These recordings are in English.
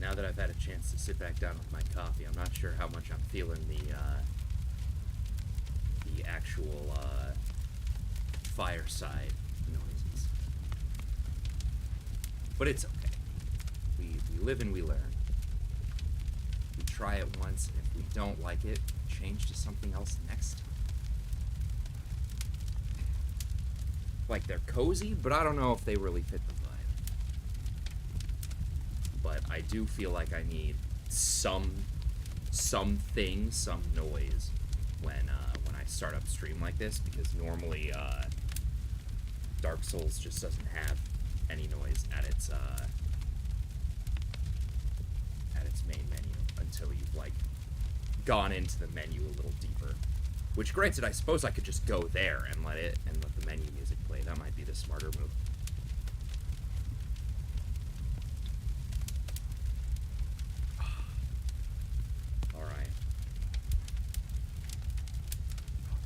now that I've had a chance to sit back down with my coffee, I'm not sure how much I'm feeling the actual, fireside noises. But it's okay. We live and we learn. We try it once, and if we don't like it, change to something else next time. Like, they're cozy, but I don't know if they really fit the vibe. But I do feel like I need something, some noise when I start up a stream like this, because normally Dark Souls just doesn't have any noise at its main menu until you've like gone into the menu a little deeper. Which, granted, I suppose I could just go there and let the menu music play. That might be the smarter move. Alright.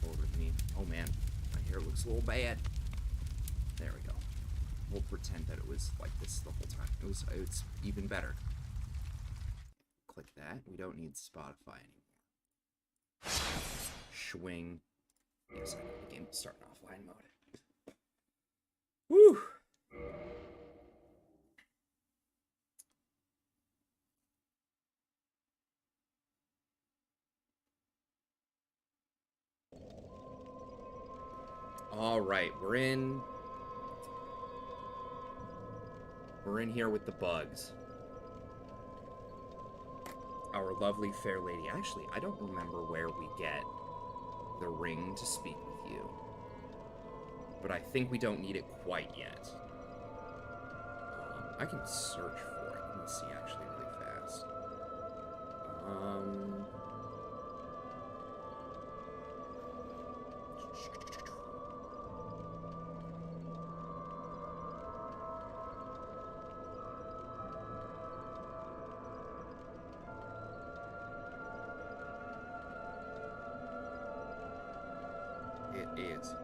Over to me. Oh man, my hair looks a little bad. There we go. We'll pretend that it was like this the whole time. It's even better. Click that. We don't need Spotify anymore. Schwing. Yes, I know the game will start in offline mode. Woo! Alright, we're in here with the bugs. Our lovely fair lady. Actually, I don't remember where we get the ring to speak with you. But I think we don't need it quite yet. I can search for it. Let me see actually really fast. It is.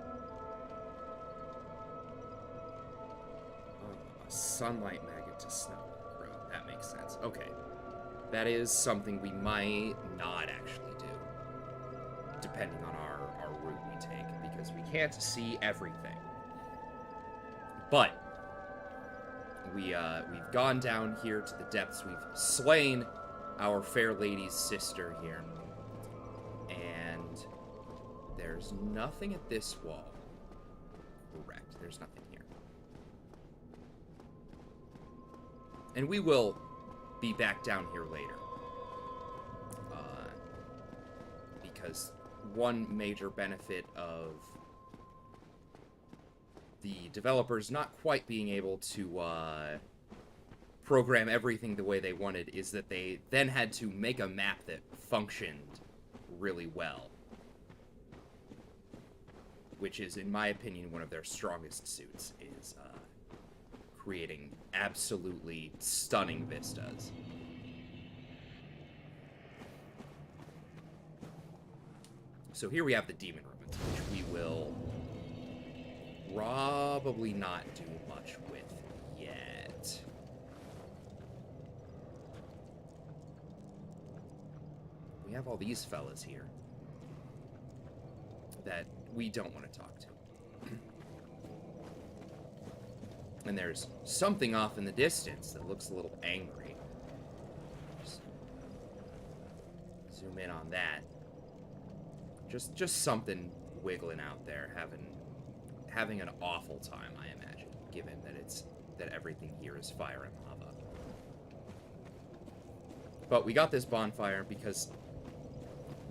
A sunlight magnet to snow. That makes sense. Okay. That is something we might not actually do, depending on our route we take, because we can't see everything. But we've gone down here to the depths. We've slain our fair lady's sister here. And there's nothing at this wall. Correct. There's nothing here. And we will be back down here later. Because one major benefit of the developers not quite being able to program everything the way they wanted is that they then had to make a map that functioned really well. Which is, in my opinion, one of their strongest suits, is creating absolutely stunning vistas. So here we have the demon ruins, which we will probably not do much with yet. We have all these fellas here that we don't want to talk to. And there's something off in the distance that looks a little angry. Just zoom in on that. Just something wiggling out there, having an awful time, I imagine, given that everything here is fire and lava. But we got this bonfire because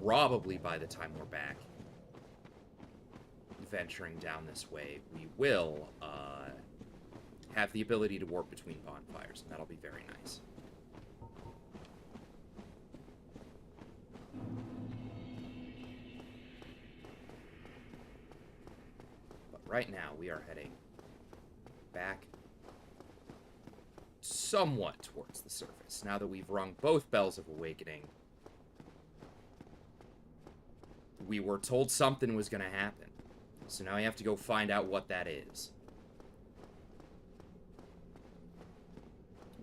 probably by the time we're back venturing down this way, we will have the ability to warp between bonfires, and that'll be very nice. But right now, we are heading back somewhat towards the surface. Now that we've rung both bells of awakening, we were told something was going to happen. So now we have to go find out what that is.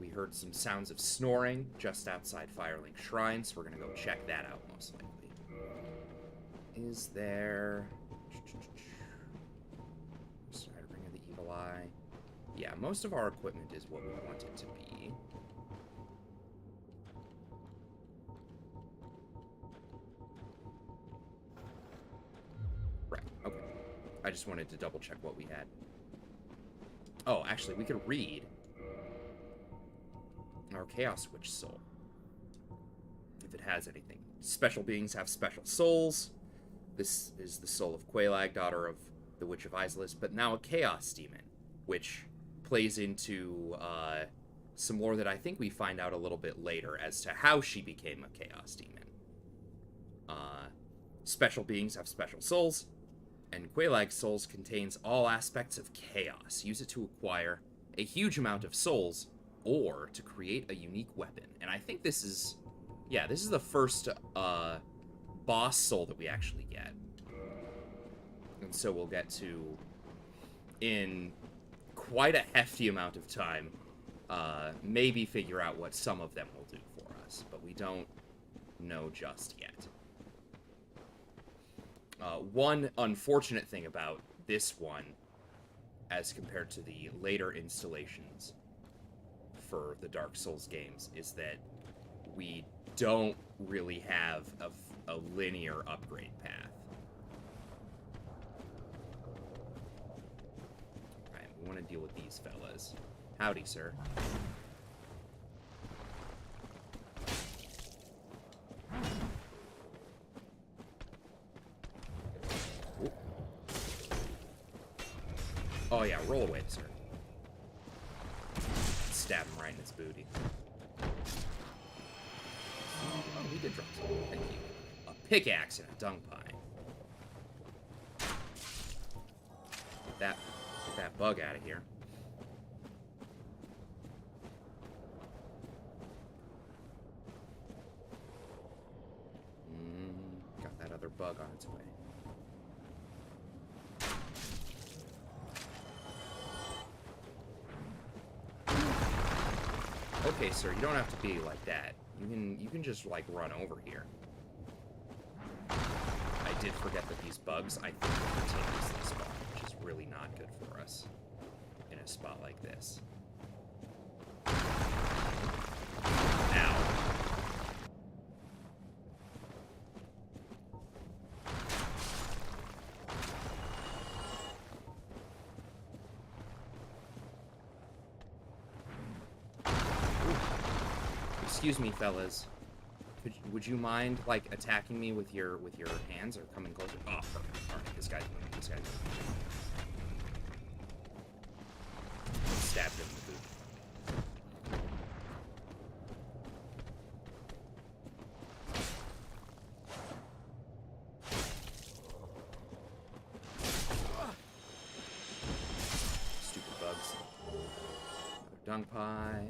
We heard some sounds of snoring just outside Firelink Shrine, so we're gonna go check that out, most likely. Is there... Ring of the Evil Eye. Yeah, most of our equipment is what we want it to be. Right, okay. I just wanted to double check what we had. Oh, actually, we could read our Chaos Witch soul. If it has anything. Special beings have special souls. This is the soul of Quelaag, daughter of the Witch of Islais, but now a Chaos Demon, which plays into some lore that I think we find out a little bit later as to how she became a Chaos Demon. Special beings have special souls, and Quelaag's souls contains all aspects of chaos. Use it to acquire a huge amount of souls, or to create a unique weapon. And I think this is... Yeah, this is the first boss soul that we actually get. And so we'll get to, in quite a hefty amount of time, maybe figure out what some of them will do for us. But we don't know just yet. One unfortunate thing about this one, as compared to the later installations for the Dark Souls games, is that we don't really have a linear upgrade path. Alright, we want to deal with these fellas. Howdy, sir. Ooh. Oh yeah, roll away, sir. Stab him right in his booty. Oh, we did drop something. Thank you. A pickaxe and a dung pine. Get that bug out of here. Got that other bug on its way. Okay, sir, you don't have to be like that. You can just, like, run over here. I did forget that these bugs, I think, are continuously spawn, which is really not good for us in a spot like this. Ow. Excuse me, fellas. Would you mind, like, attacking me with your hands or coming closer? Oh, perfect. Alright, this guy's moving. This guy's moving. Stabbed him in the boot. Stupid bugs. Another dung pie.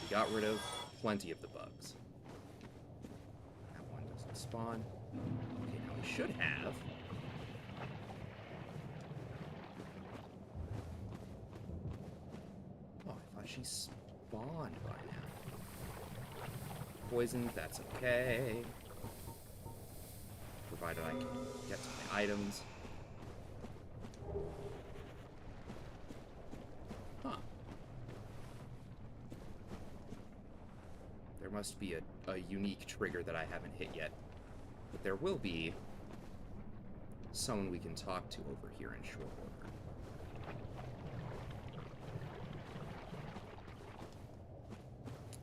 Got rid of plenty of the bugs. That one doesn't spawn. Okay, now we should have. Oh, I thought she spawned by now. Poisoned, that's okay. Provided I can get to my items. There must be a unique trigger that I haven't hit yet. But there will be someone we can talk to over here in short order.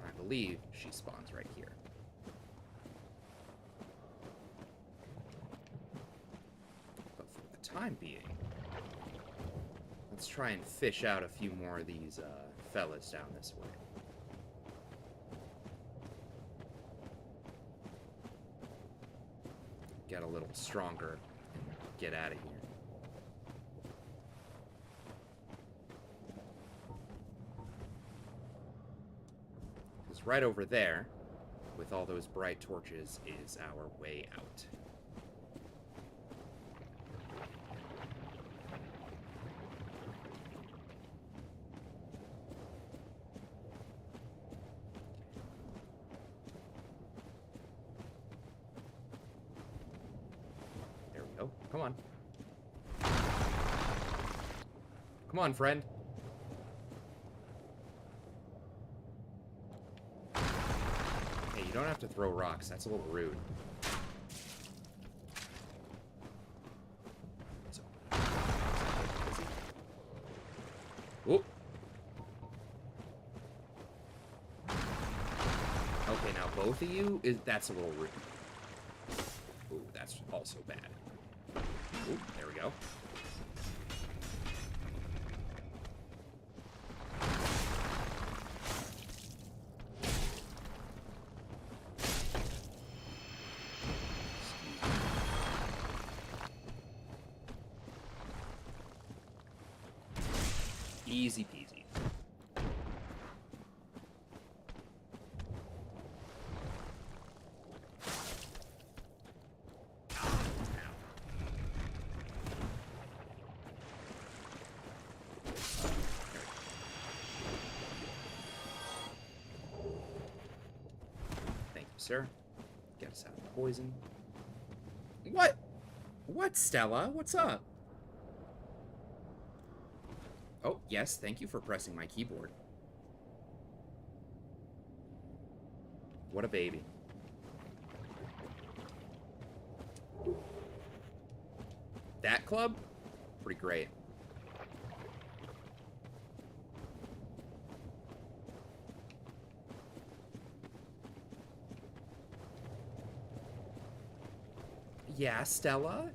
I believe she spawns right here. time being. Let's try and fish out a few more of these fellas down this way. Get a little stronger and get out of here. Because right over there, with all those bright torches, is our way out. Oh, come on. Come on, friend. Hey, you don't have to throw rocks. That's a little rude. Whoop. Okay, now both of you, that's a little rude. Ooh, that's also bad. Ooh, there we go. Easy peasy. Sir, get us out of the poison. What? What, Stella? What's up? Oh, yes, thank you for pressing my keyboard. What a baby. That club? Pretty great. Yeah, Stella?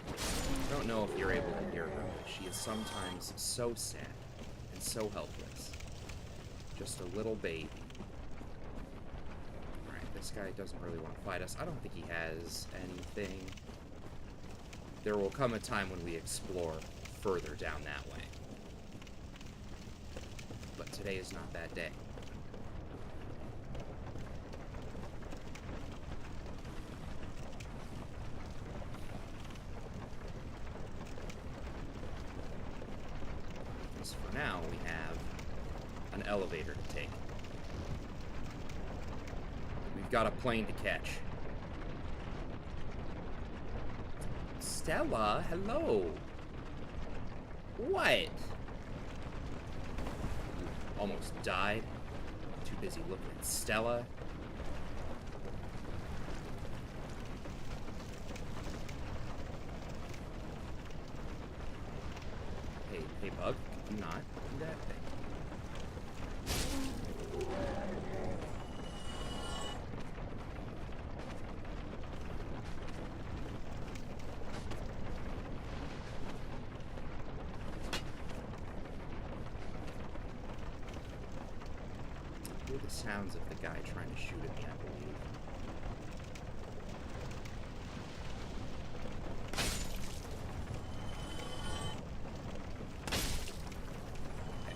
I don't know if you're able to hear her, but she is sometimes so sad and so helpless. Just a little baby. Alright, this guy doesn't really want to fight us. I don't think he has anything. There will come a time when we explore further down that way. But today is not that day. So for now, we have an elevator to take. We've got a plane to catch. Stella, hello. What? Almost died. Too busy looking at Stella. Hey, bug. Can you not do that thing? The sounds of the guy trying to shoot at me, I believe. Okay.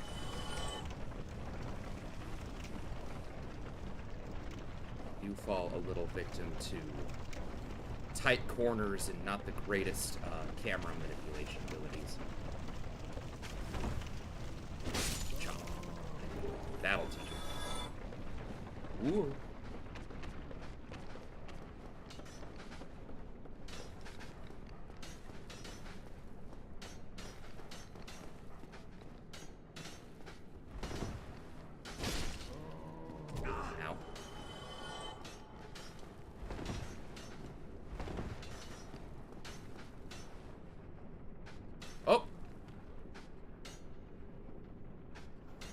You fall a little victim to tight corners and not the greatest camera manipulation abilities. Chomp. That'll teach you. Ooh. Ow. Oh!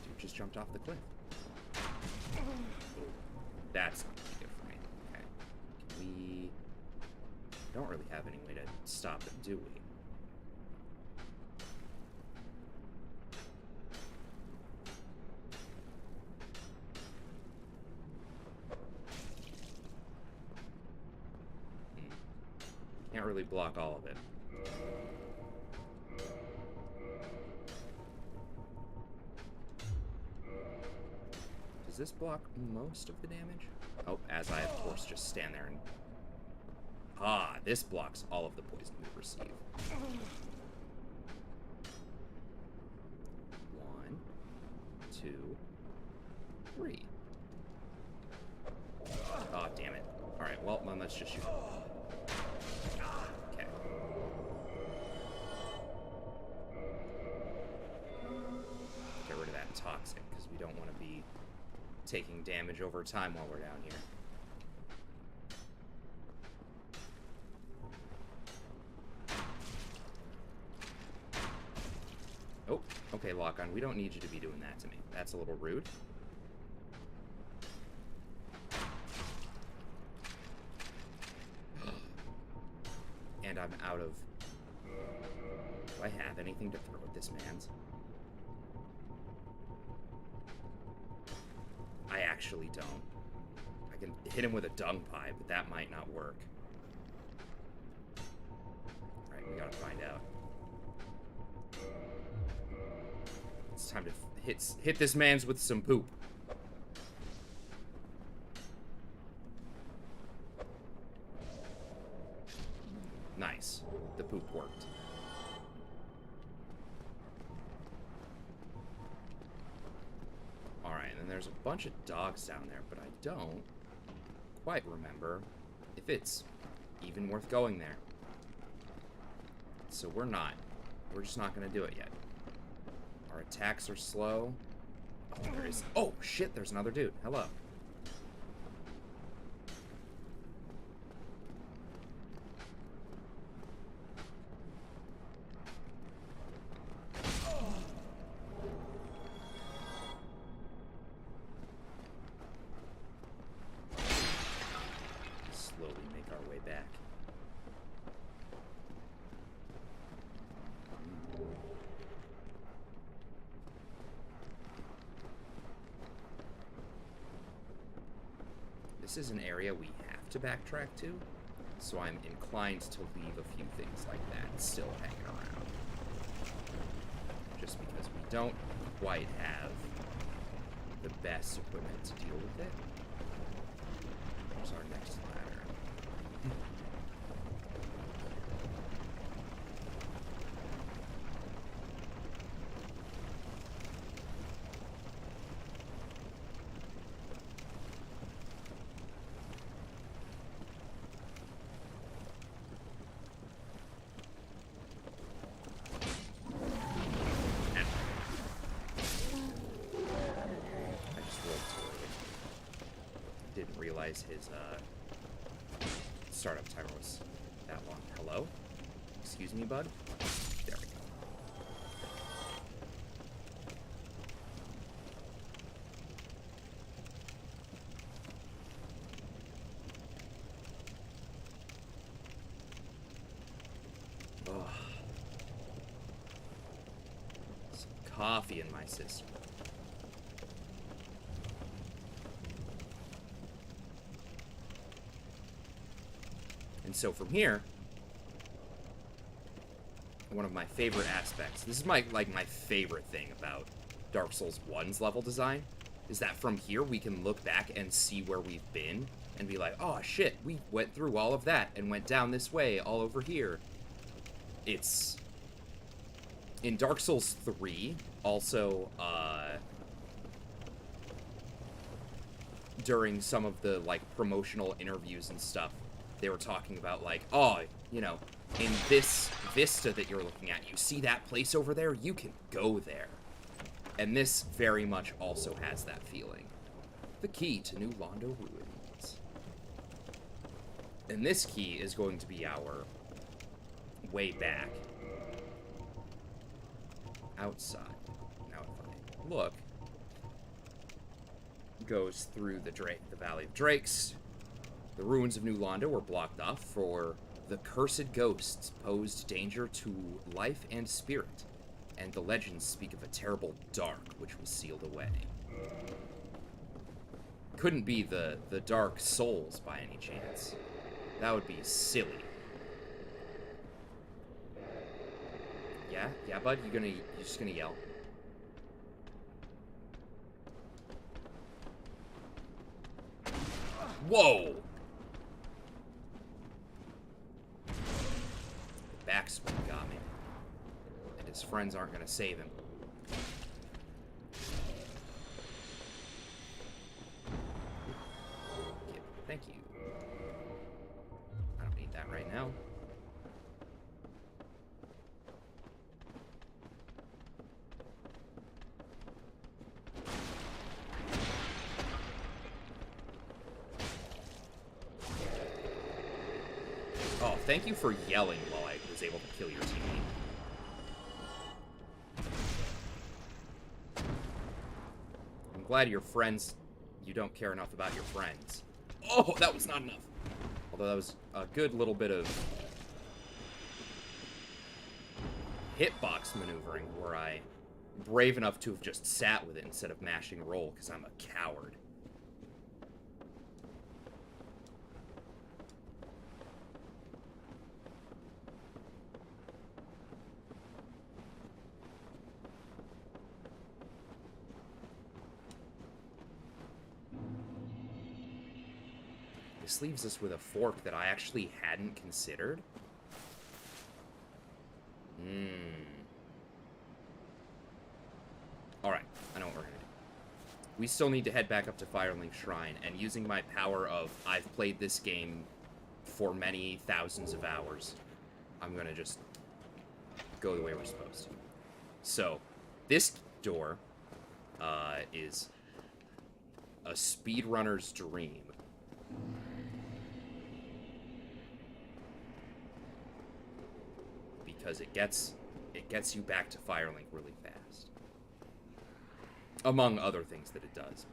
Dude just jumped off the cliff. That's not gonna be good for me. Okay. We don't really have any way to stop him, do we? Can't really block all of it. Does this block most of the damage? Oh, as I, of course, just stand there and... Ah, this blocks all of the poison we receive. 1, 2, 3. Oh, damn it. Alright, well, then let's just shoot. Okay. Get rid of that toxic, because we don't want to be taking damage over time while we're down here. Oh, okay, Lock-On, we don't need you to be doing that to me. That's a little rude. And I'm out of... Do I have anything to throw at this man's? I actually don't. I can hit him with a dung pie, but that might not work. Alright, we gotta find out. It's time to hit this man's with some poop. Nice. The poop worked. Alright, and then there's a bunch of dogs down there, but I don't quite remember if it's even worth going there. So we're not. We're just not going to do it yet. Our attacks are slow. Oh, there is... Oh, shit, there's another dude. Hello. Slowly make our way back. This is an area we have to backtrack to, so I'm inclined to leave a few things like that still hanging around. Just because we don't quite have the best equipment to deal with it. There's our next ladder. Didn't realize his startup timer was that long. Hello? Excuse me, bud? There we go. Ugh. Some coffee in my system. And so from here, one of my favorite aspects, this is my favorite thing about Dark Souls 1's level design, is that from here we can look back and see where we've been and be like, oh shit, we went through all of that and went down this way all over here. It's... In Dark Souls 3, also, during some of the, like, promotional interviews and stuff, they were talking about, like, oh, you know, in this vista that you're looking at, you see that place over there? You can go there. And this very much also has that feeling. The key to New Londo Ruins. And this key is going to be our way back. Outside. Now if I look, goes through the Valley of Drakes. The ruins of New Londo were blocked off for the cursed ghosts posed danger to life and spirit, and the legends speak of a terrible dark which was sealed away. Couldn't be the Dark Souls by any chance. That would be silly. Yeah, bud? You're just gonna yell? Whoa! The backswing got me. And his friends aren't gonna save him. Thank you. I don't need that right now. Oh, thank you for yelling while I was able to kill your teammate. I'm glad your friends... You don't care enough about your friends. Oh, that was not enough. Although that was a good little bit of hitbox maneuvering where I brave enough to have just sat with it instead of mashing roll because I'm a coward. This leaves us with a fork that I actually hadn't considered. Alright, I know what we're gonna do. We still need to head back up to Firelink Shrine, and using my power of I've played this game for many thousands of hours, I'm gonna just go the way we're supposed to. So, this door is a speedrunner's dream. Because it gets you back to Firelink really fast. Among other things that it does,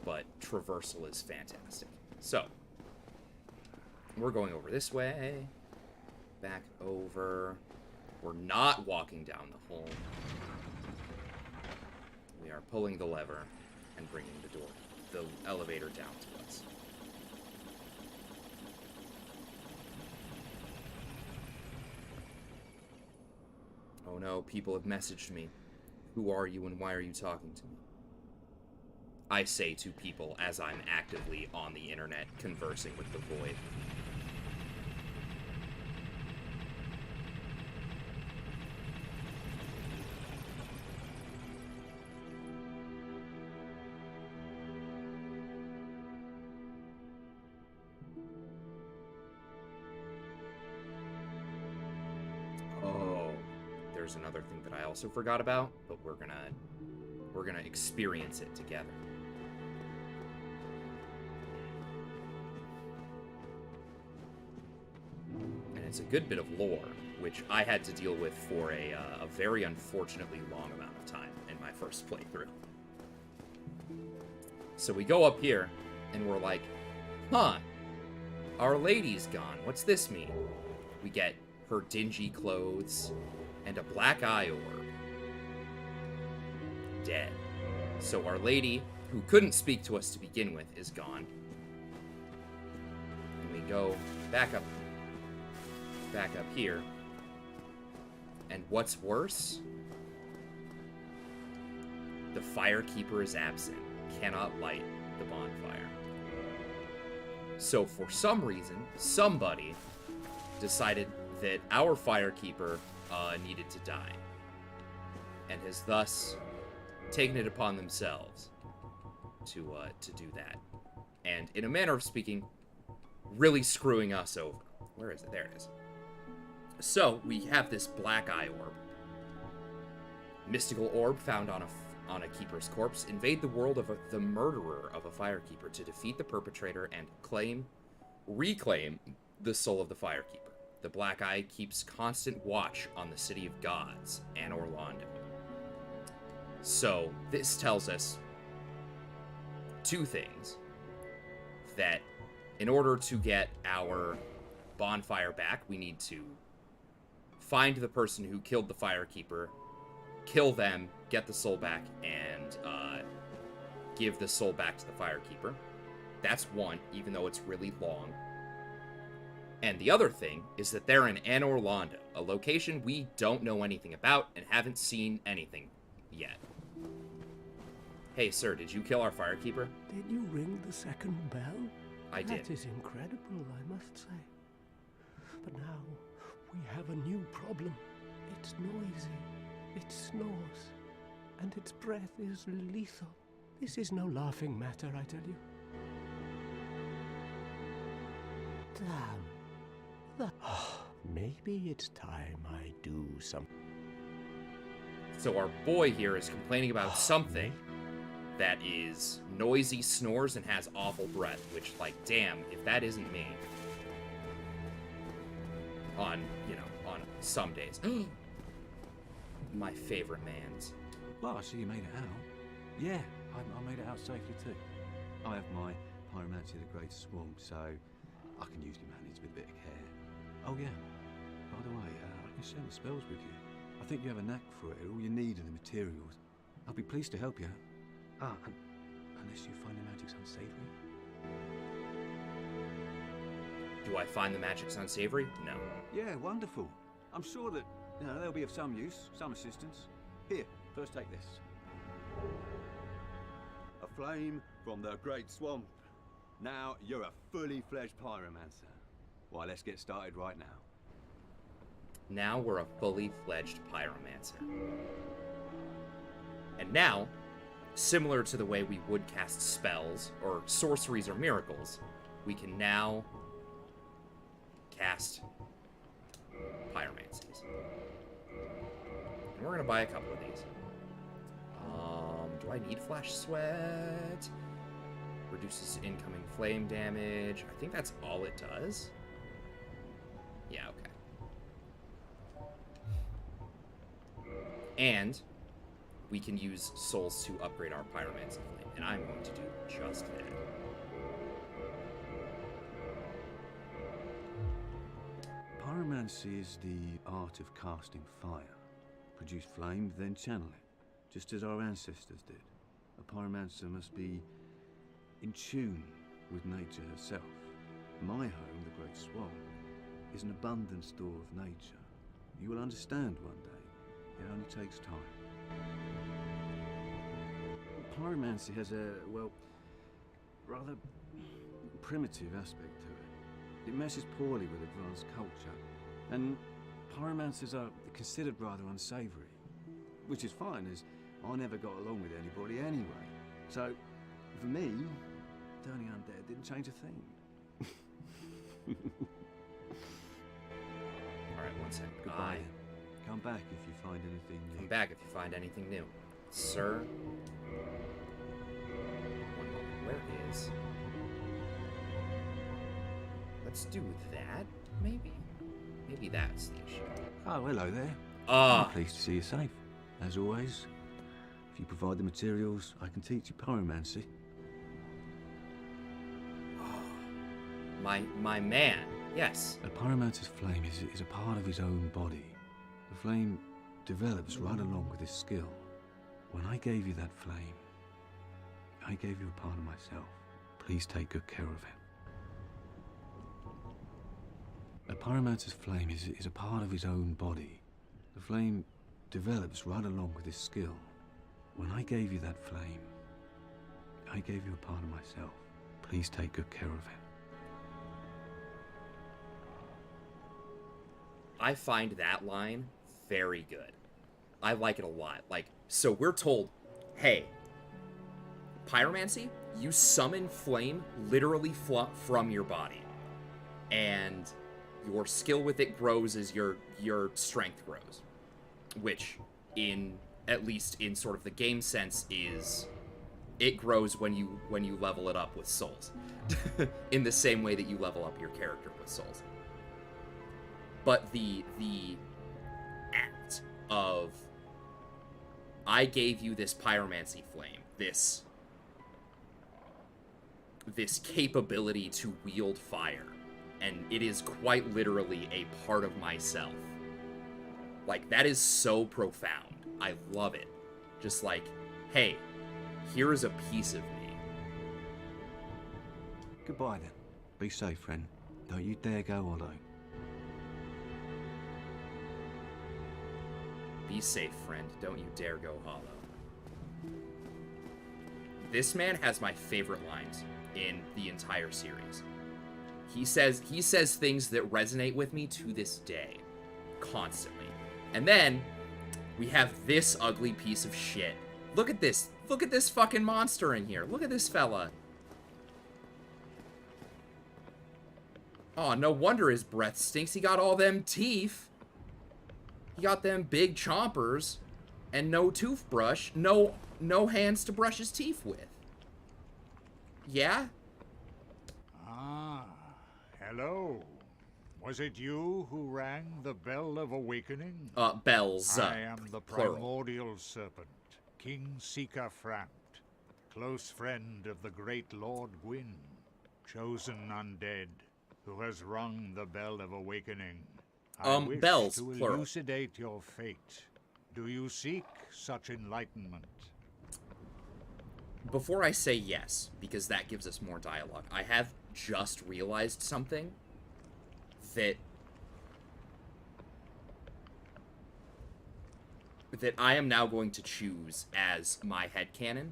but traversal is fantastic. So, we're going over this way, back over. We're not walking down the hole. We are pulling the lever and bringing the elevator down to us. Oh no, people have messaged me. Who are you and why are you talking to me? I say to people as I'm actively on the internet conversing with the void. There's another thing that I also forgot about, but we're gonna experience it together. And it's a good bit of lore, which I had to deal with for a very unfortunately long amount of time in my first playthrough. So we go up here, and we're like, huh, Our Lady's gone. What's this mean? We get her dingy clothes and a black eye orb. Dead. So Our Lady, who couldn't speak to us to begin with, is gone. And we go back up here. And what's worse? The Firekeeper is absent, cannot light the bonfire. So for some reason, somebody decided that our Firekeeper needed to die, and has thus taken it upon themselves to do that, and in a manner of speaking, really screwing us over. Where is it? There it is. So we have this black eye orb, mystical orb found on a keeper's corpse. Invade the world of the murderer of a Firekeeper to defeat the perpetrator and reclaim the soul of the Firekeeper. The Black Eye keeps constant watch on the city of gods, Anor Londo. So this tells us two things. That in order to get our bonfire back, we need to find the person who killed the firekeeper, kill them, get the soul back, and give the soul back to the firekeeper. That's one, even though it's really long. And the other thing is that they're in Anne Orlando, a location we don't know anything about and haven't seen anything yet. Hey, sir, did you kill our firekeeper? Did you ring the second bell? I did. That is incredible, I must say. But now we have a new problem. It's noisy, it snores, and its breath is lethal. This is no laughing matter, I tell you. Damn. Maybe it's time I do something. So our boy here is complaining about something that is noisy, snores, and has awful breath, which, like, damn, if that isn't me. On some days. My favorite man's. Well, I see you made it out. Yeah, I made it out safely too. I have my pyromancy of the Great Swarm, so I can usually manage with a bit of care. Oh yeah, by the way, I can share the spells with you. I think you have a knack for it. All you need are the materials. I'll be pleased to help you. Unless you find the magic's unsavory. Do I find the magic's unsavory? No. Yeah, wonderful. I'm sure that they'll be of some use, some assistance. Here, first take this. A flame from the Great Swamp. Now you're a fully fledged pyromancer. Why, let's get started right now. Now we're a fully fledged pyromancer. And now, similar to the way we would cast spells, or sorceries, or miracles, we can now cast pyromancies. And we're gonna buy a couple of these. Do I need Flash Sweat? Reduces incoming flame damage. I think that's all it does. Yeah, okay. And we can use souls to upgrade our pyromancy flame, and I'm going to do just that. Pyromancy is the art of casting fire. Produce flame, then channel it, just as our ancestors did. A pyromancer must be in tune with nature herself. My home, the Great Swamp, is an abundant store of nature. You will understand one day. It only takes time. Pyromancy has a, well, rather primitive aspect to it. It meshes poorly with advanced culture, and pyromancers are considered rather unsavory, which is fine, as I never got along with anybody anyway. So, for me, turning undead didn't change a thing. Alright, one second. Goodbye. Come back if you find anything new. Come back if you find anything new. Sir? One moment. Where is... Let's do that, maybe? Maybe that's the issue. Oh, hello there. I'm pleased to see you safe. As always, if you provide the materials, I can teach you pyromancy. My man, yes. A pyromancer's flame is a part of his own body. The flame develops right along with his skill. When I gave you that flame, I gave you a part of myself. Please take good care of it. A pyromancer's flame is a part of his own body. The flame develops right along with his skill. When I gave you that flame, I gave you a part of myself. Please take good care of it. I find that line very good. I like it a lot. Like, so we're told, hey, pyromancy, you summon flame literally from your body. And your skill with it grows as your strength grows. Which, at least in sort of the game sense, is it grows when you level it up with souls. In the same way that you level up your character with souls. But the act of I gave you this pyromancy flame, this capability to wield fire, and it is quite literally a part of myself. Like, that is so profound. I love it. Just like, hey, here is a piece of me. Goodbye then. Be safe, friend. Don't you dare go alone. Be safe, friend. Don't you dare go hollow. This man has my favorite lines in the entire series. He says things that resonate with me to this day, constantly. And then we have this ugly piece of shit. Look at this. Look at this fucking monster in here. Look at this fella. Oh, no wonder his breath stinks. He got all them teeth. He got them big chompers and no toothbrush, no hands to brush his teeth with. Yeah? Ah, hello. Was it you who rang the bell of awakening? Bells. I am the plural. primordial serpent, King Seeker Frampt, close friend of the great Lord Gwyn, chosen undead, who has rung the bell of awakening. I wish bells, to plural. elucidate your fate. Do you seek such enlightenment? Before I say yes, because that gives us more dialogue, I have just realized something that I am now going to choose as my headcanon.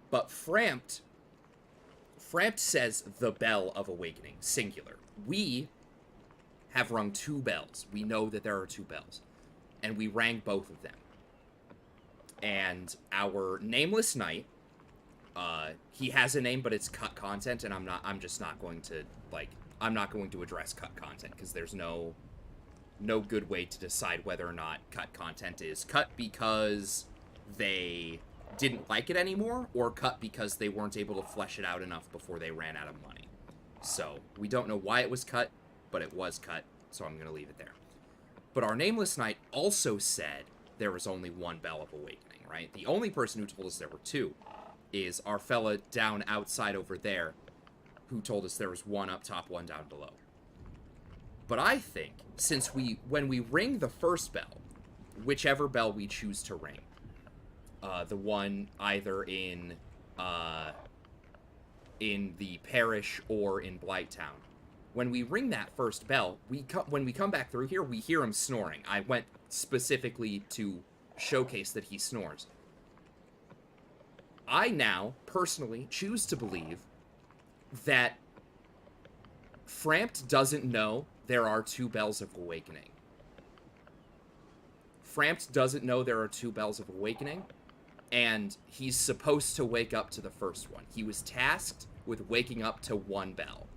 But Frampt says the bell of awakening, singular. We have rung 2 bells. We know that there are 2 bells. And we rang both of them. And our nameless knight, he has a name, but it's cut content, and I'm not going to address cut content, because there's no good way to decide whether or not cut content is cut because they didn't like it anymore, or cut because they weren't able to flesh it out enough before they ran out of money. So, we don't know why it was cut, but it was cut, so I'm going to leave it there. But our nameless knight also said there was only 1 bell of awakening, right? The only person who told us there were 2 is our fella down outside over there, who told us there was 1 up top, 1 down below. But I think, since when we ring the first bell, whichever bell we choose to ring, the one either in the parish or in Blighttown, when we ring that first bell, when we come back through here, we hear him snoring. I went specifically to showcase that he snores. I now, personally, choose to believe that Frampt doesn't know there are 2 bells of awakening. Frampt doesn't know there are 2 bells of awakening, and he's supposed to wake up to the first one. He was tasked with waking up to 1 bell.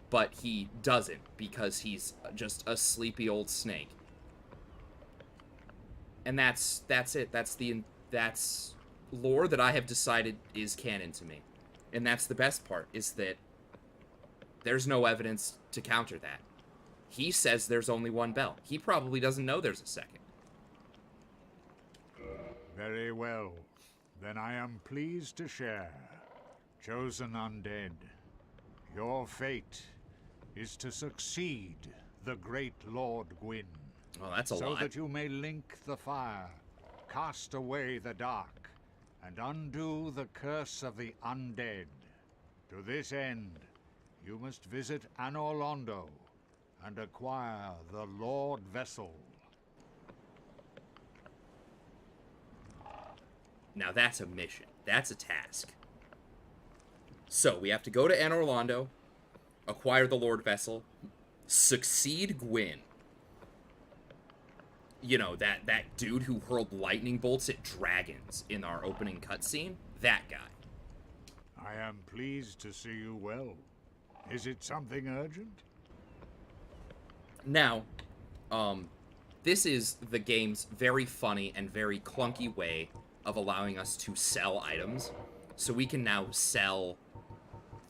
But he doesn't, because he's just a sleepy old snake. And that's it. That's lore that I have decided is canon to me. And that's the best part, is that there's no evidence to counter that. He says there's only 1 bell. He probably doesn't know there's a second. Very well. Then I am pleased to share. Chosen undead, your fate is to succeed the great Lord Gwyn. Oh, that's a lot. So that you may link the fire, cast away the dark, and undo the curse of the undead. To this end, you must visit Anor Londo and acquire the Lord Vessel. Now that's a mission. That's a task. So, we have to go to Anor Londo, acquire the Lord Vessel, succeed Gwyn. You know, that dude who hurled lightning bolts at dragons in our opening cutscene? That guy. I am pleased to see you well. Is it something urgent? Now, this is the game's very funny and very clunky way of allowing us to sell items. So we can now sell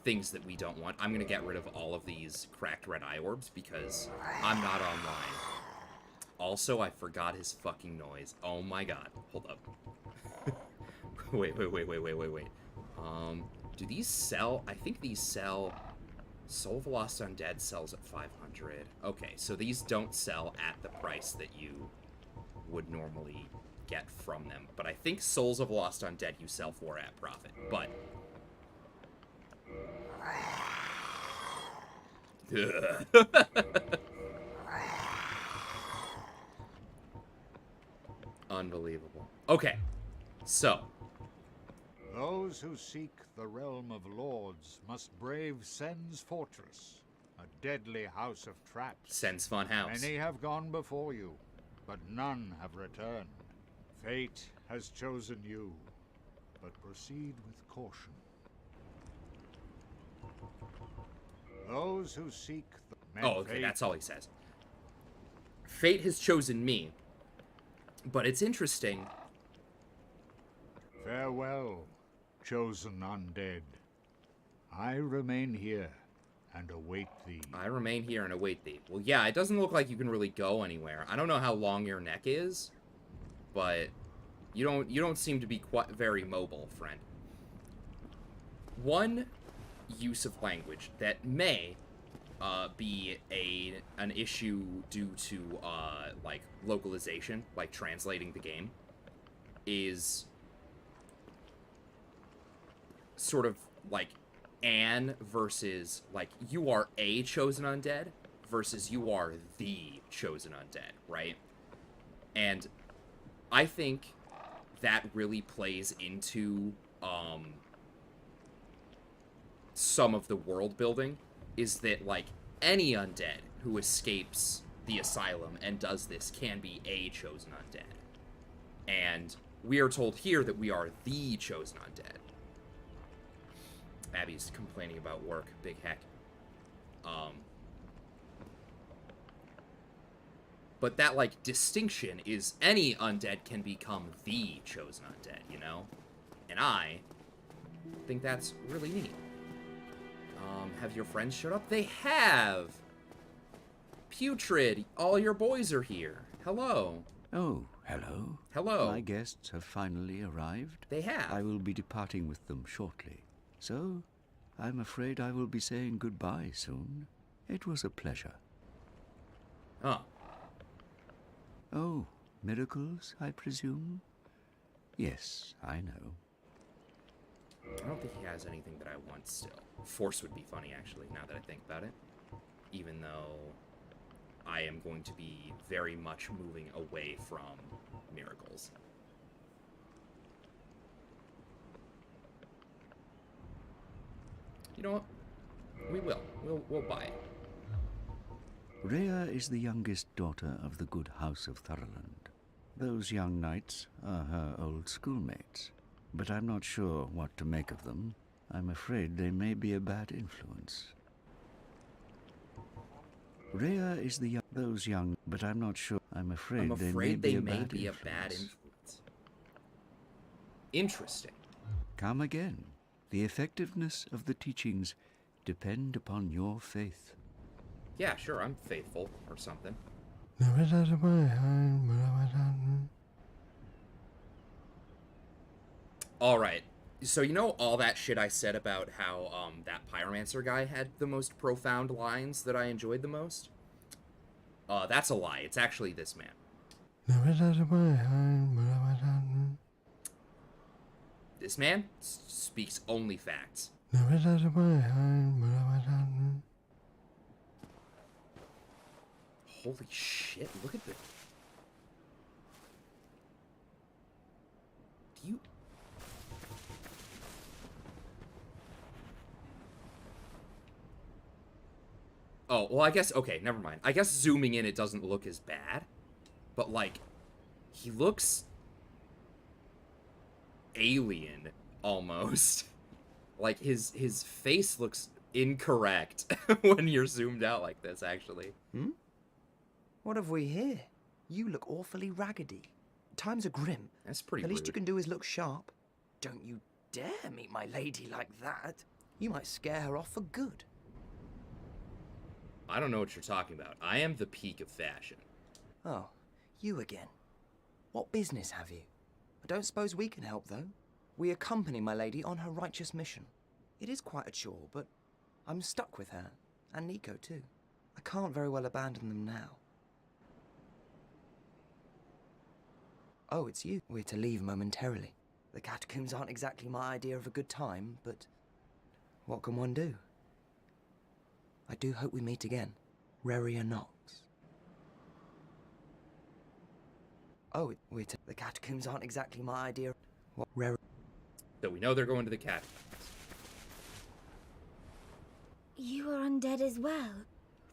things that we don't want. I'm going to get rid of all of these cracked red eye orbs because I'm not online. Also, I forgot his fucking noise. Oh my god. Hold up. Wait. Do these sell? I think these sell... Soul of a Lost Undead sells at 500. Okay, so these don't sell at the price that you would normally get from them. But I think Souls of a Lost Undead you sell for at profit. But... Unbelievable. Okay, so... Those who seek the realm of lords must brave Sen's fortress, a deadly house of traps. Sen's fun house. Many have gone before you, but none have returned. Fate has chosen you, but proceed with caution. Those who seek the... Oh, okay, that's all he says. Fate has chosen me, but it's interesting. Farewell, chosen undead. I remain here and await thee. I remain here and await thee. Well, yeah, it doesn't look like you can really go anywhere. I don't know how long your neck is, but you don't seem to be quite very mobile, friend. One use of language that may be an issue due to like localization, like translating the game, is sort of like an versus like you are a chosen undead versus you are the chosen undead, right? And I think that really plays into some of the world building, is that like any undead who escapes the asylum and does this can be a chosen undead. And we are told here that we are the chosen undead. Abby's complaining about work. Big heck. But that, like, distinction is any undead can become the chosen undead, you know? And I think that's really neat. Have your friends showed up? They have! Putrid, all your boys are here. Hello. Oh, hello. Hello. My guests have finally arrived. They have. I will be departing with them shortly. So, I'm afraid I will be saying goodbye soon. It was a pleasure. Oh. Oh, miracles, I presume? Yes, I know. I don't think he has anything that I want still. Force would be funny, actually, now that I think about it. Even though I am going to be very much moving away from miracles. You know what? We will. We'll buy it. Rhea is the youngest daughter of the good house of Thurland. Those young knights are her old schoolmates, but I'm not sure what to make of them. I'm afraid they may be a bad influence. Rhea is the but I'm not sure. I'm afraid they may be a bad influence. Interesting. Come again. The effectiveness of the teachings depend upon your faith. Yeah, sure, I'm faithful or something. Alright, so you know all that shit I said about how that pyromancer guy had the most profound lines that I enjoyed the most? That's a lie. It's actually this man. This man speaks only facts. Holy shit, look at this. Do you... Oh, well, I guess, okay, never mind. I guess zooming in, it doesn't look as bad. But, like, he looks alien, almost. Like, his face looks incorrect when you're zoomed out like this, actually. Hmm? What have we here? You look awfully raggedy. Times are grim. That's pretty The least rude. you can do is look sharp. Don't you dare meet my lady like that. You might scare her off for good. I don't know what you're talking about. I am the peak of fashion. Oh, you again. What business have you? I don't suppose we can help, though. We accompany my lady on her righteous mission. It is quite a chore, but I'm stuck with her, and Nico too. I can't very well abandon them now. Oh, it's you. We're to leave momentarily. The catacombs aren't exactly my idea of a good time, but what can one do? I do hope we meet again. Reria Nox. Oh, the catacombs aren't exactly my idea. What? So we know they're going to the catacombs. You are undead as well?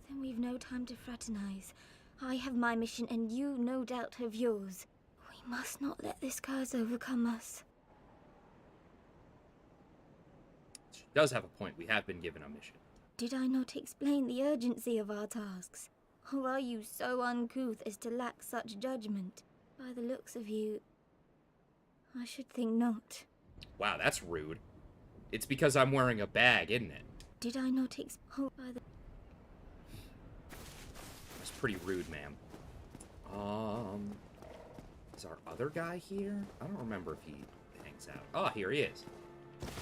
Then we've no time to fraternize. I have my mission and you no doubt have yours. We must not let this curse overcome us. She does have a point. We have been given a mission. Did I not explain the urgency of our tasks? Or are you so uncouth as to lack such judgment? By the looks of you, I should think not. Wow, that's rude. It's because I'm wearing a bag, isn't it? Did I not explain? That's pretty rude, ma'am. Is our other guy here? I don't remember if he hangs out. Oh, here he is.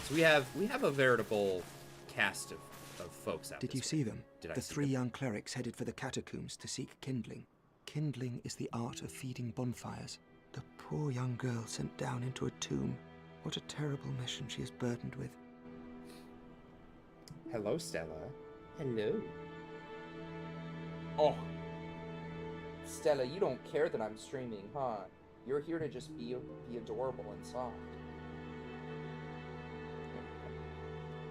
So we have a veritable cast of folks out. Did you this see way. them? Did I The see three them? young clerics headed for the catacombs to seek kindling. Kindling is the art of feeding bonfires. The poor young girl sent down into a tomb. What a terrible mission she is burdened with. Hello, Stella. Hello. Oh. Stella, you don't care that I'm streaming, huh? You're here to just be adorable and soft.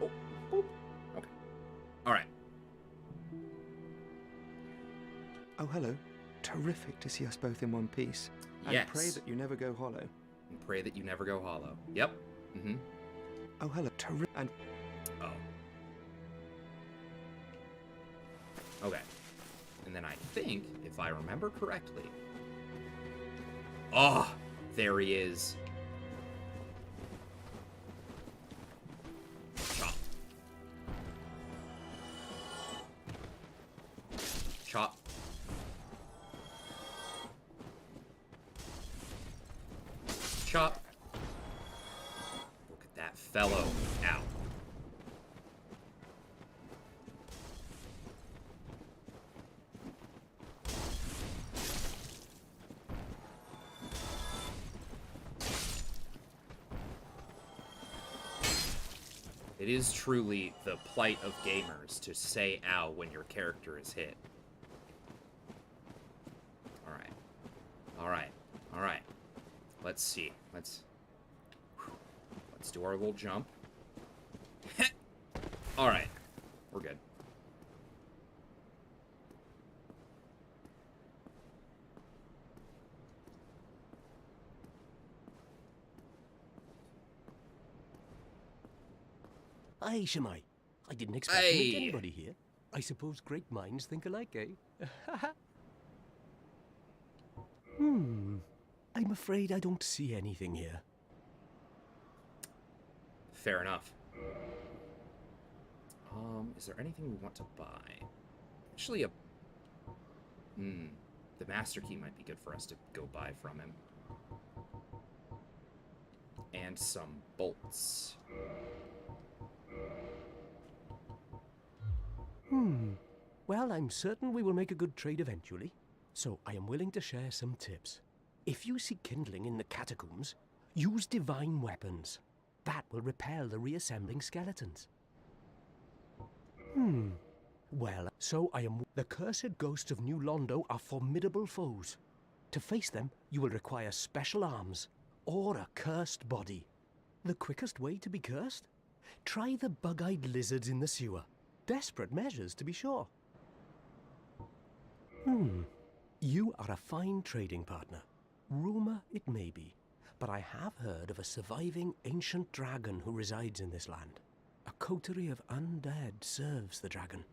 Oh, boop. Okay. All right. Oh, hello. Terrific to see us both in one piece. And Yes. pray that you never go hollow. And pray that you never go hollow. Yep. Mm-hmm. Oh, hello. And Oh. Okay. And then I think, if I remember correctly... Oh! There he is. Chop. Chop. Chop. Look at that fellow. Ow. It is truly the plight of gamers to say ow when your character is hit. Alright. Alright. Alright. Let's see. Let's do our little jump. Alright. We're good. Aye, Shemai. I didn't expect to meet anybody here. I suppose great minds think alike, eh? I'm afraid I don't see anything here. Fair enough. Is there anything we want to buy? Actually, the master key might be good for us to go buy from him. And some bolts. Well, I'm certain we will make a good trade eventually. So I am willing to share some tips. If you see kindling in the catacombs, use divine weapons. That will repel the reassembling skeletons. Well, so I am... The cursed ghosts of New Londo are formidable foes. To face them, you will require special arms, or a cursed body. The quickest way to be cursed? Try the bug-eyed lizards in the sewer. Desperate measures, to be sure. You are a fine trading partner. Rumor it may be, but I have heard of a surviving ancient dragon who resides in this land. A coterie of undead serves the dragon,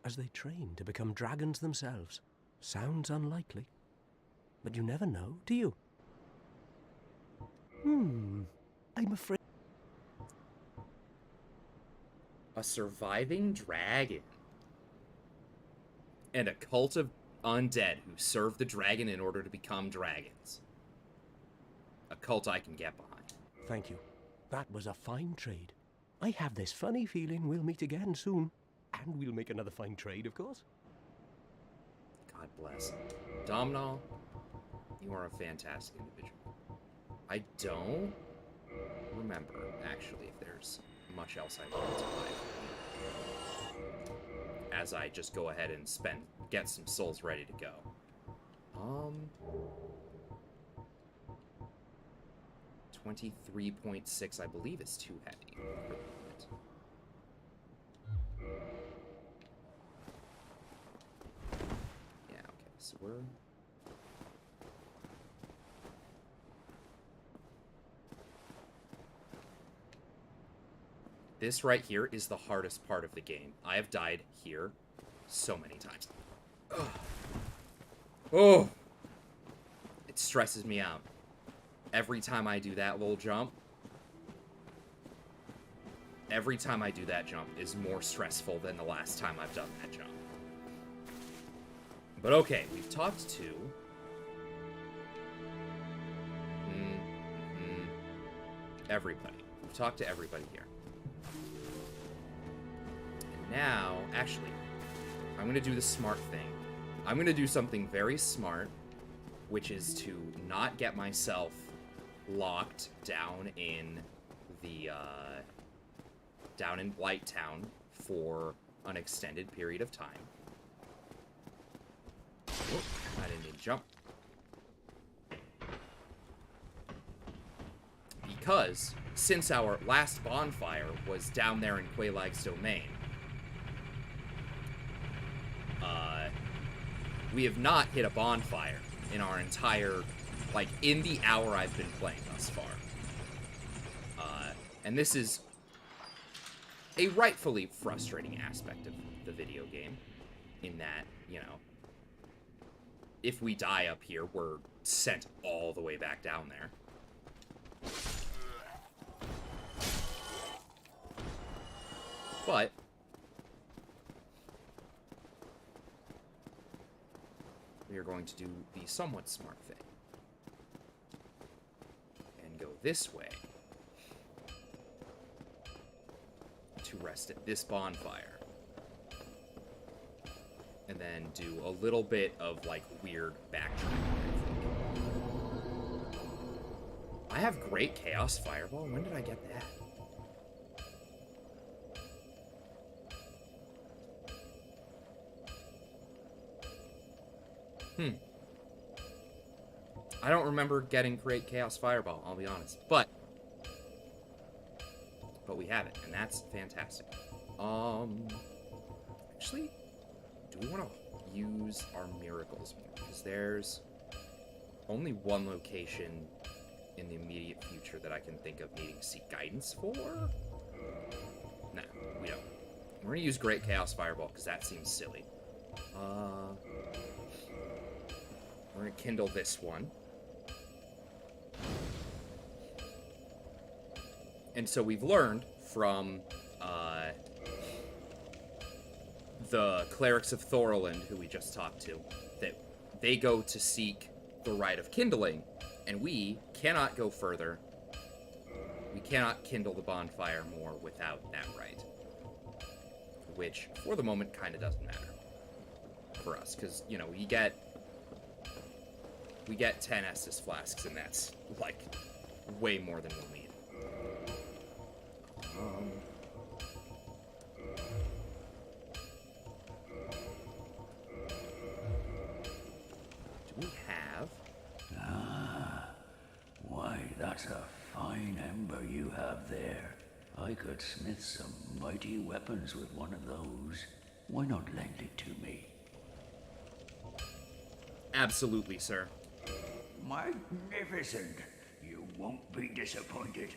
as they train to become dragons themselves. Sounds unlikely, but you never know, do you? I'm afraid... A surviving dragon. And a cult of undead who serve the dragon in order to become dragons. A cult I can get behind. Thank you. That was a fine trade. I have this funny feeling we'll meet again soon. And we'll make another fine trade, of course. God bless. Domhnall, you are a fantastic individual. I don't remember, actually, if there's much else I want to buy. As I just go ahead and get some souls ready to go. 23.6, I believe, is too heavy for the moment. Yeah, okay, so we're... This right here is the hardest part of the game. I have died here so many times. Ugh. Oh! It stresses me out. Every time I do that little jump, every time I do that jump is more stressful than the last time I've done that jump. But okay, we've talked to... everybody. We've talked to everybody here. And now, actually, I'm going to do the smart thing. I'm going to do something very smart, which is to not get myself locked down in the, down in Blight Town for an extended period of time. Whoop, I didn't need to jump. Because, since our last bonfire was down there in Quelaag's domain, we have not hit a bonfire in our entire, like, in the hour I've been playing thus far. And this is a rightfully frustrating aspect of the video game, in that, you know, if we die up here, we're sent all the way back down there. But we are going to do the somewhat smart thing and go this way to rest at this bonfire, and then do a little bit of, like, weird backtracking. I have great Chaos Fireball. When did I get that? I don't remember getting great Chaos Fireball, I'll be honest. But we have it, and that's fantastic. Actually, do we want to use our miracles more? Because there's only one location in the immediate future that I can think of needing to seek guidance for. Nah, we don't. We're going to use Great Chaos Fireball, because that seems silly. We're going to kindle this one. And so we've learned from the clerics of Thorland, who we just talked to, that they go to seek the rite of kindling, and we cannot go further. We cannot kindle the bonfire more without that rite. Which, for the moment, kind of doesn't matter for us, because, you know, we get 10 Estus flasks, and that's, like, way more than we'll need. Do we have... Why, that's a fine ember you have there. I could smith some mighty weapons with one of those. Why not lend it to me? Absolutely, sir. Magnificent! You won't be disappointed.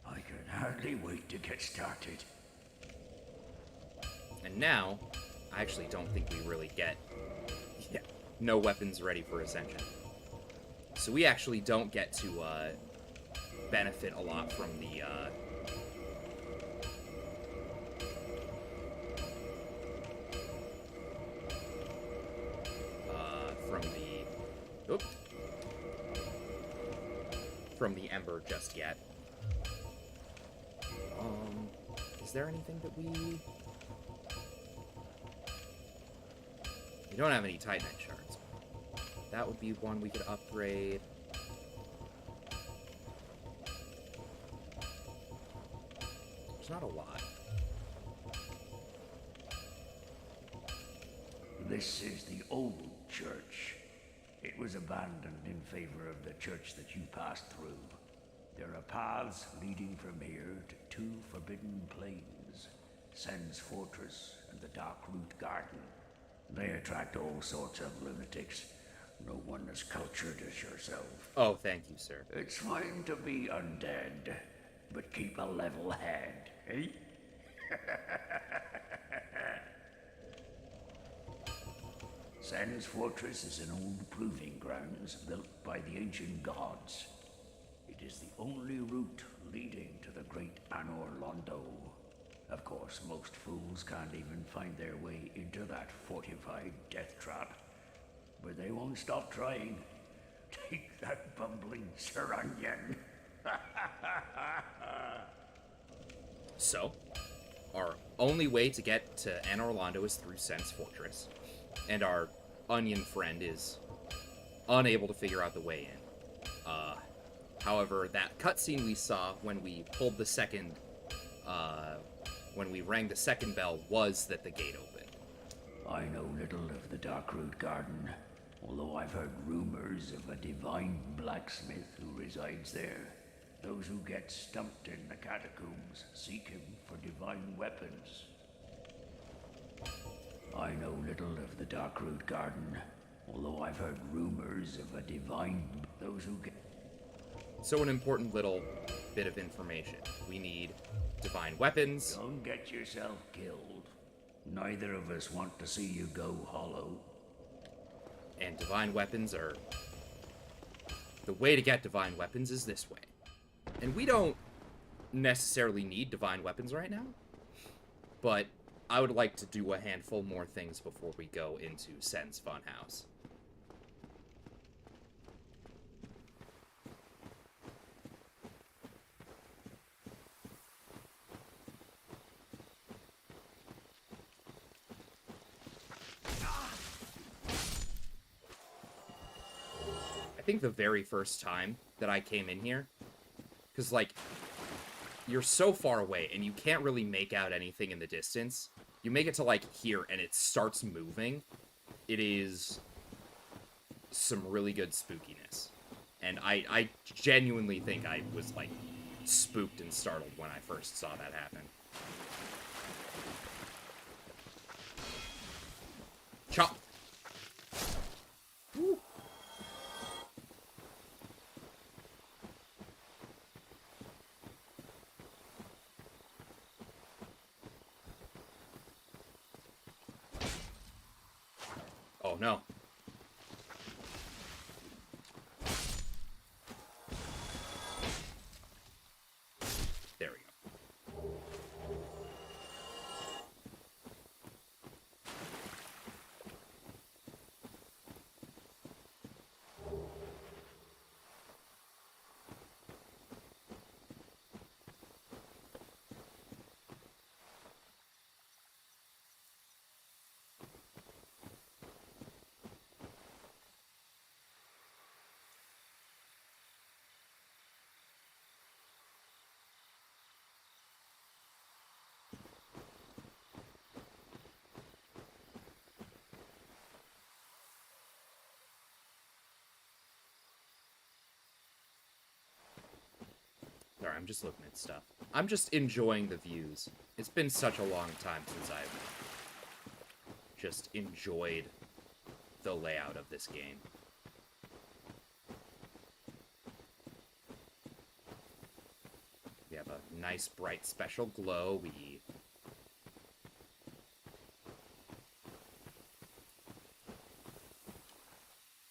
I can hardly wait to get started. And now, I actually don't think we really get... Yeah, no weapons ready for Ascension. So we actually don't get to benefit a lot from the Oop. From the Ember just yet. Is there anything that we... We don't have any Titanite shards. That would be one we could upgrade. There's not a lot. This is the old church. It was abandoned in favor of the church that you passed through. There are paths leading from here to two forbidden plains, Sen's Fortress and the Dark Root Garden. They attract all sorts of lunatics. No one as cultured as yourself. Oh, thank you, sir. It's fine to be undead, but keep a level head, eh? Sen's Fortress is an old proving grounds built by the ancient gods. It is the only route leading to the great Anor Londo. Of course, most fools can't even find their way into that fortified death trap. But they won't stop trying. Take that bumbling Sir Onion. So, our only way to get to Anor Londo is through Sen's Fortress. And our onion friend is unable to figure out the way in. However, that cutscene we saw when we pulled the second, when we rang the second bell was that the gate opened. I know little of the Darkroot Garden, although I've heard rumors of a divine blacksmith who resides there. Those who get stumped in the catacombs seek him for divine weapons. I know little of the Darkroot Garden, although I've heard rumors of a divine... Those who get... So an important little bit of information. We need divine weapons. Don't get yourself killed. Neither of us want to see you go hollow. And divine weapons are... The way to get divine weapons is this way. And we don't necessarily need divine weapons right now. But I would like to do a handful more things before we go into Sen's Funhouse. I think the very first time that I came in here, because, like, you're so far away and you can't really make out anything in the distance. You make it to, like, here and it starts moving. It is some really good spookiness. And I genuinely think I was, like, spooked and startled when I first saw that happen. Chop! Woo. Oh no. There we go. Sorry, I'm just looking at stuff. I'm just enjoying the views. It's been such a long time since I've just enjoyed the layout of this game. We have a nice, bright, special glow. We...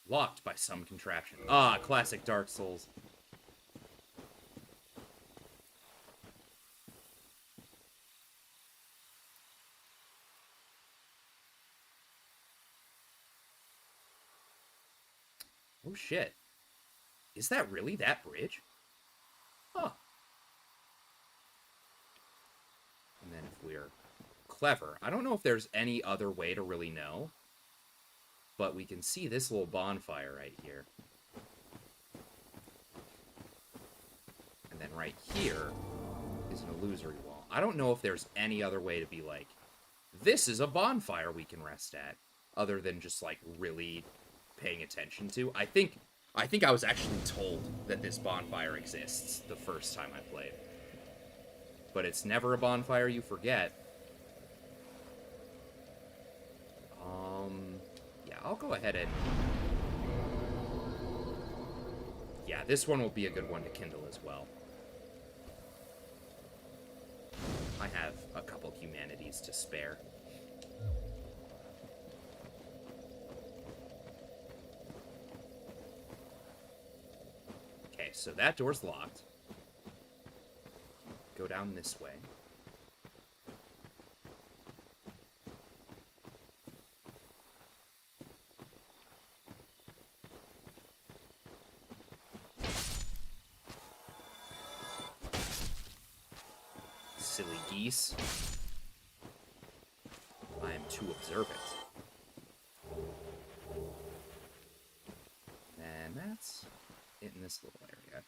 Locked by some contraption. Ah, classic Dark Souls. Oh, shit. Is that really that bridge? Huh. And then if we're clever, I don't know if there's any other way to really know, but we can see this little bonfire right here. And then right here is an illusory wall. I don't know if there's any other way to be like, this is a bonfire we can rest at, other than just, like, really paying attention to. I think I was actually told that this bonfire exists the first time I played. But it's never a bonfire you forget. Yeah, I'll go ahead and... Yeah, this one will be a good one to kindle as well. I have a couple humanities to spare. Okay, so that door's locked. Go down this way. Silly geese. I am too observant. And that's it in this little area.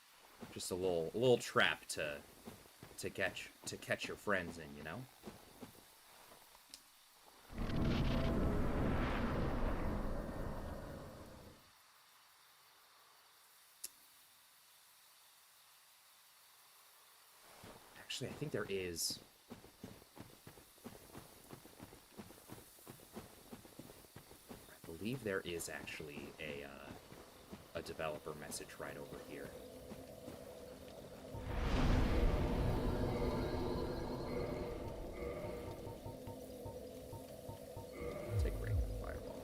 Just a little trap to catch your friends in, you know? Actually, I think there is. I believe there is actually a developer message right over here. Take a break with the fireball.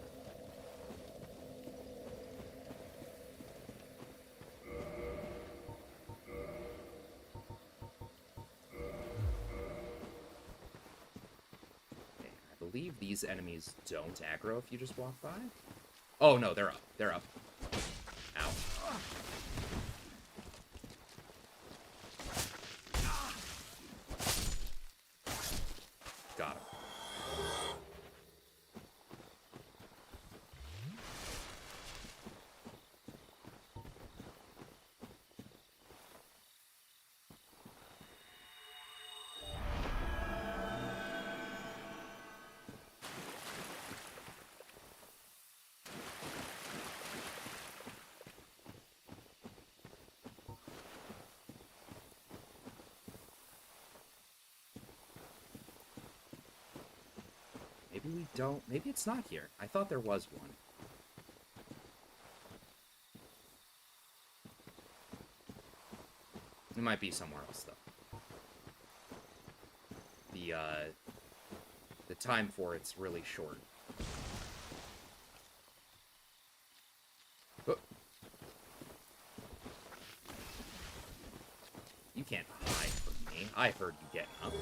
Okay, I believe these enemies don't aggro if you just walk by. Oh no, they're up. They're up. Ow. Got him. Maybe we don't. Maybe it's not here. I thought there was one. It might be somewhere else, though. The time for it's really short. Oh. You can't hide from me. I heard you getting up.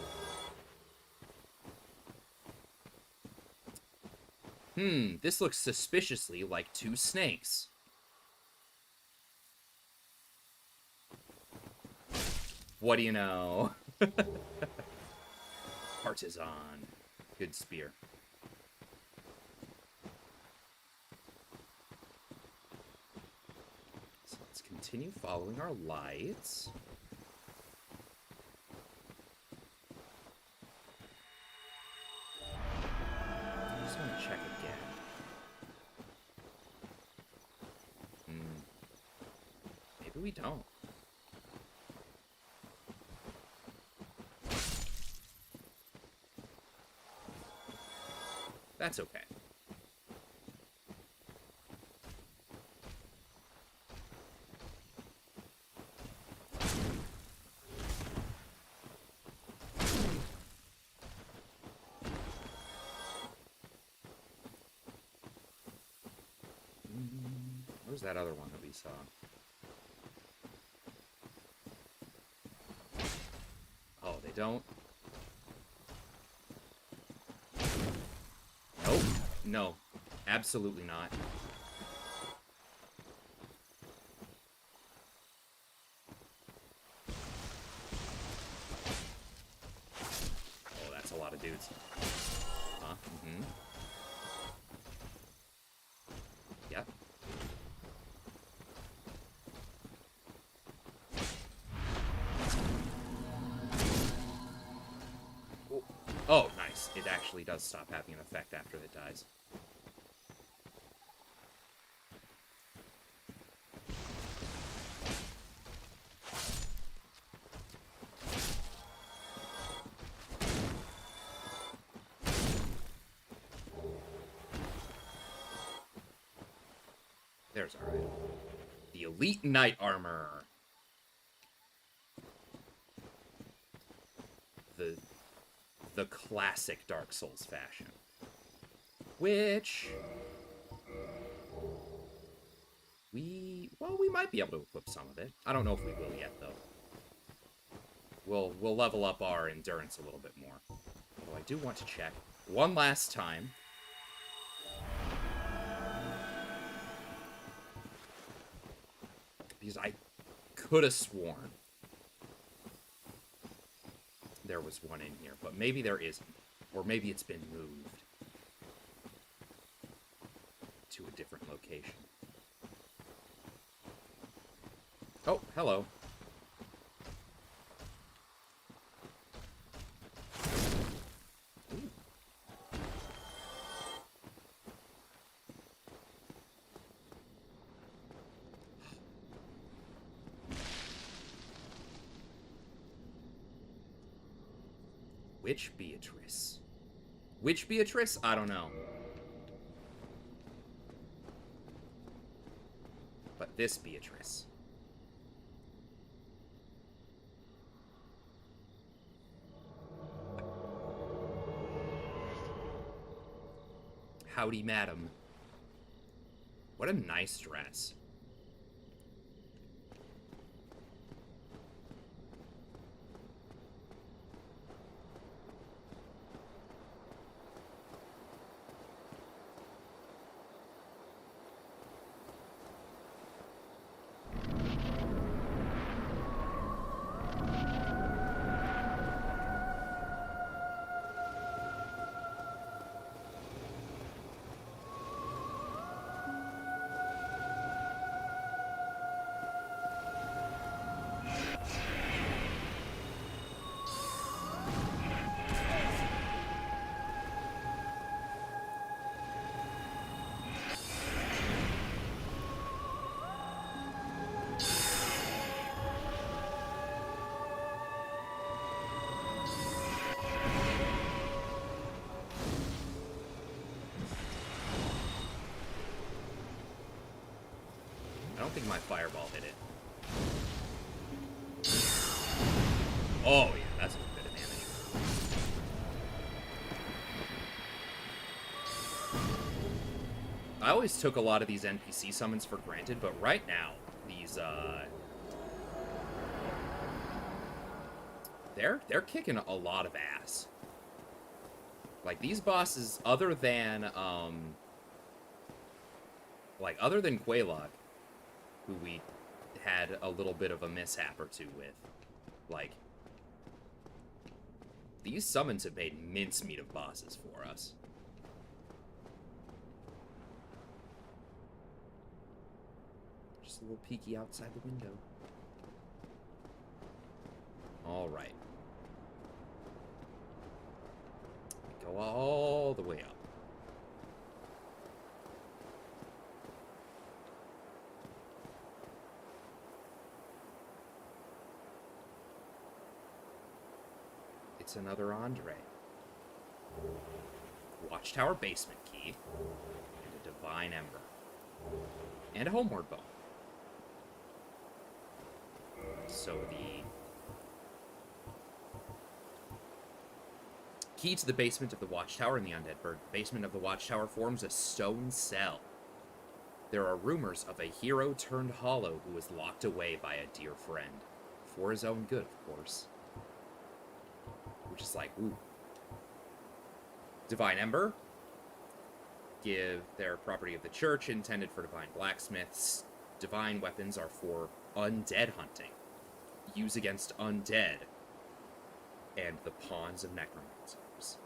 This looks suspiciously like two snakes. What do you know? Partisan. Good spear. So let's continue following our lights. I just want to check again. Maybe we don't. That's okay. Where's that other one that we saw? Oh, they don't? Nope. No. Absolutely not. What? Huh? Mm-hmm. Yep. Oh, nice. It actually does stop having an effect after it dies. There's our item. The Elite Knight Armor. The classic Dark Souls fashion. Which... we might be able to equip some of it. I don't know if we will yet, though. We'll level up our endurance a little bit more. Although I do want to check one last time. Because I could have sworn there was one in here, but maybe there isn't. Or maybe it's been moved to a different location. Oh, hello. Which Beatrice? Which Beatrice? I don't know. But this Beatrice. Howdy, madam. What a nice dress. I don't think my fireball hit it. Oh, yeah, that's a bit of damage. I always took a lot of these NPC summons for granted, but right now, these, they're kicking a lot of ass. Like, these bosses, other than Quelaag, who we had a little bit of a mishap or two with, like, these summons have made mincemeat of bosses for us. Just a little peeky outside the window. Alright. Go all the way up. It's another Andre. Watchtower basement key. And a divine ember. And a homeward bone. So the key to the basement of the Watchtower in the Undead Bird. The basement of the Watchtower forms a stone cell. There are rumors of a hero turned hollow who was locked away by a dear friend. For his own good, of course. Which is like, ooh. Divine Ember. Give their property of the church, intended for divine blacksmiths. Divine weapons are for undead hunting. Use against undead. And the pawns of necromancers.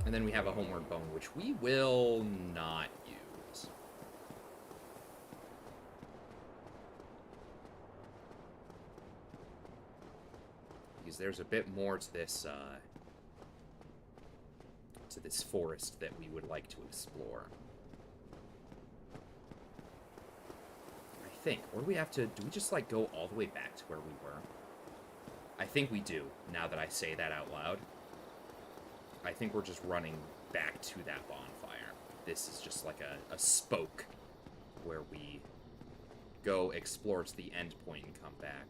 And then we have a homeward bone, which we will not use. Because there's a bit more to this forest that we would like to explore. I think. Or do we have to... Do we just, like, go all the way back to where we were? I think we do, now that I say that out loud. I think we're just running back to that bonfire. This is just like a spoke where we go explore to the end point and come back.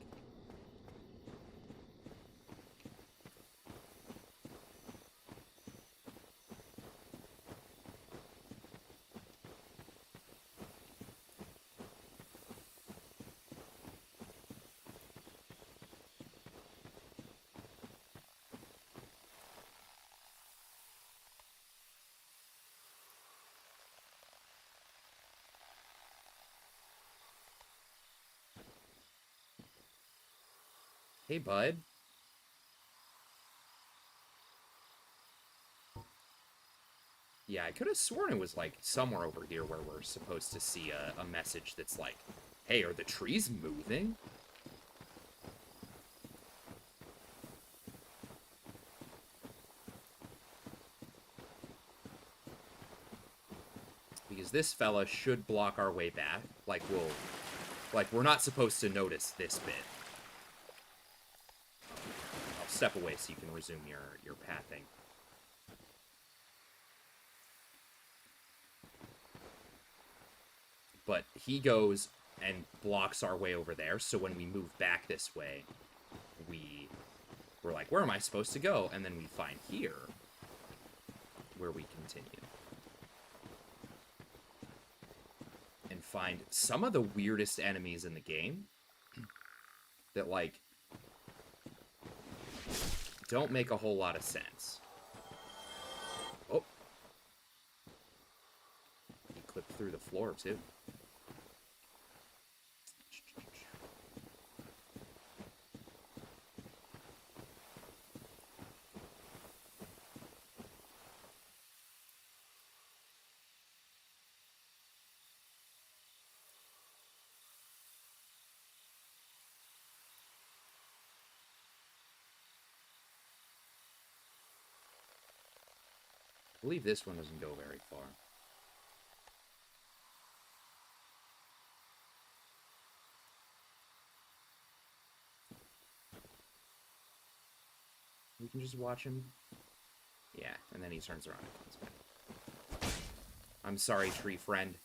Hey, bud. Yeah, I could have sworn it was, like, somewhere over here where we're supposed to see a message that's like, hey, are the trees moving? Because this fella should block our way back. Like, we're not supposed to notice this bit. Step away so you can resume your pathing. But he goes and blocks our way over there, so when we move back this way, we're like, where am I supposed to go? And then we find here where we continue. And find some of the weirdest enemies in the game that, like, don't make a whole lot of sense. Oh. He clipped through the floor, too. I believe this one doesn't go very far. We can just watch him. Yeah, and then he turns around and comes back. I'm sorry, tree friend.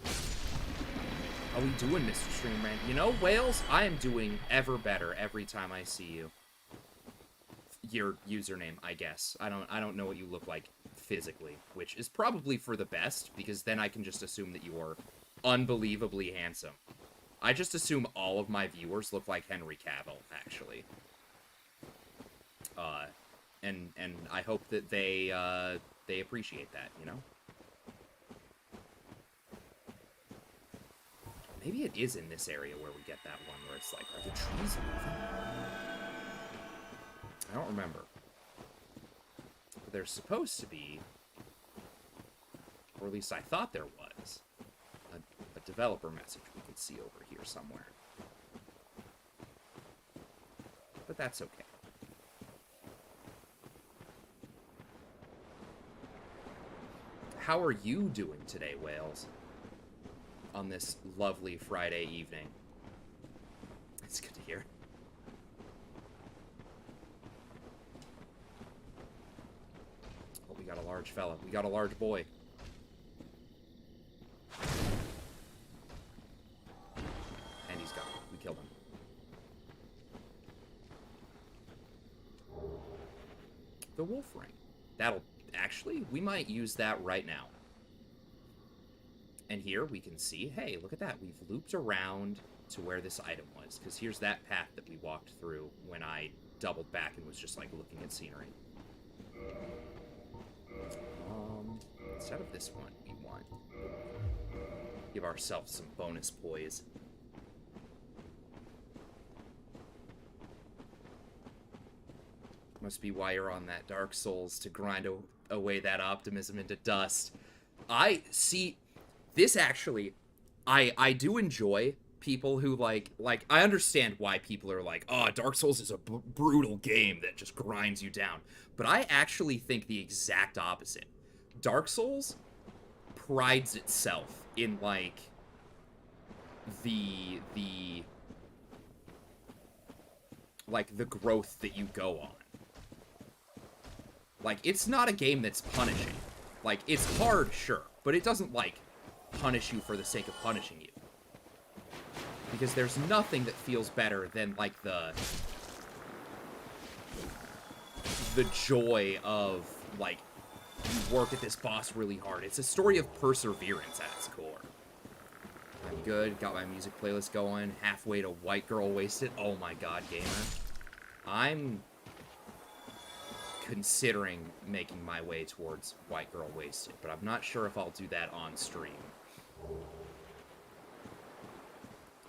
How we doing, Mr. Streamrand? You know, Wales, I am doing ever better every time I see you. Your username, I guess. I don't know what you look like physically, which is probably for the best, because then I can just assume that you are unbelievably handsome. I just assume all of my viewers look like Henry Cavill, actually. And I hope that they appreciate that, you know? Maybe it is in this area where we get that one where it's like, are the trees moving? I don't remember. But there's supposed to be, or at least I thought there was, a developer message we could see over here somewhere. But that's okay. How are you doing today, Wales? On this lovely Friday evening. It's good to hear. Oh, we got a large fella. We got a large boy. And he's gone. We killed him. The wolf ring. That'll... Actually, we might use that right now. And here we can see, hey, look at that. We've looped around to where this item was. Because here's that path that we walked through when I doubled back and was just, like, looking at scenery. Instead of this one, we want... give ourselves some bonus poise. Must be why you're on that Dark Souls to grind away that optimism into dust. I see this actually. I do enjoy people who like I understand why people are like, oh, Dark Souls is a brutal game that just grinds you down. But I actually think the exact opposite. Dark Souls prides itself in like the growth that you go on. Like, it's not a game that's punishing. Like, it's hard, sure, but it doesn't like punish you for the sake of punishing you. Because there's nothing that feels better than like the joy of like you work at this boss really hard. It's a story of perseverance at its core. I'm good. Got my music playlist going. Halfway to White Girl Wasted. Oh my god, gamer. I'm considering making my way towards White Girl Wasted, but I'm not sure if I'll do that on stream.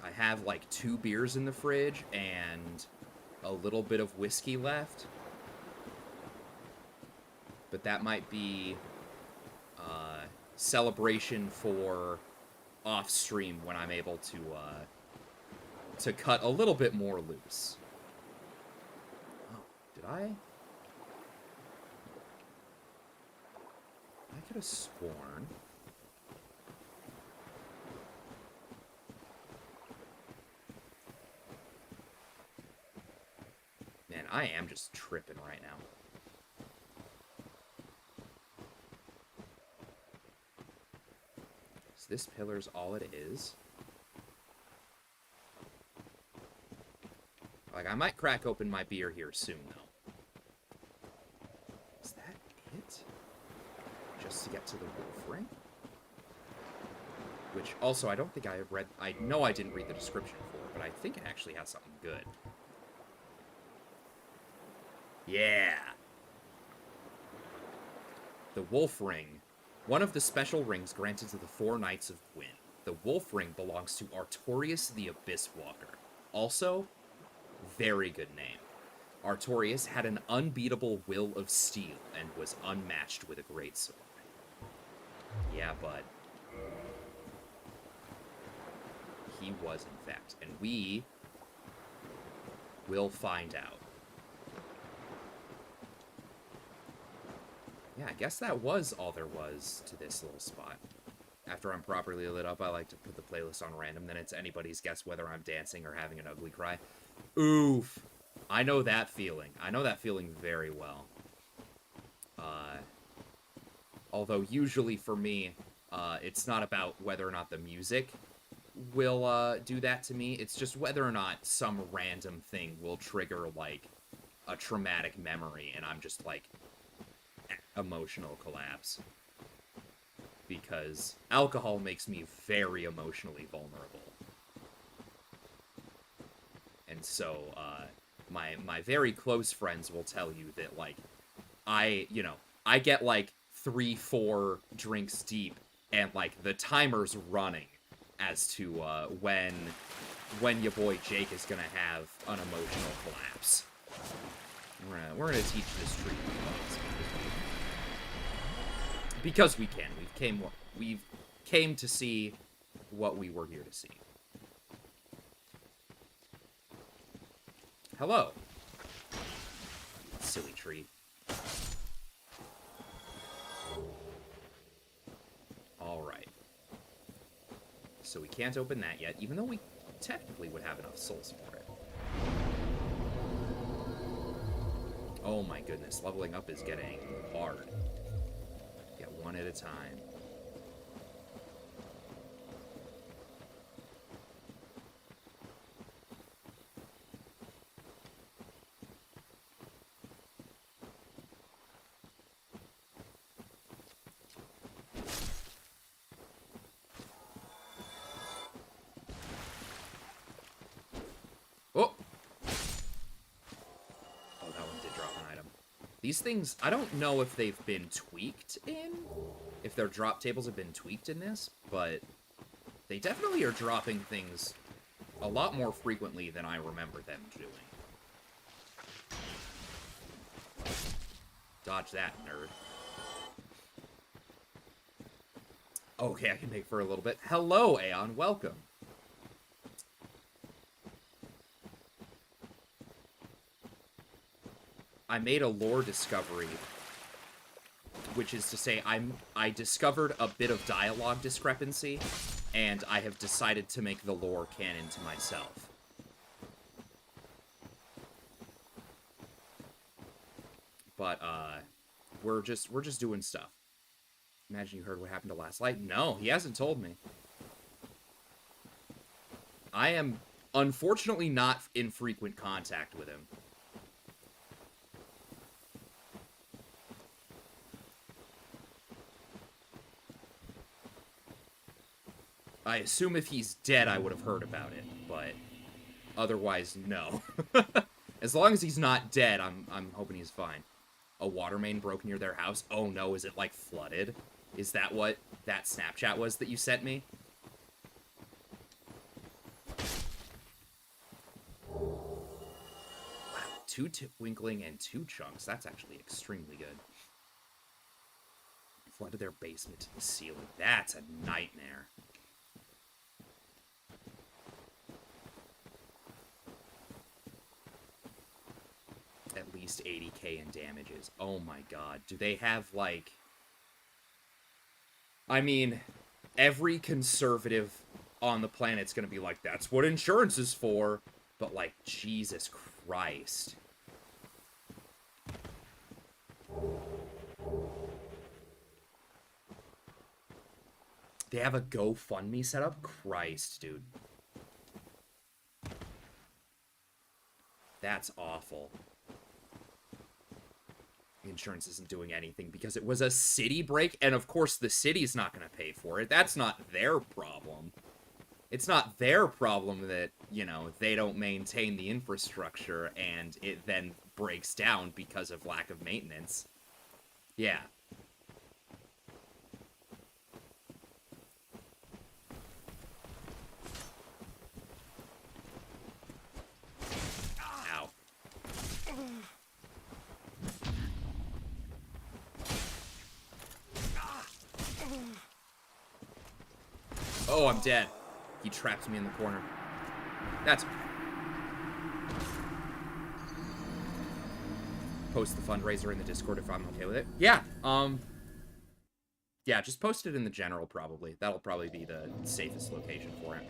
I have like 2 beers in the fridge and a little bit of whiskey left. But that might be celebration for off stream when I'm able to cut a little bit more loose. Oh, did I? I could have sworn. Man, I am just tripping right now. This pillar's all it is. Like, I might crack open my beer here soon, though. Is that it? Just to get to the wolf ring? Which, also, I don't think I have read... I know I didn't read the description for it, but I think it actually has something good. Yeah! The wolf ring. One of the special rings granted to the 4 Knights of Gwyn. The wolf ring belongs to Artorias the Abyss Walker. Also, very good name. Artorias had an unbeatable will of steel and was unmatched with a great sword. Yeah, bud. He was, in fact. And we will find out. Yeah, I guess that was all there was to this little spot. After I'm properly lit up, I like to put the playlist on random, then it's anybody's guess whether I'm dancing or having an ugly cry. Oof. I know that feeling. I know that feeling very well. Although usually for me, it's not about whether or not the music will do that to me. It's just whether or not some random thing will trigger, like, a traumatic memory, and I'm just, like... emotional collapse, because alcohol makes me very emotionally vulnerable, and so my very close friends will tell you that, like, I get like 3-4 drinks deep and like the timer's running as to when your boy Jake is gonna have an emotional collapse. We're gonna teach this treatment because we can. We've came to see what we were here to see. Hello. Silly tree. Alright. So we can't open that yet, even though we technically would have enough souls for it. Oh my goodness, leveling up is getting hard. Get one at a time. Oh! Oh, that one did drop an item. These things, I don't know if they've been tweaked in, if their drop tables have been tweaked in this, but they definitely are dropping things a lot more frequently than I remember them doing. Dodge that, nerd. Okay, I can make for a little bit. Hello, Aeon. Welcome. I made a lore discovery, which is to say I discovered a bit of dialogue discrepancy, and I have decided to make the lore canon to myself. But we're just doing stuff. Imagine you heard what happened to Last Light. No, he hasn't told me. I am unfortunately not in frequent contact with him. I assume if he's dead, I would have heard about it, but otherwise, no. As long as he's not dead, I'm hoping he's fine. A water main broke near their house? Oh no, is it like flooded? Is that what that Snapchat was that you sent me? Wow, 2 Twinkling and 2 Chunks. That's actually extremely good. Flooded their basement to the ceiling. That's a nightmare. At least 80k in damages. Oh my god. Do they have, like... I mean, every conservative on the planet's gonna be like, that's what insurance is for. But, like, Jesus Christ. They have a GoFundMe set up? Christ, dude. That's awful. Insurance isn't doing anything because it was a city break, and of course the city's not going to pay for it. That's not their problem. It's not their problem that, you know, they don't maintain the infrastructure and it then breaks down because of lack of maintenance. Yeah. Ow. Oh, I'm dead. He trapped me in the corner. That's... Post the fundraiser in the Discord if I'm okay with it. Yeah, yeah, just post it in the general, probably. That'll probably be the safest location for it.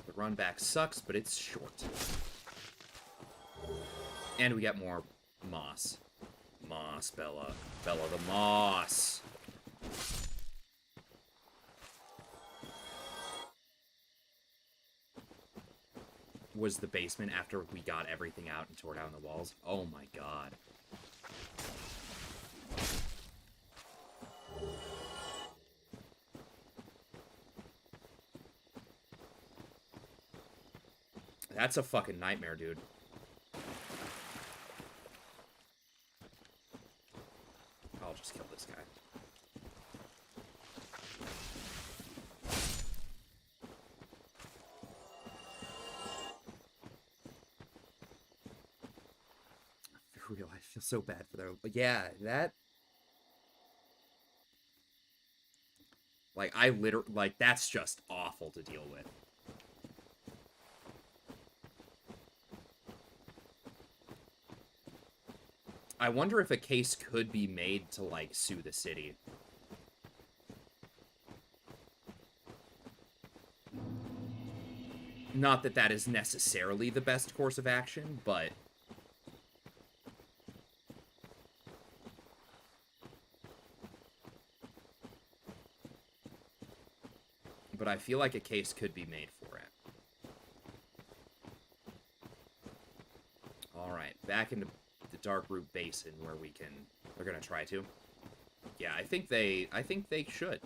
The run back sucks, but it's short. And we get more moss. Moss, Bella. Bella the moss. Was the basement after we got everything out and tore down the walls? Oh my god. That's a fucking nightmare, dude. I'll just kill this guy. For real, I feel so bad for them. Yeah, that... Like, I literally... Like, that's just awful to deal with. I wonder if a case could be made to, like, sue the city. Not that that is necessarily the best course of action, but... But I feel like a case could be made for it. Alright, back into the Dark Root Basin where we can... They're gonna try to. Yeah, I think they should.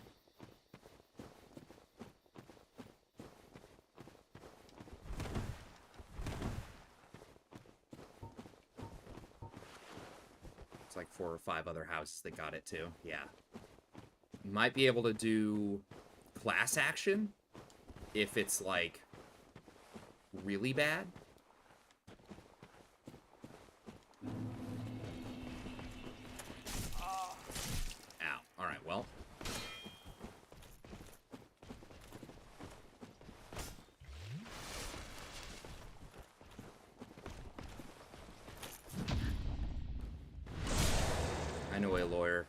It's like 4 or 5 other houses that got it too. Yeah. Might be able to do class action if it's like really bad. Ow. Alright, well. I know a lawyer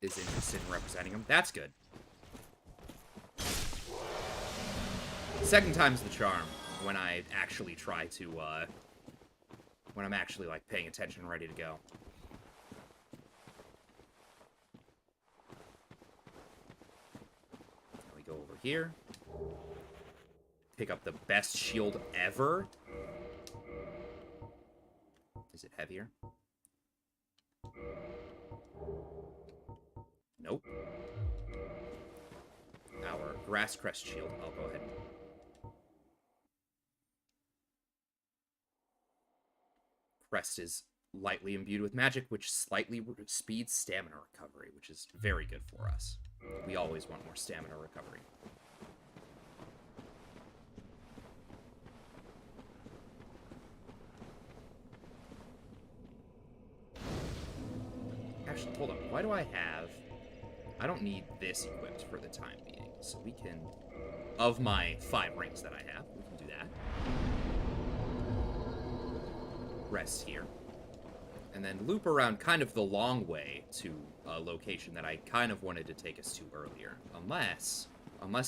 is interested in representing him. That's good. Second time's the charm when I actually try to, when I'm actually, like, paying attention and ready to go. We go over here. Pick up the best shield ever. Is it heavier? Nope. Our grass crest shield. I'll go ahead and... Crest is lightly imbued with magic, which slightly speeds stamina recovery, which is very good for us. We always want more stamina recovery. Actually, hold on. Why do I have... I don't need this equipped for the time being, so we can... Of my 5 rings that I have, we can do that. Rest here. And then loop around kind of the long way to a location that I kind of wanted to take us to earlier. Unless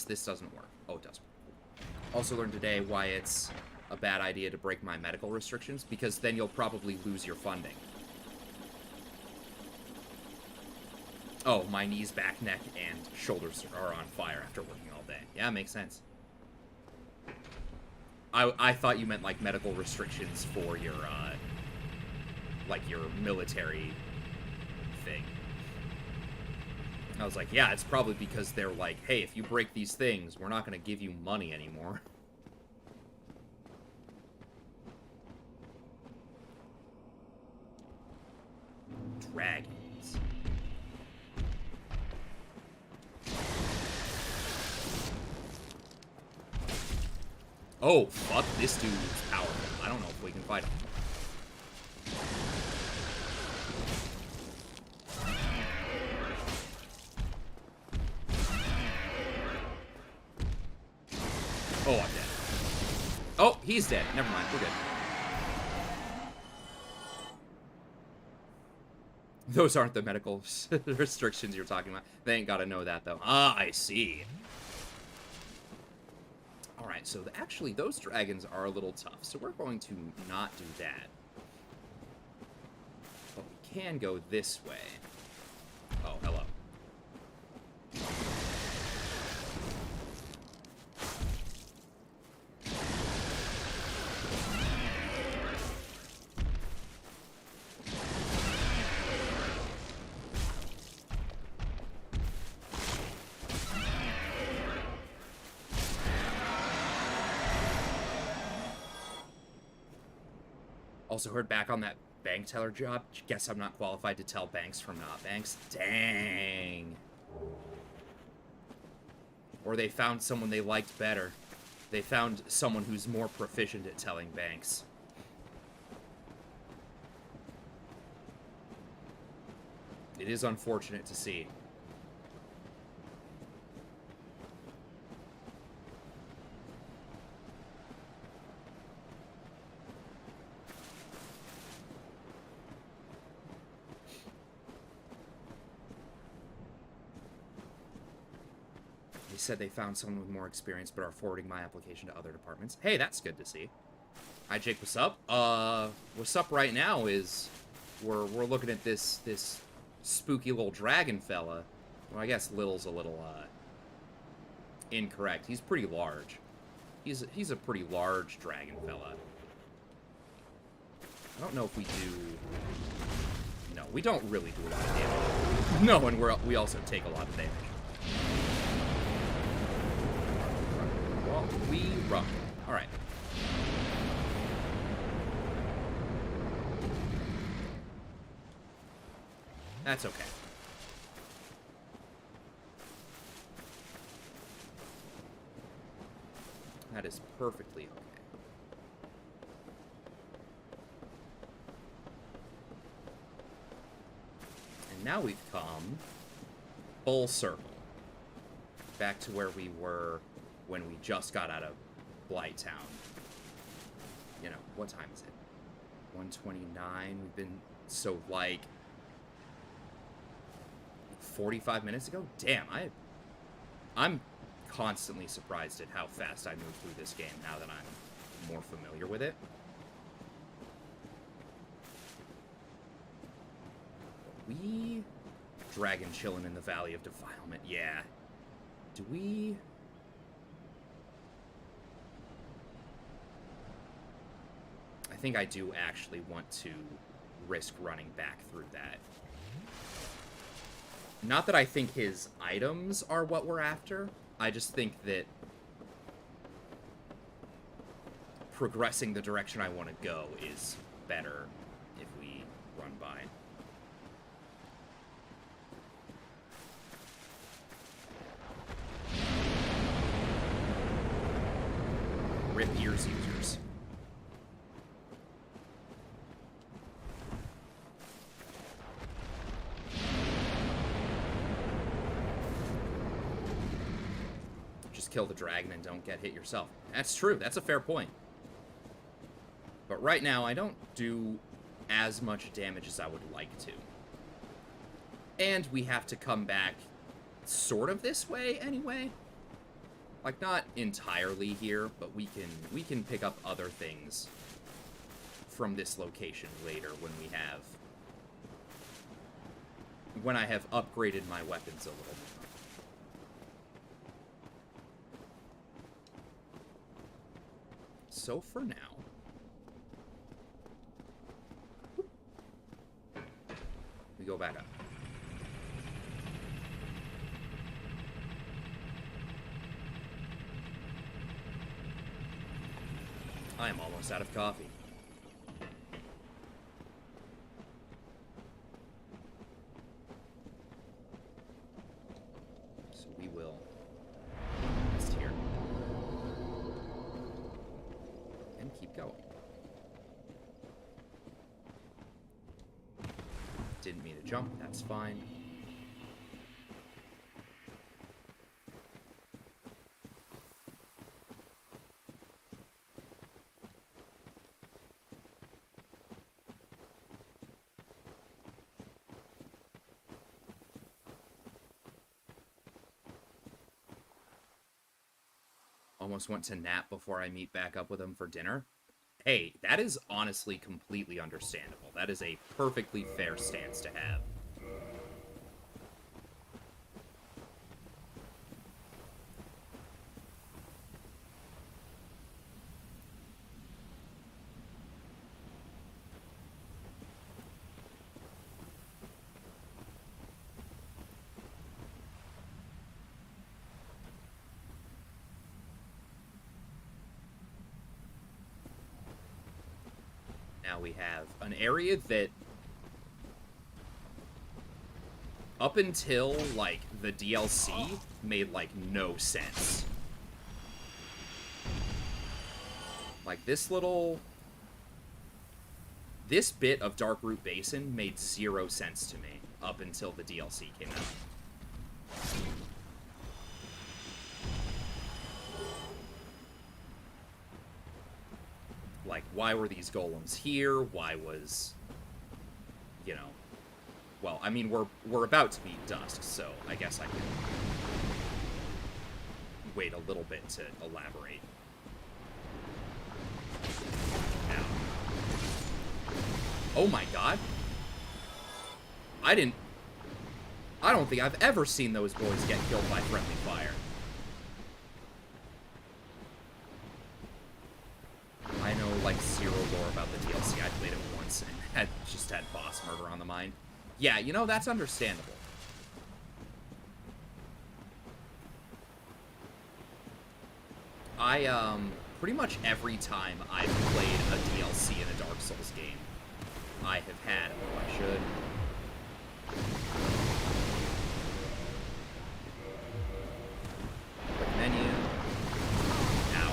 this doesn't work. Oh, it does work. Also learned today why it's a bad idea to break my medical restrictions, because then you'll probably lose your funding. Oh, my knees, back, neck, and shoulders are on fire after working all day. Yeah, makes sense. I thought you meant, like, medical restrictions for your, like, your military thing. I was like, yeah, it's probably because they're like, hey, if you break these things, we're not going to give you money anymore. Dragons. Oh, fuck, this dude is powerful. I don't know if we can fight him. Oh, I'm dead. Oh, he's dead. Never mind, we're good. Those aren't the medical restrictions you're talking about. They ain't gotta know that, though. Ah, I see. Alright, so actually those dragons are a little tough, so we're going to not do that. But we can go this way. Oh, hello. Also heard back on that bank teller job. Guess I'm not qualified to tell banks from not banks. Dang. Or they found someone they liked better. They found someone who's more proficient at telling banks. It is unfortunate to see. Said they found someone with more experience but are forwarding my application to other departments. Hey, that's good to see. Hi, Jake, what's up? What's up right now is we're looking at this spooky little dragon fella. Well, I guess little's a little incorrect. He's pretty large. He's a pretty large dragon fella. I don't know if we do... No, we don't really do a lot of damage. No, and we also take a lot of damage. Well, we run. Alright. That's okay. That is perfectly okay. now we've come full circle. Back to where we were when we just got out of Blighttown. You know, what time is it? 1:29. We've been, so like 45 minutes ago? Damn, I'm constantly surprised at how fast I move through this game now that I'm more familiar with it. We... Dragon chilling in the Valley of Defilement, yeah. Do we... I think I do actually want to risk running back through that. Not that I think his items are what we're after. I just think that progressing the direction I want to go is better if we run by. Rip ears users. Just kill the dragon and don't get hit yourself. That's true. That's a fair point. But right now, I don't do as much damage as I would like to. And we have to come back sort of this way anyway. Like, not entirely here, but we can pick up other things from this location later when I have upgraded my weapons a little more. So for now, we go back up. I am almost out of coffee. So we will rest here. And keep going. Didn't mean to jump, that's fine. Almost went to nap before I meet back up with him for dinner. Hey, that is honestly completely understandable. That is a perfectly fair stance to have. Now we have an area that, up until, like, the DLC, made, like, no sense. Like, this bit of Darkroot Basin made 0 sense to me up until the DLC came out. Like, why were these golems here? Why was, you know, well, I mean, we're about to be dusk, so I guess I can wait a little bit to elaborate. Now. Oh my god. I don't think I've ever seen those boys get killed by friendly fire. I know, like, zero lore about the DLC. I played it once and just had boss murder on the mind. Yeah, you know, that's understandable. Pretty much every time I've played a DLC in a Dark Souls game, I have had, oh, I should. Quick menu. Ow.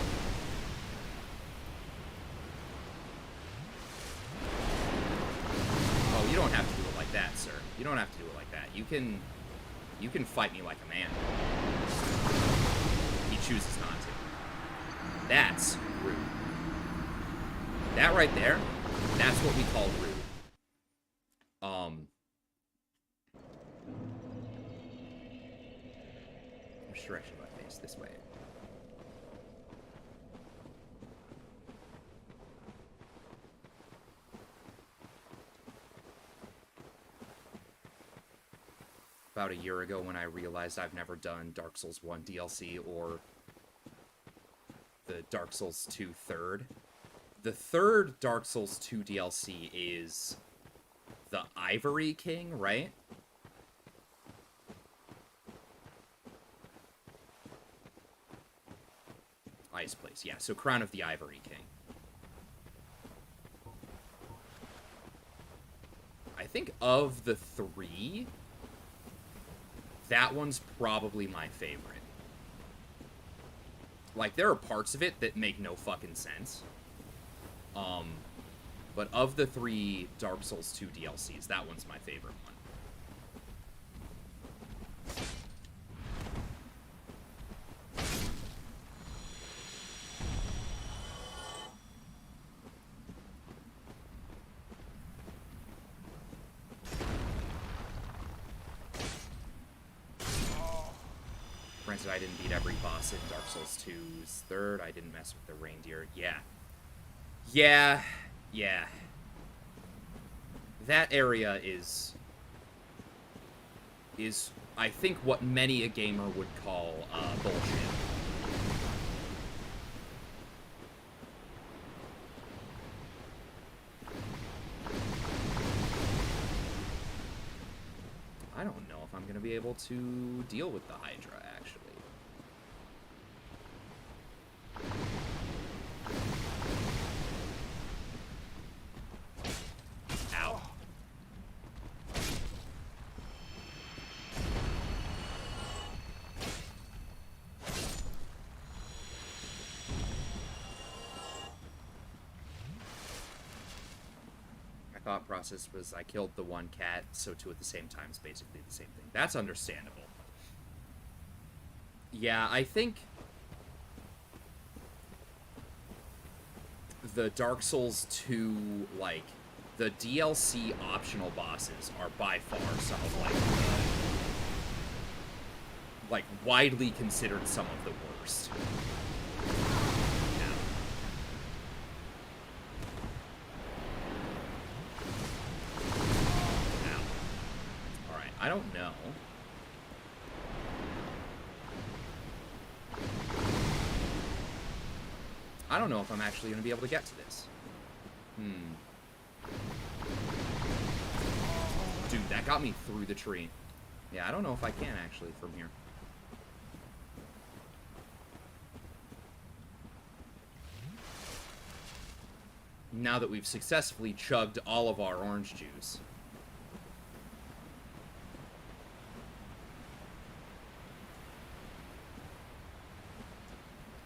Oh, you don't have to do it like that, sir. You don't have to do it like You can fight me like a man. He chooses not to. That's rude. That right there, that's what we call rude. I'm stretching my face this way. About a year ago when I realized I've never done Dark Souls 1 DLC or the Dark Souls 2 third. The third Dark Souls 2 DLC is the Ivory King, right? Ice Place, yeah. So Crown of the Ivory King. I think of the three, that one's probably my favorite. Like, there are parts of it that make no fucking sense. But of the three Dark Souls 2 DLCs, that one's my favorite one. Granted, I didn't beat every boss in Dark Souls 2's third. I didn't mess with the reindeer. Yeah. That area is I think what many a gamer would call bullshit. I don't know if I'm going to be able to deal with the Hydra, actually. Ow. My thought process was I killed the one cat, so two at the same time is basically the same thing. That's understandable. Yeah, I think the Dark Souls 2, like, the DLC optional bosses are by far some of, like, widely considered some of the worst. Alright, I don't know. I don't know if I'm actually going to be able to get to this. Dude, that got me through the tree. Yeah, I don't know if I can actually from here. Now that we've successfully chugged all of our orange juice.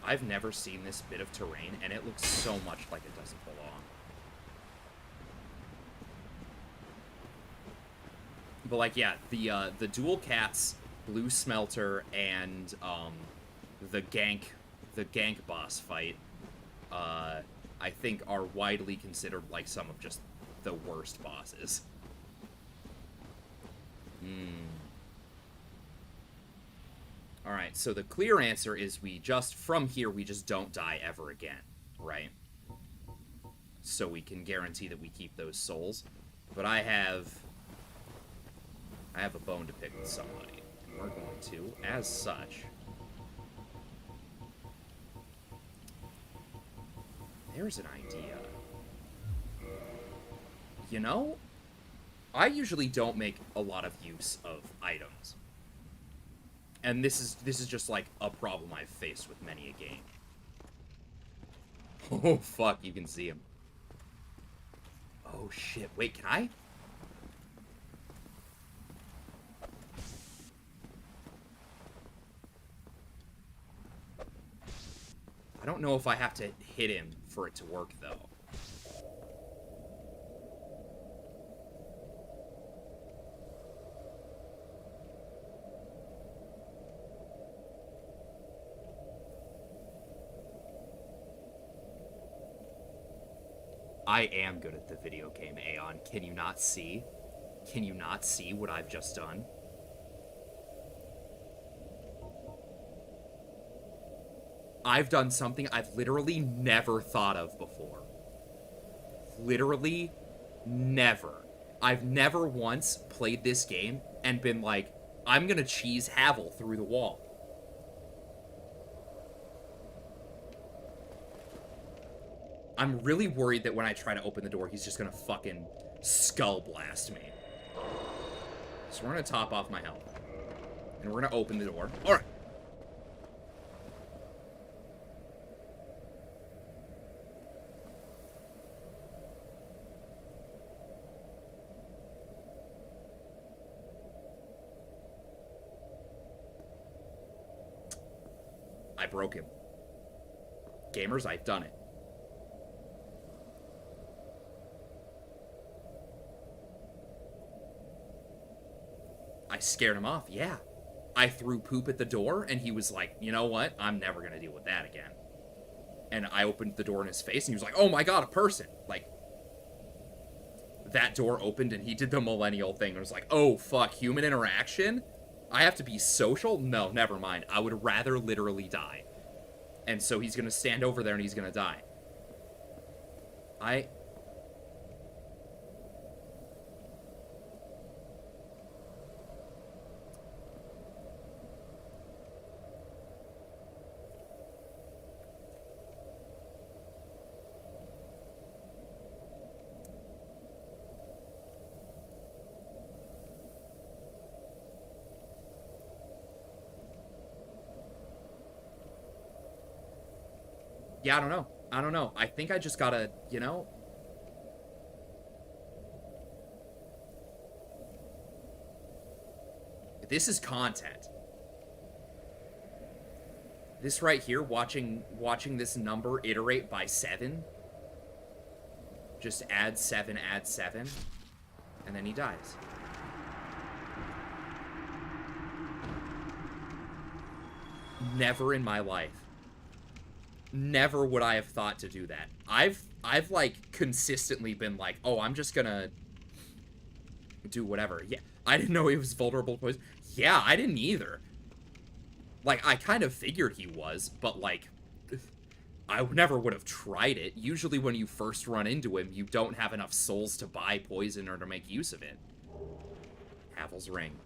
I've never seen this bit of terrain, and it looks so much like it doesn't belong. But, like, yeah, the dual cats, Blue Smelter, and the gank boss fight, I think are widely considered, like, some of just the worst bosses. Alright, so the clear answer is from here, we just don't die ever again, right? So we can guarantee that we keep those souls. But I have a bone to pick with somebody. And we're going to, as such... There's an idea. You know, I usually don't make a lot of use of items. And this is just, like, a problem I've faced with many a game. Oh, fuck, you can see him. Oh, shit. Wait, can I? I don't know if I have to hit him for it to work, though. I am good at the video game, Aeon. Can you not see? Can you not see what I've just done? I've done something I've literally never thought of before. Literally never. I've never once played this game and been like, I'm gonna cheese Havel through the wall. I'm really worried that when I try to open the door, he's just gonna fucking skull blast me. So we're gonna top off my health. And we're gonna open the door. Alright. I broke him. Gamers, I've done it. I scared him off, yeah. I threw poop at the door, and he was like, you know what? I'm never gonna deal with that again. And I opened the door in his face, and he was like, oh my god, a person! Like, that door opened, and he did the millennial thing, and was like, oh fuck, human interaction? I have to be social? No, never mind. I would rather literally die. And so he's gonna stand over there, and he's gonna die. Yeah, I don't know. I don't know. I think I just gotta, you know... This is content. This right here, watching this number iterate by 7. Just add 7, and then he dies. Never in my life. Never would I have thought to do that. I've like consistently been like, oh, I'm just gonna do whatever. Yeah, I didn't know he was vulnerable to poison. Yeah, I didn't either. Like, I kind of figured he was, but like, I never would have tried it. Usually when you first run into him, you don't have enough souls to buy poison or to make use of it. Havel's ring.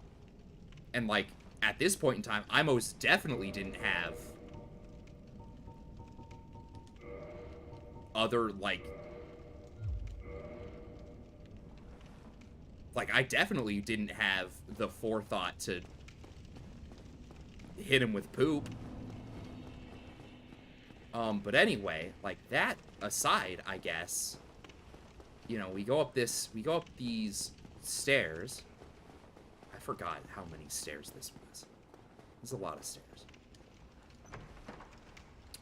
And like, at this point in time, I most definitely didn't have other, like, I definitely didn't have the forethought to hit him with poop. But anyway, like, that aside, I guess, you know, we go up these stairs. I forgot how many stairs this was. There's a lot of stairs.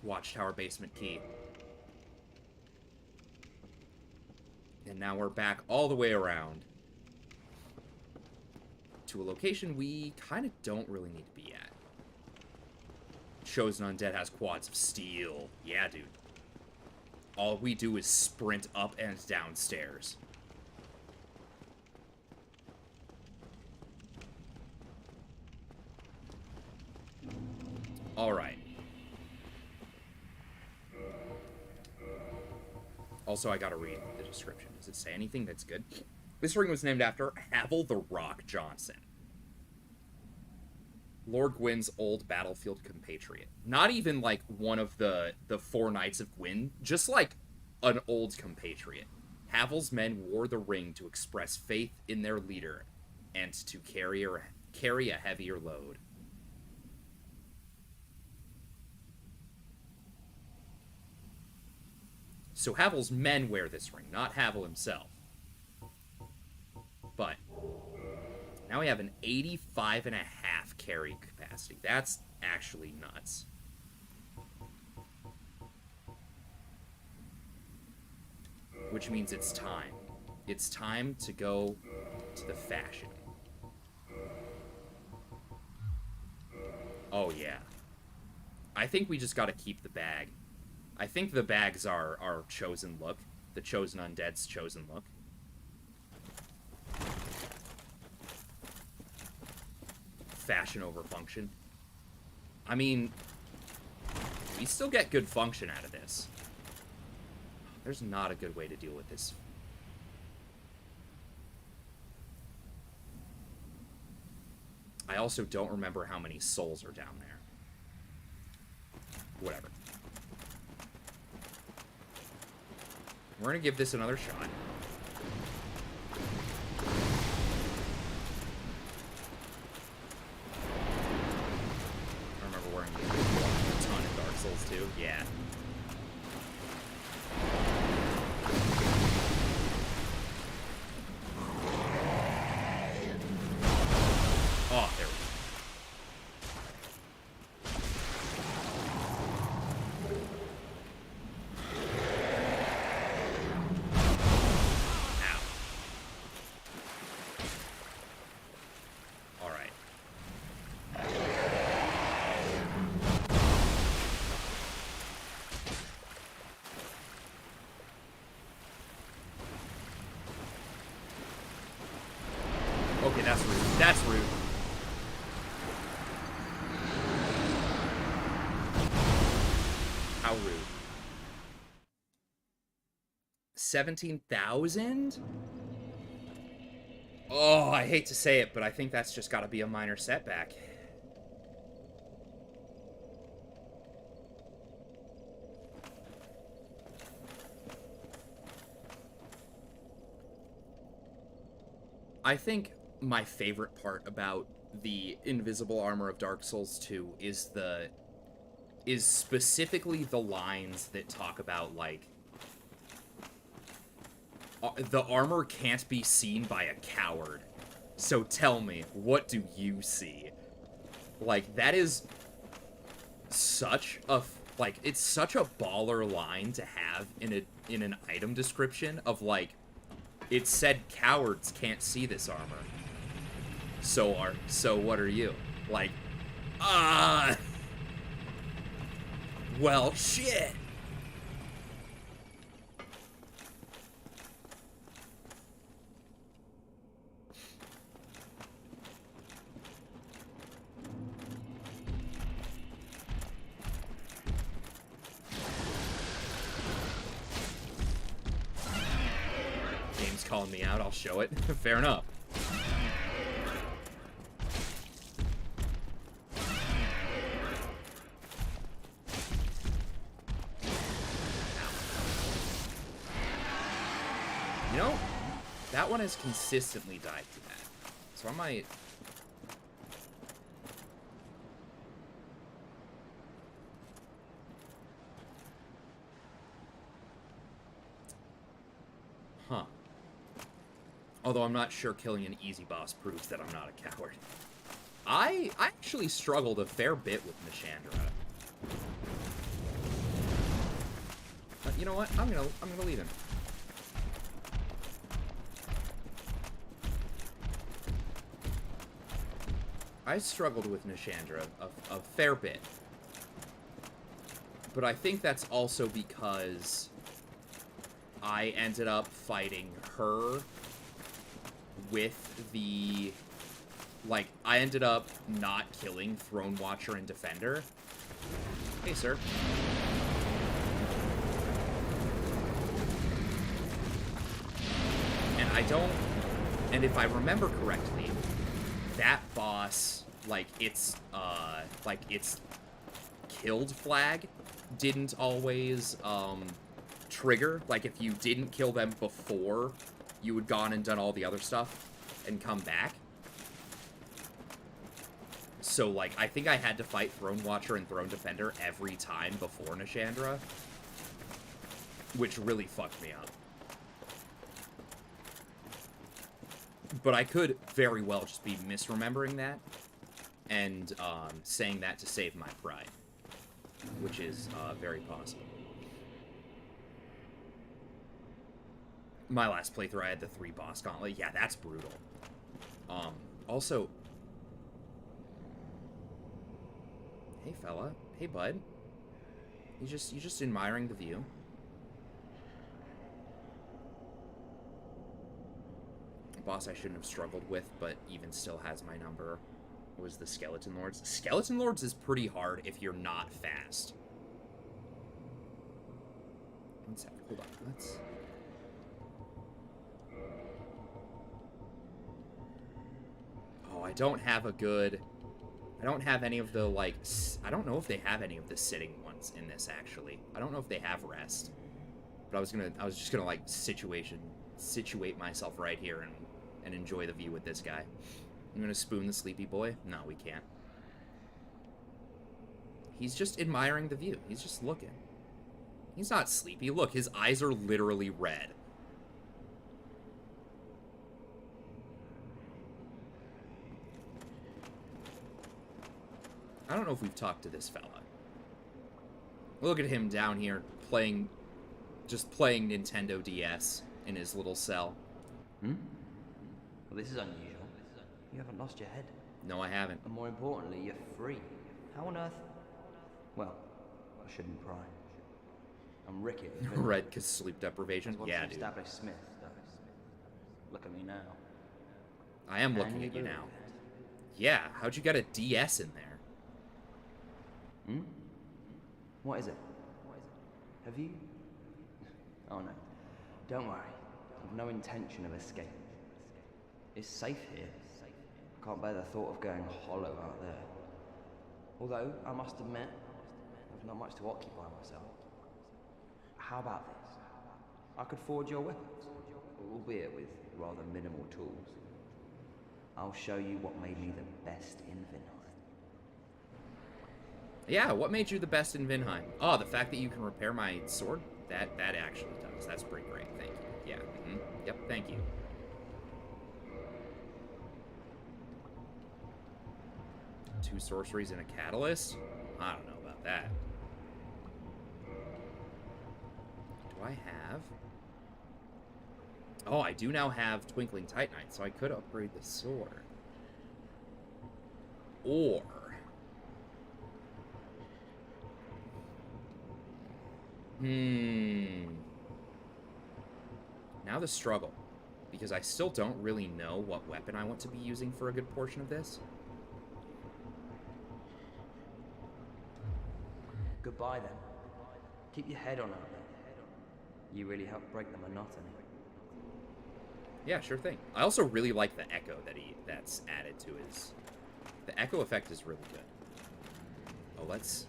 Watchtower basement key. And now we're back all the way around to a location we kind of don't really need to be at. Chosen Undead has quads of steel. Yeah, dude. All we do is sprint up and down stairs. Alright. Also, I gotta read the description. Does it say anything that's good? This ring was named after Havel the Rock Johnson, Lord Gwyn's old battlefield compatriot. Not even, like, one of the 4 Knights of Gwyn, just, like, an old compatriot. Havel's men wore the ring to express faith in their leader and to carry a heavier load. So Havel's men wear this ring, not Havel himself. But now we have an 85.5 carry capacity. That's actually nuts. Which means it's time. It's time to go to the fashion. Oh yeah. I think we just gotta keep the bag. I think the bags are our chosen look. the chosen undead's chosen look. Fashion over function. I mean, we still get good function out of this. There's not a good way to deal with this. I also don't remember how many souls are down there. Whatever. We're gonna give this another shot. I remember wearing a ton of Dark Souls too. Yeah. Oh, there we go. Ow. All right. Okay, that's rude. That's rude. How rude. 17,000? Oh, I hate to say it, but I think that's just got to be a minor setback. I think my favorite part about the invisible armor of Dark Souls 2 is specifically the lines that talk about, like, the armor can't be seen by a coward. So tell me, what do you see? Like, that is such a, like, it's such a baller line to have in an item description of, like, it said cowards can't see this armor. So what are you? Like, well, shit. Game's calling me out, I'll show it. Fair enough. You know, that one has consistently died to that. So I might... Huh. Although I'm not sure killing an easy boss proves that I'm not a coward. I actually struggled a fair bit with Nishandra. But you know what? I'm gonna leave him. I struggled with Nishandra a fair bit. But I think that's also because I ended up fighting her with the... Like, I ended up not killing Throne Watcher and Defender. Hey, sir. And I don't... And if I remember correctly, that boss, like, its killed flag didn't always, trigger. Like, if you didn't kill them before you had gone and done all the other stuff and come back. So, like, I think I had to fight Throne Watcher and Throne Defender every time before Nishandra, which really fucked me up. But I could very well just be misremembering that and saying that to save my pride, which is very possible. My last playthrough, I had the 3 boss gauntlet. Yeah, that's brutal. Also... Hey, fella. Hey, bud. You just admiring the view? boss I shouldn't have struggled with, but even still has my number, was the Skeleton Lords. Skeleton Lords is pretty hard if you're not fast. One sec, hold on, let's... Oh, I don't have a good... I don't have any of the, like... I don't know if they have any of the sitting ones in this, actually. I don't know if they have rest. But I was just gonna, like, situate myself right here and enjoy the view with this guy. I'm gonna spoon the sleepy boy? No, we can't. He's just admiring the view. He's just looking. He's not sleepy. Look, his eyes are literally red. I don't know if we've talked to this fella. Look at him down here playing, just playing Nintendo DS in his little cell. Hmm? Well, this is unusual. You haven't lost your head. No, I haven't. And more importantly, you're free. How on earth? Well, I shouldn't pry. I'm Ricky. Red because sleep deprivation? Yeah, dude. Establish Smith, though. Look at me now. I am looking at you now. Yeah, how'd you get a DS in there? Hmm? What is it? Have you? Oh no. Don't worry. I've no intention of escape. It's safe here. Can't bear the thought of going hollow out there. Although, I must admit, I've not much to occupy myself. How about this? I could forge your weapons, albeit with rather minimal tools. I'll show you what made me the best in Vinheim. Yeah, what made you the best in Vinheim? Oh, the fact that you can repair my sword? That actually does. That's pretty great. Thank you. Yeah. Yep, thank you. Two sorceries and a catalyst? I don't know about that. Do I have... Oh, I do now have Twinkling Titanite, so I could upgrade the sword. Or... Now the struggle. Because I still don't really know what weapon I want to be using for a good portion of this. Goodbye then. Keep your head on out there. You really help break the monotony. Yeah, sure thing. I also really like the echo that's added to his... The echo effect is really good. Oh, let's...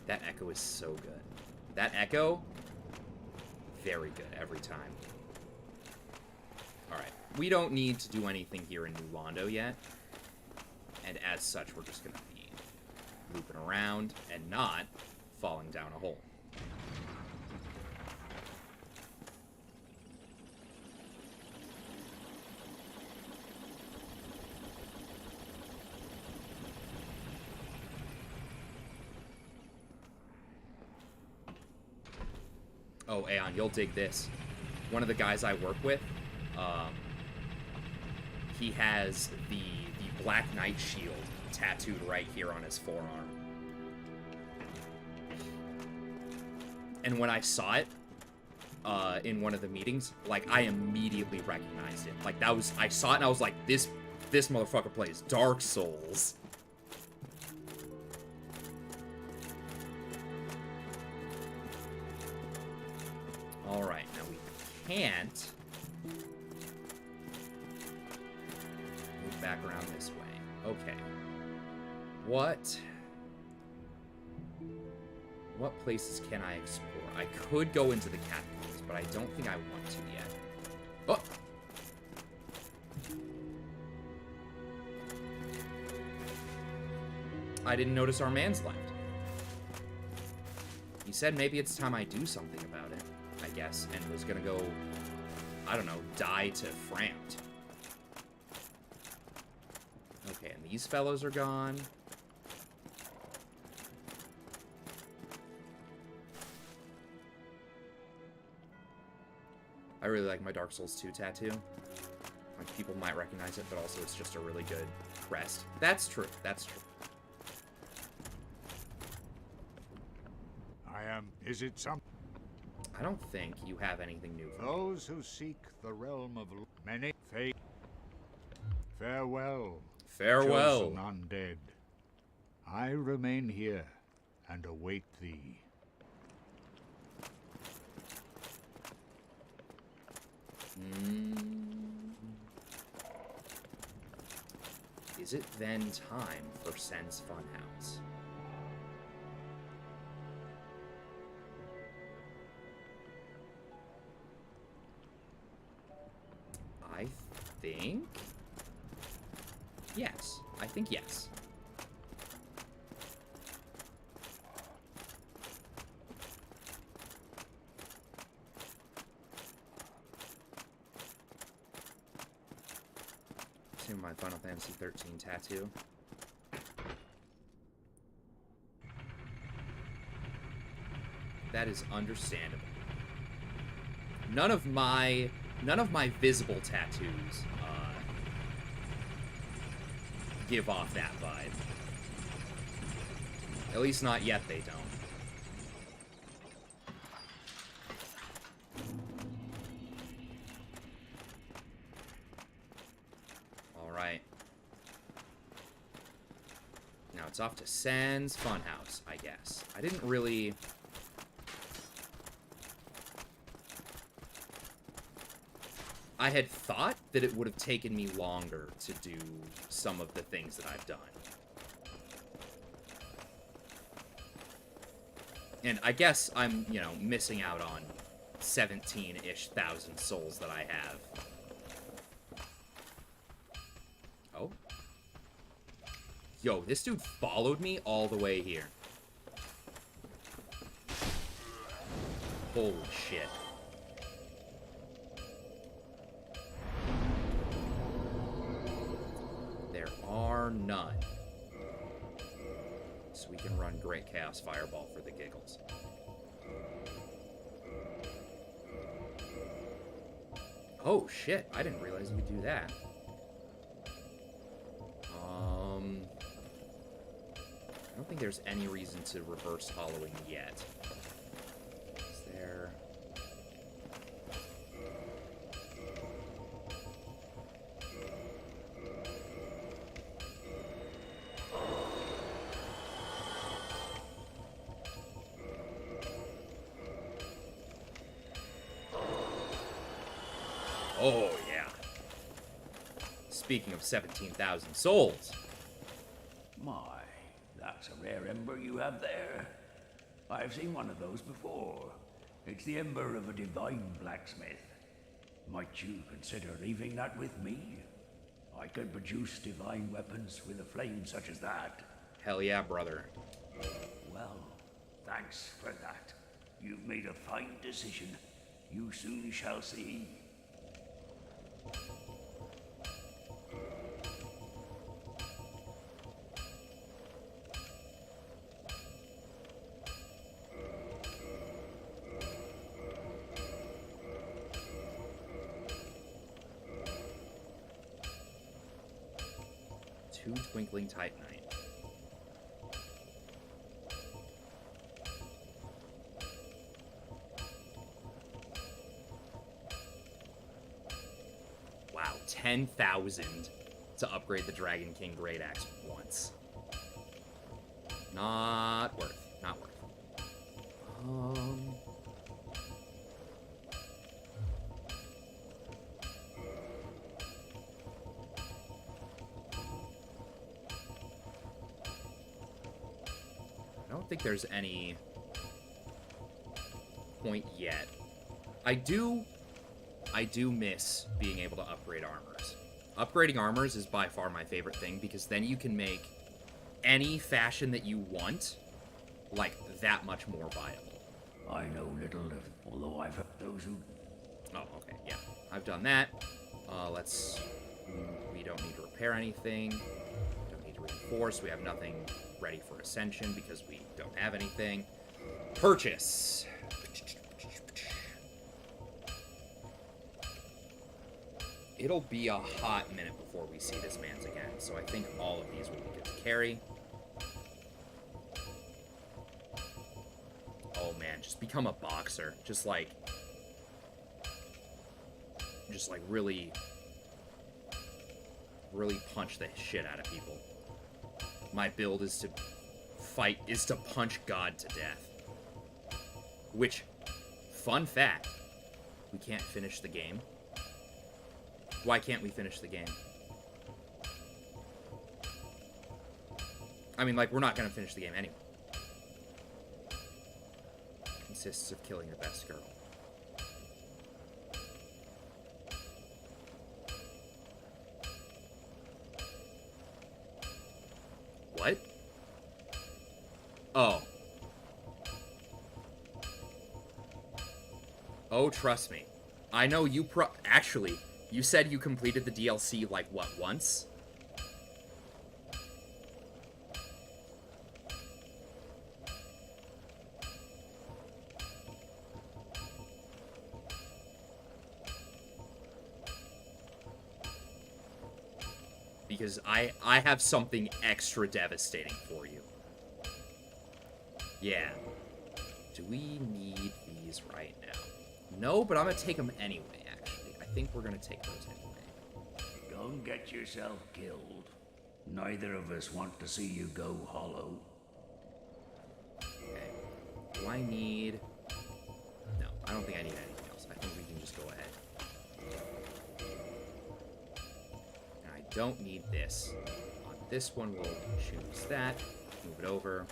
That echo is so good. That echo, very good every time. Alright, we don't need to do anything here in New Londo yet. And as such, we're just going to be looping around and not falling down a hole. Oh, Aeon, you'll dig this. One of the guys I work with, he has the Black Knight shield tattooed right here on his forearm. And when I saw it in one of the meetings, like, I immediately recognized it. Like, that was, I saw it and I was like, this motherfucker plays Dark Souls. Alright, now we can't move back around this way. Okay. What places can I explore? I could go into the catacombs, but I don't think I want to yet. Oh! I didn't notice our man's left. He said maybe it's time I do something about it, I guess, and was gonna go, I don't know, die to Frampt. Okay, and these fellows are gone. I really like my Dark Souls 2 tattoo. Like, people might recognize it, but also it's just a really good crest. That's true. That's true. Is it some... I don't think you have anything new for me. Those who seek the realm of many fate. Farewell. Farewell. Chosen undead. I remain here and await thee. Is it then time for Sen's Funhouse? I think... Yes. I think yes. To my Final Fantasy 13 tattoo. That is understandable. None of my visible tattoos give off that vibe. At least not yet, they don't. Alright. Now it's off to Sans Funhouse, I guess. I didn't really... I had thought that it would have taken me longer to do some of the things that I've done. And I guess I'm, you know, missing out on 17-ish thousand souls that I have. Oh. Yo, this dude followed me all the way here. Holy shit. Are none. So we can run Great Chaos Fireball for the giggles. Oh shit, I didn't realize you could do that. I don't think there's any reason to reverse hollowing yet. Is there... Oh, yeah. Speaking of 17,000 souls. My, that's a rare ember you have there. I've seen one of those before. It's the ember of a divine blacksmith. Might you consider leaving that with me? I could produce divine weapons with a flame such as that. Hell yeah, brother. Well, thanks for that. You've made a fine decision. You soon shall see. Two Twinkling Titanite. Wow, 10,000 to upgrade the Dragon King Great Axe once. Not worth. Not worth. I don't think there's any point yet. I do miss being able to upgrade armors. Upgrading armors is by far my favorite thing, because then you can make any fashion that you want, like, that much more viable. I know little of, although I've heard those who... Oh, okay, yeah. I've done that. We don't need to repair anything. Don't need to reinforce. We have nothing ready for Ascension because we don't have anything. Purchase. It'll be a hot minute before we see this man's again, so I think all of these will be good to carry. Oh man, Just become a boxer. Just like really punch the shit out of people. My build is to punch God to death. Which, fun fact, we can't finish the game. Why can't we finish the game? I mean, like, we're not gonna finish the game anyway. It consists of killing the best girl. What? Oh. Oh, trust me. I know you actually, you said you completed the DLC, like, what, once? Because I have something extra devastating for you. Yeah. Do we need these right now? No, but I'm gonna take them anyway, actually. I think we're gonna take those anyway. Don't get yourself killed. Neither of us want to see you go hollow. Okay. Do I need... No, I don't think I need anything else. I think we can just go ahead. And I don't need this. On this one, we'll choose that. Move it over.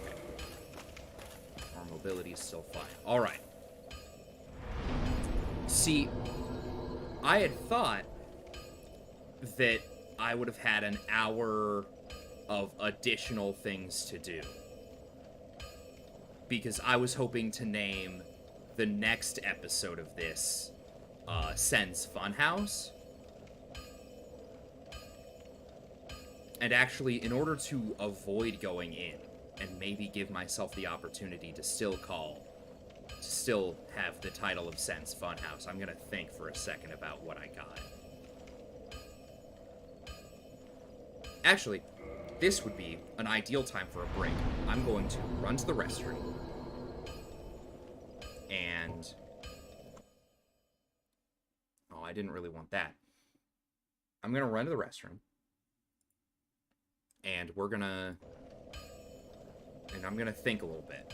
Okay. Our mobility is still fine. Alright. See, I had thought that I would have had an hour of additional things to do. Because I was hoping to name the next episode of this, Sen's Funhouse. And actually, in order to avoid going in, and maybe give myself the opportunity to still have the title of Sen's Funhouse, I'm gonna think for a second about what I got. Actually, this would be an ideal time for a break. I'm going to run to the restroom. And... oh, I didn't really want that. I'm gonna run to the restroom. And we're gonna... and I'm gonna think a little bit.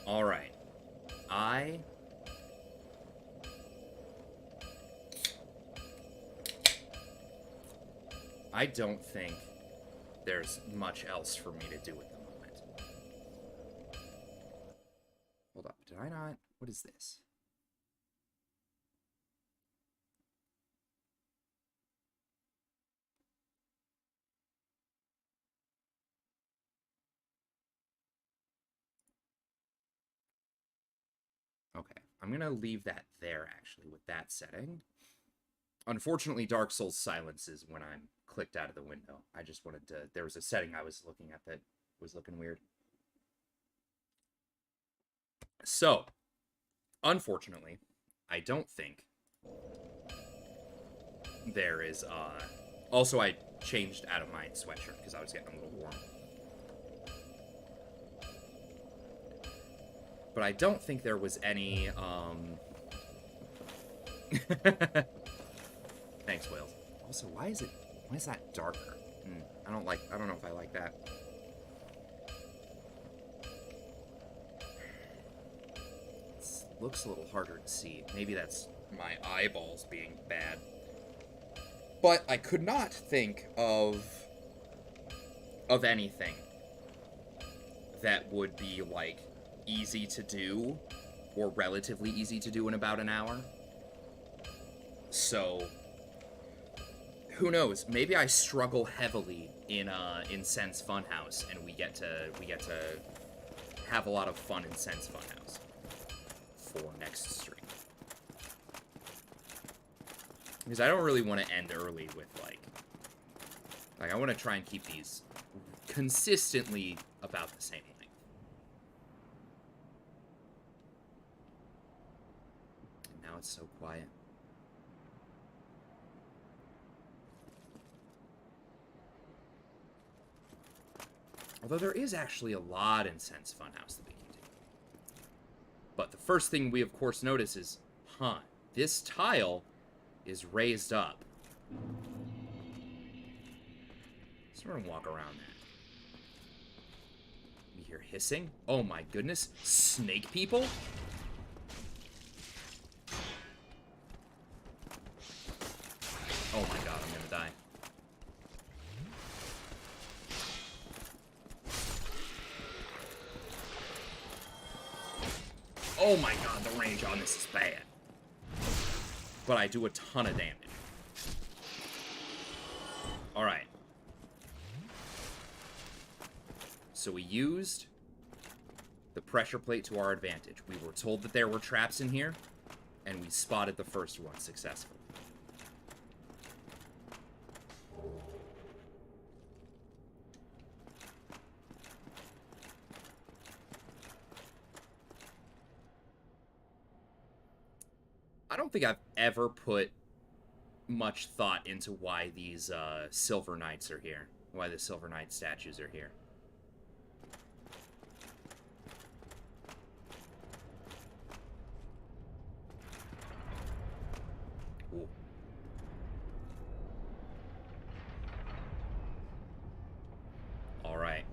Alright. I don't think there's much else for me to do at the moment. Hold up, did I not? What is this? Okay, I'm gonna leave that there, actually, with that setting. Unfortunately, Dark Souls silences when I'm clicked out of the window. I just wanted to... There was a setting I was looking at that was looking weird. So, unfortunately, I don't think there is, Also, I changed out of my sweatshirt because I was getting a little warm. But I don't think there was any, Thanks, Wales. Also, why is that darker? I don't know if I like that. It looks a little harder to see. Maybe that's my eyeballs being bad. But I could not think of anything that would be, like, easy to do, or relatively easy to do in about an hour. So, who knows? Maybe I struggle heavily in Sense Funhouse, and we get to have a lot of fun in Sense Funhouse for next stream. Because I don't really want to end early with, like I want to try and keep these consistently about the same length. And now it's so quiet. Although there is actually a lot in Sense Funhouse that we can do. But the first thing we, of course, notice is, this tile is raised up. So we're gonna walk around that. We hear hissing. Oh my goodness. Snake people? Oh my god, I'm gonna die. Oh my god, the range on this is bad. But I do a ton of damage. Alright. So we used the pressure plate to our advantage. We were told that there were traps in here, and we spotted the first one successfully. I don't think I've ever put much thought into why these Silver Knights are here. Why the Silver Knight statues are here. Ooh. All right.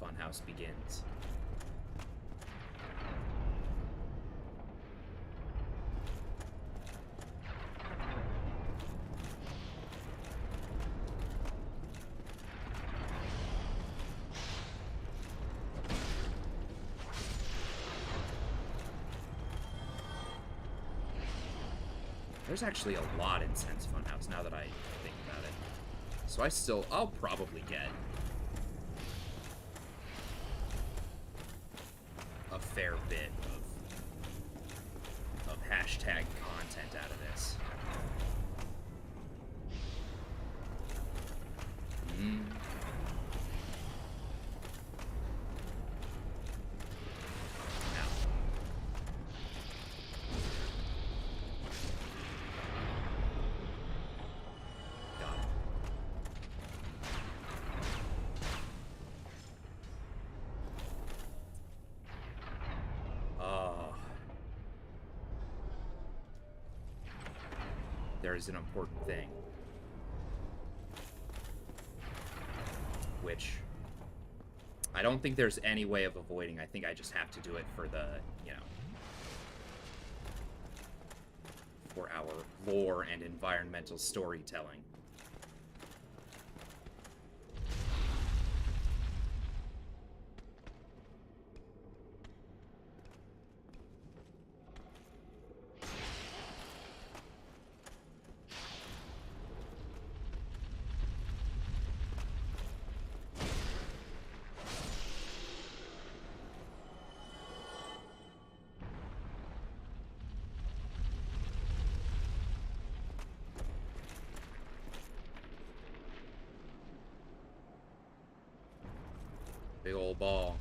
Funhouse begins. There's actually a lot in Sense Funhouse now that I think about it. So I'll probably get a fair bit of hashtag content out of this. Now. Got it. There is an important thing. which I don't think there's any way of avoiding. I think I just have to do it for the, you know, for our lore and environmental storytelling. Big old ball.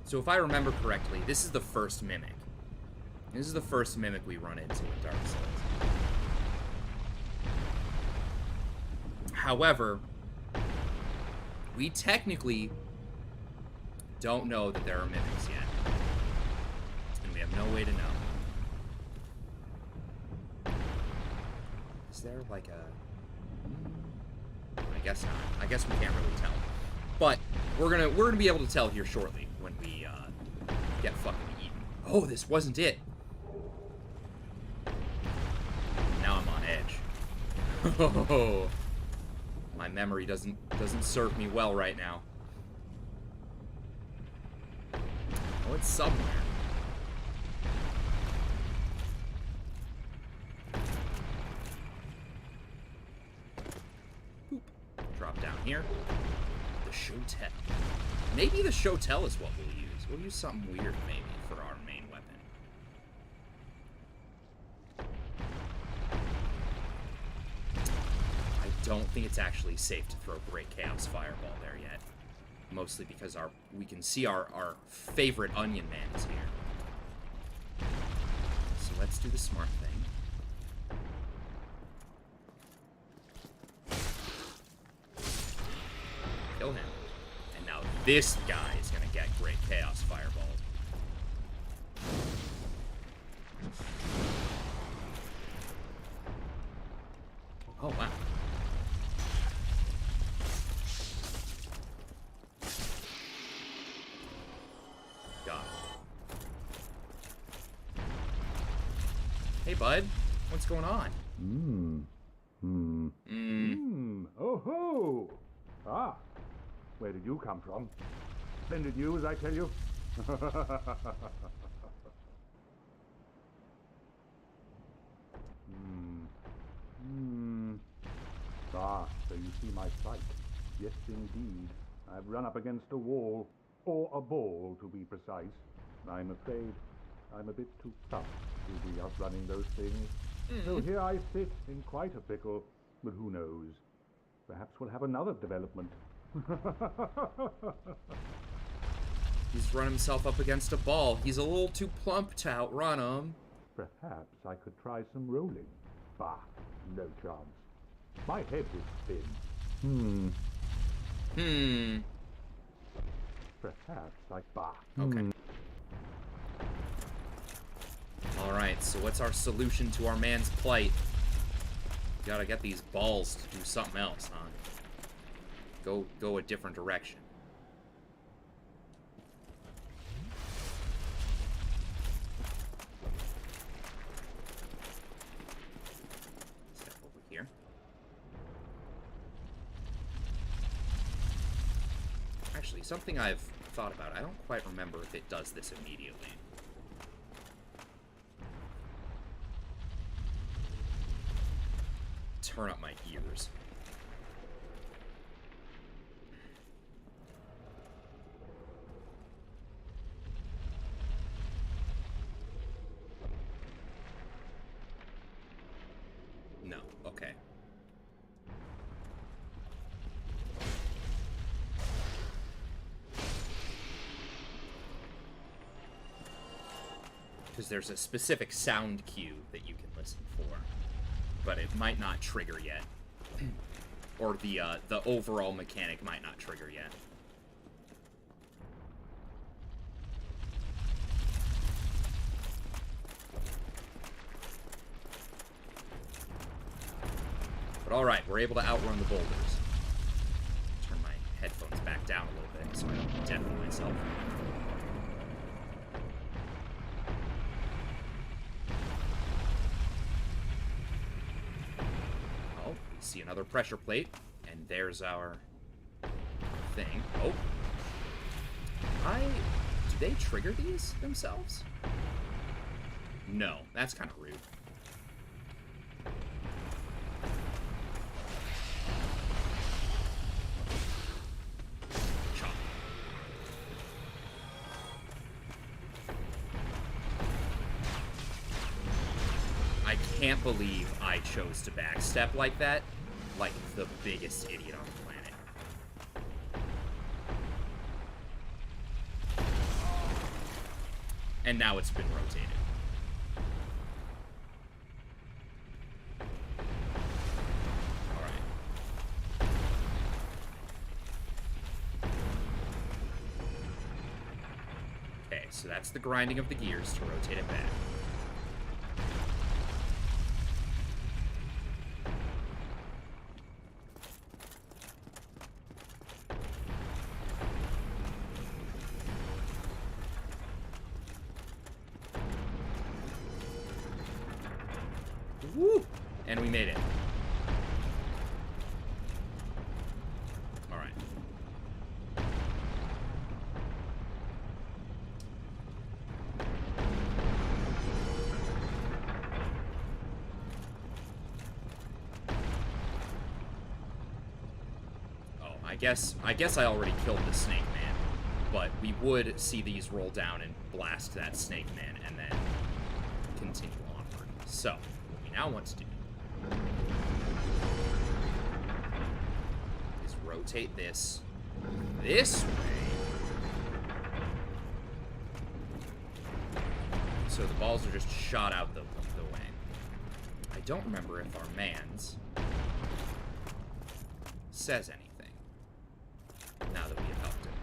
So if I remember correctly, this is the first mimic. This is the first mimic we run into in Dark Souls. However, we technically don't know that there are mimics yet. And we have no way to know. Is there like a... I guess not. I guess we can't really tell. But we're gonna be able to tell here shortly when we get fucking eaten. Oh, this wasn't it. Now I'm on edge. Oh, my memory doesn't serve me well right now. Oh, it's somewhere. Boop. Drop down here. The Shotel. Maybe the Shotel is what we'll use. We'll use something weird, maybe, for our main weapon. I don't think it's actually safe to throw Great Chaos Fireball there yet. Mostly because we can see our favorite Onion Man is here. So let's do the smart thing. Kill him. And now this guy is gonna get Great Chaos Fireball. Oh, wow. Got it. Hey, bud. What's going on? Oh ho! Ah, where did you come from? Splendid news, I tell you. Ah, so you see my plight. Yes, indeed. I've run up against a wall, or a ball, to be precise. I'm afraid I'm a bit too tough to be outrunning those things. So here I sit in quite a pickle, but who knows? Perhaps we'll have another development. He's run himself up against a ball. He's a little too plump to outrun him. Perhaps I could try some rolling. Bah, no chance. My head would spin. Perhaps I... Bah. Okay. Alright, so what's our solution to our man's plight? We gotta get these balls to do something else, huh? Go a different direction. Step over here. Actually, something I've thought about. I don't quite remember if it does this immediately. Turn up my ears. No, okay. Because there's a specific sound cue that you can listen for, but it might not trigger yet. Or the overall mechanic might not trigger yet. But alright, we're able to outrun the boulders. Turn my headphones back down a little bit so I don't deafen myself. Oh, we see another pressure plate, and there's our thing. Oh. Do they trigger these themselves? No, that's kind of rude. I can't believe I chose to backstep like that, like the biggest idiot on the planet. And now it's been rotated. Alright. Okay, so that's the grinding of the gears to rotate it back. Woo! And we made it. Alright. Oh, I guess I already killed the Snake Man, but we would see these roll down and blast that Snake Man and then continue onward. So, now want to do is rotate this way. So the balls are just shot out the way. I don't remember if our man's says anything now that we have helped him.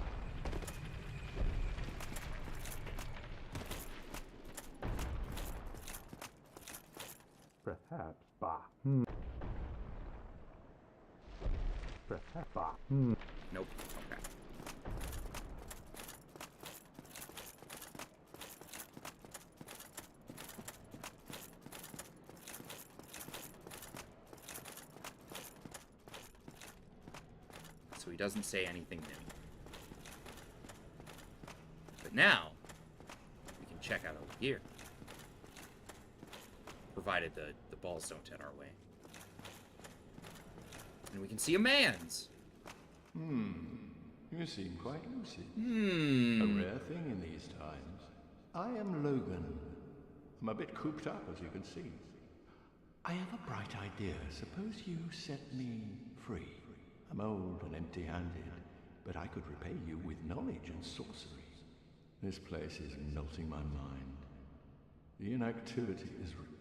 Perhaps, bah. Perhaps, bah. Nope. Okay. So he doesn't say anything new. But now, we can check out over here. Provided the balls don't head our way. And we can see a man's. You seem quite lucid. Hmm. A rare thing in these times. I am Logan. I'm a bit cooped up, as you can see. I have a bright idea. Suppose you set me free. I'm old and empty-handed, but I could repay you with knowledge and sorcery. This place is melting my mind. The inactivity is repressive.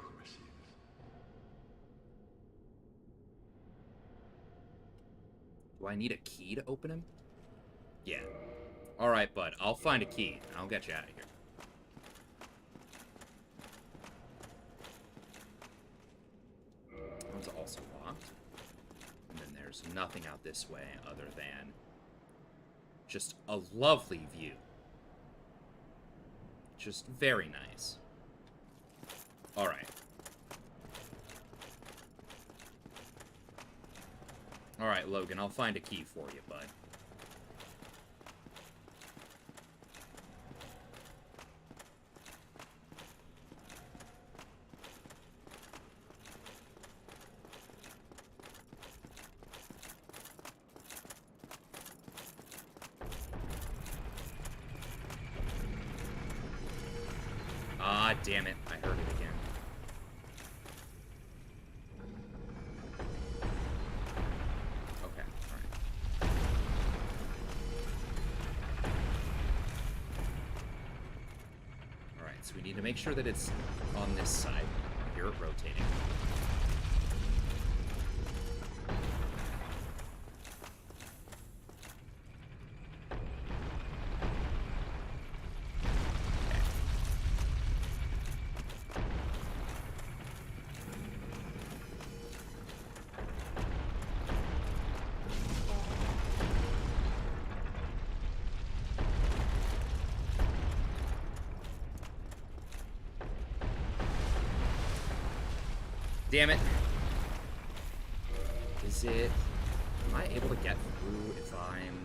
Do I need a key to open him? Yeah. Alright, bud. I'll find a key, and I'll get you out of here. That one's also locked. And then there's nothing out this way other than just a lovely view. Just very nice. Alright. Alright, Logan, I'll find a key for you, bud. Ah, damn it. I heard it again. Okay, alright. Alright, So we need to make sure that it's on this side. I hear it rotating. Damn it. Is it... Am I able to get through if I'm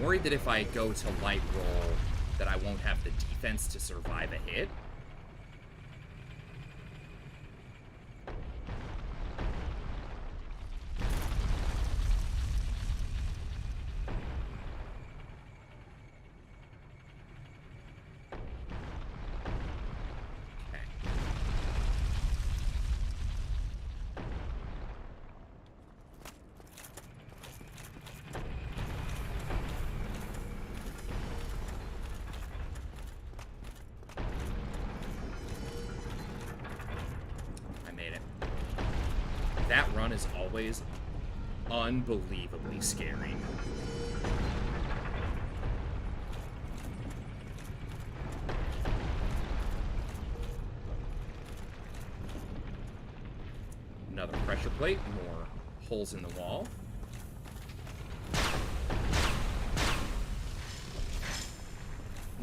worried that if I go to light roll, that I won't have the defense to survive a hit. That run is always unbelievably scary. Another pressure plate, more holes in the wall.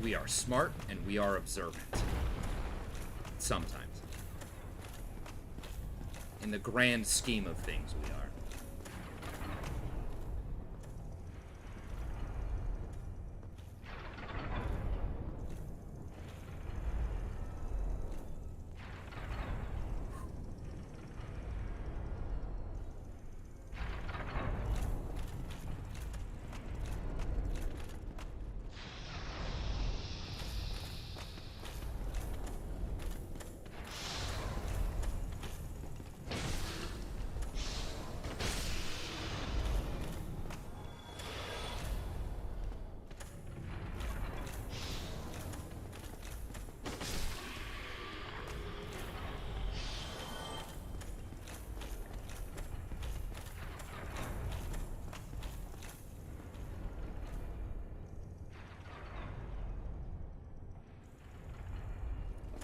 We are smart and we are observant. Sometimes. In the grand scheme of things, we are.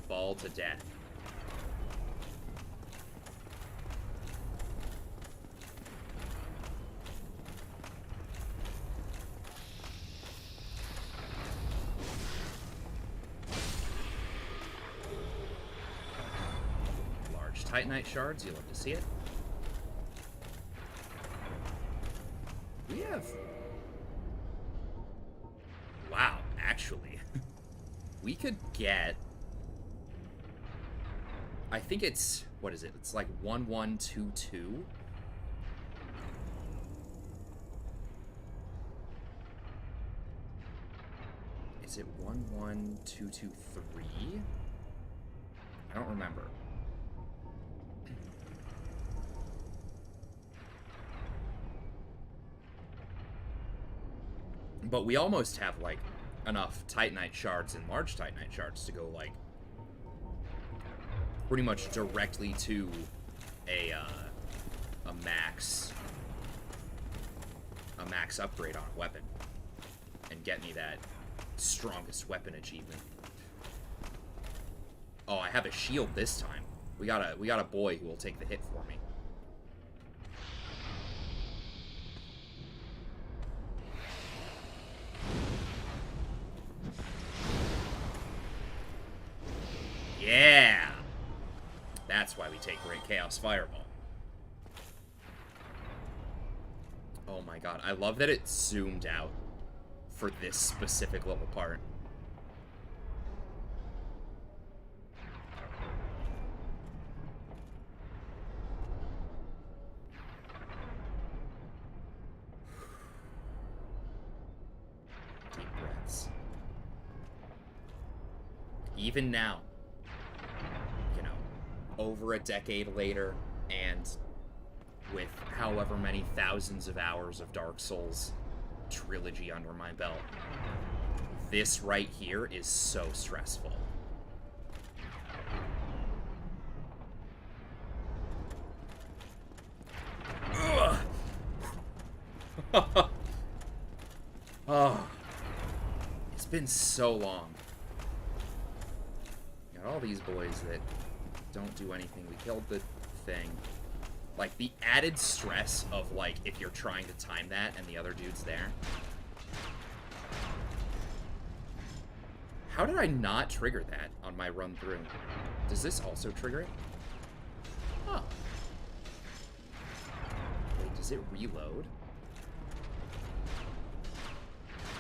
Fall to death. Large Titanite shards, you love to see it. We have... Wow, actually. We could get... I think it's, what is it? It's like 1122. Is it 11223? I don't remember. But we almost have like enough Titanite shards and large Titanite shards to go like pretty much directly to a max upgrade on a weapon and get me that strongest weapon achievement. Oh, I have a shield this time. We got a boy who will take the hit for me. Yeah. That's why we take Great Chaos Fireball. Oh my god, I love that it zoomed out for this specific little part. Deep breaths. Even now, over a decade later, and with however many thousands of hours of Dark Souls trilogy under my belt, this right here is so stressful. Ugh. Oh, it's been so long. Got all these boys that don't do anything. We killed the thing. Like, the added stress of, like, if you're trying to time that and the other dude's there. How did I not trigger that on my run through? Does this also trigger it? Huh. Wait, does it reload?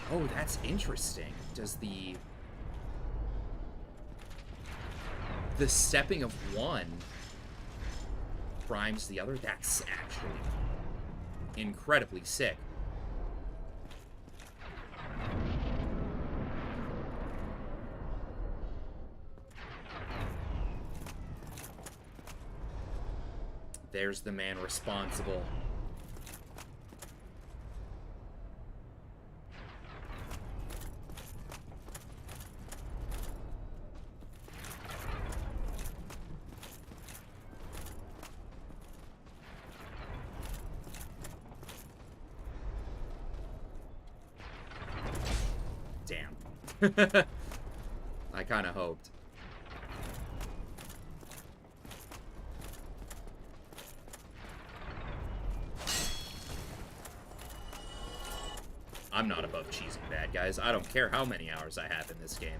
Oh, that's interesting. Does the stepping of one primes the other? That's actually incredibly sick. There's the man responsible. Damn. I kind of hoped. I'm not above cheesing bad guys. I don't care how many hours I have in this game.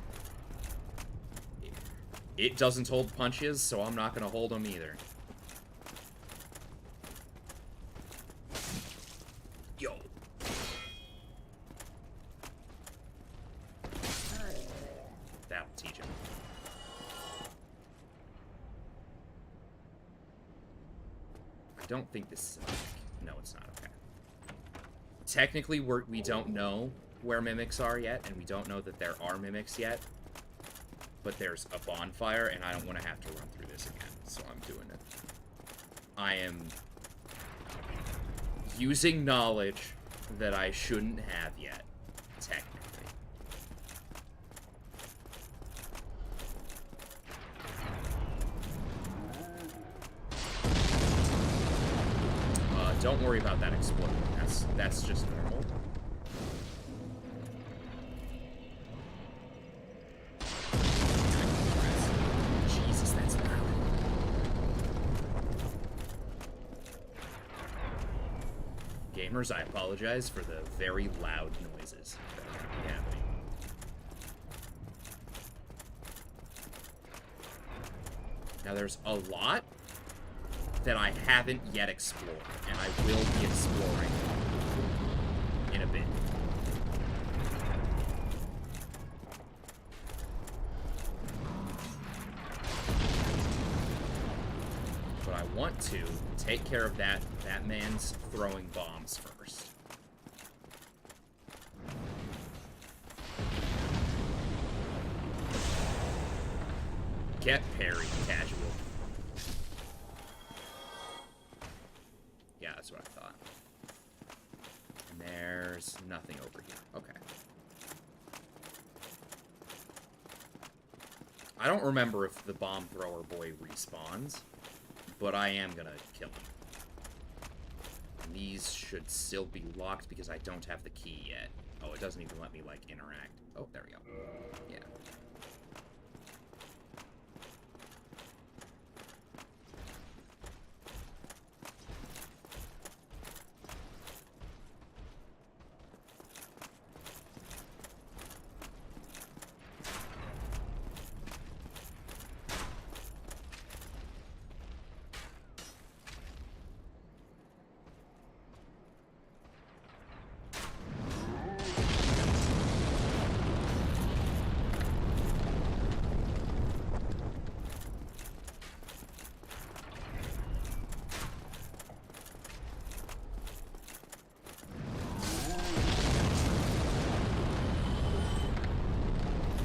It doesn't hold punches, so I'm not going to hold them either. Yo. That'll teach him. I don't think this is... No, it's not. Okay. Technically, we don't know where mimics are yet, and we don't know that there are mimics yet. But there's a bonfire, and I don't want to have to run through this again, so I'm doing it. I am using knowledge that I shouldn't have yet, technically. Don't worry about that exploding. That's just normal. Jesus, that's loud. Gamers, I apologize for the very loud noises that are going to be happening. Now, there's a lot that I haven't yet explored, and I will be exploring in a bit. But I want to take care of that man's throwing bombs first. Get parried, casual. Yeah, that's what I thought. And there's nothing over here. Okay. I don't remember if the bomb thrower boy respawns, but I am gonna kill him. And these should still be locked because I don't have the key yet. Oh, it doesn't even let me, like, interact. Oh, there we go. Yeah.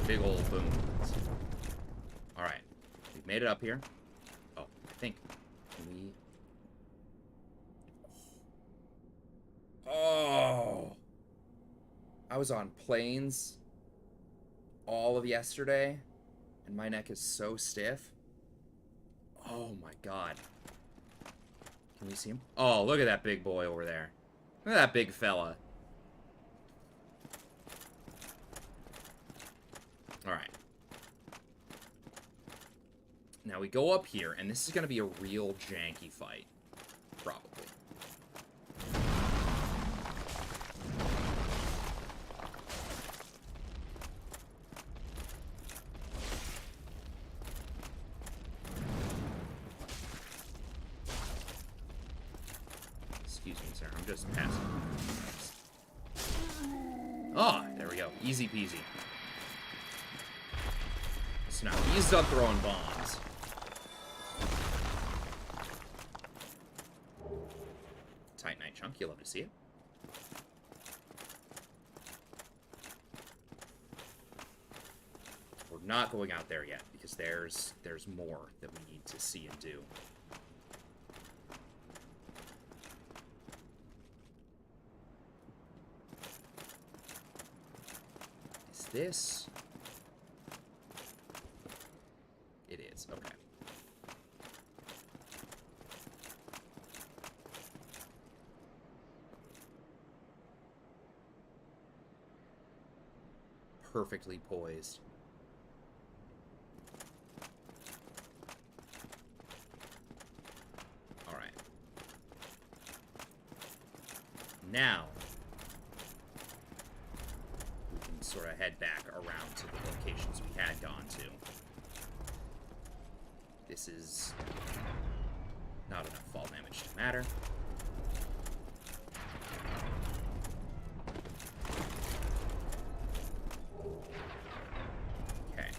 Big old boom. Alright. We've made it up here. Oh, I think. Can we... Oh! I was on planes all of yesterday, and my neck is so stiff. Oh my god. Can we see him? Oh, look at that big boy over there. Look at that big fella. Alright. Now we go up here, and this is going to be a real janky fight. Probably. Excuse me, sir. I'm just passing. Ah, there we go. Easy peasy. So now he's done throwing bombs. Tight Night Chunk, you'll love to see it. We're not going out there yet, because there's more that we need to see and do. Is this... It is, okay. Perfectly poised. All right. Now, we can sort of head back around to the locations we had gone to. This is not enough fall damage to matter. Okay.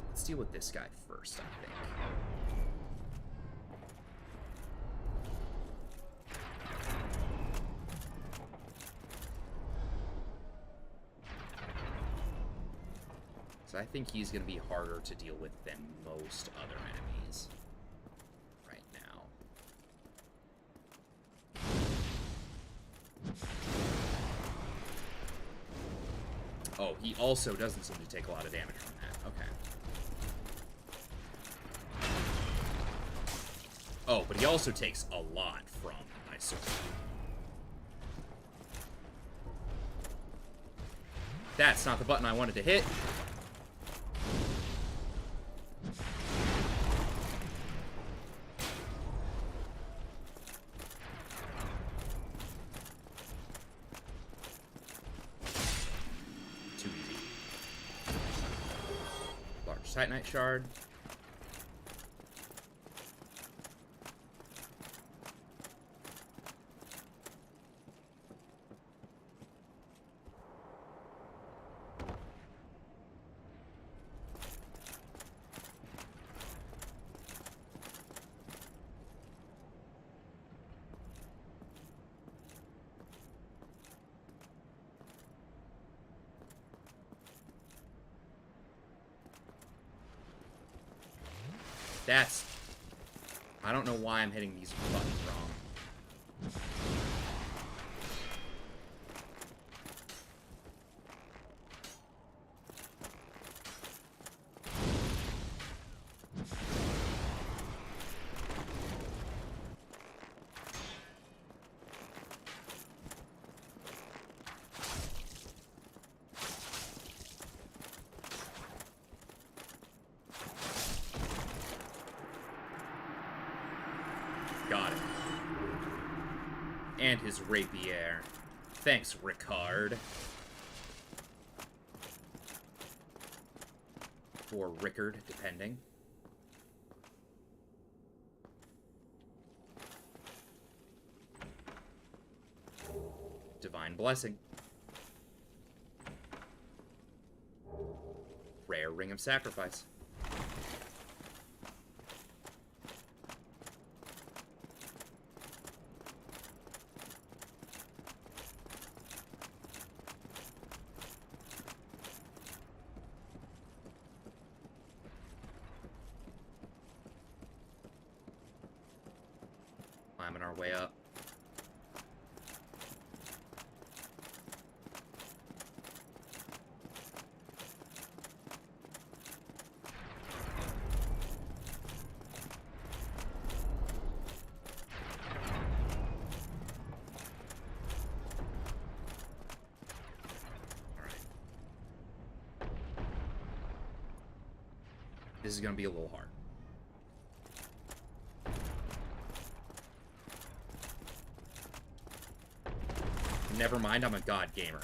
Let's deal with this guy first, I think. So I think he's going to be harder to deal with than most other enemies right now. Oh, he also doesn't seem to take a lot of damage from that. Okay. Oh, but he also takes a lot from Ice. That's not the button I wanted to hit. Too easy. Large Titanite Shard. That's... I don't know why I'm hitting these buttons wrong. Got it. And his rapier. Thanks, Rickard. Or Rickard, depending. Divine Blessing. Rare Ring of Sacrifice. Climbing our way up. This is going to be a little hard. Never mind, I'm a god gamer.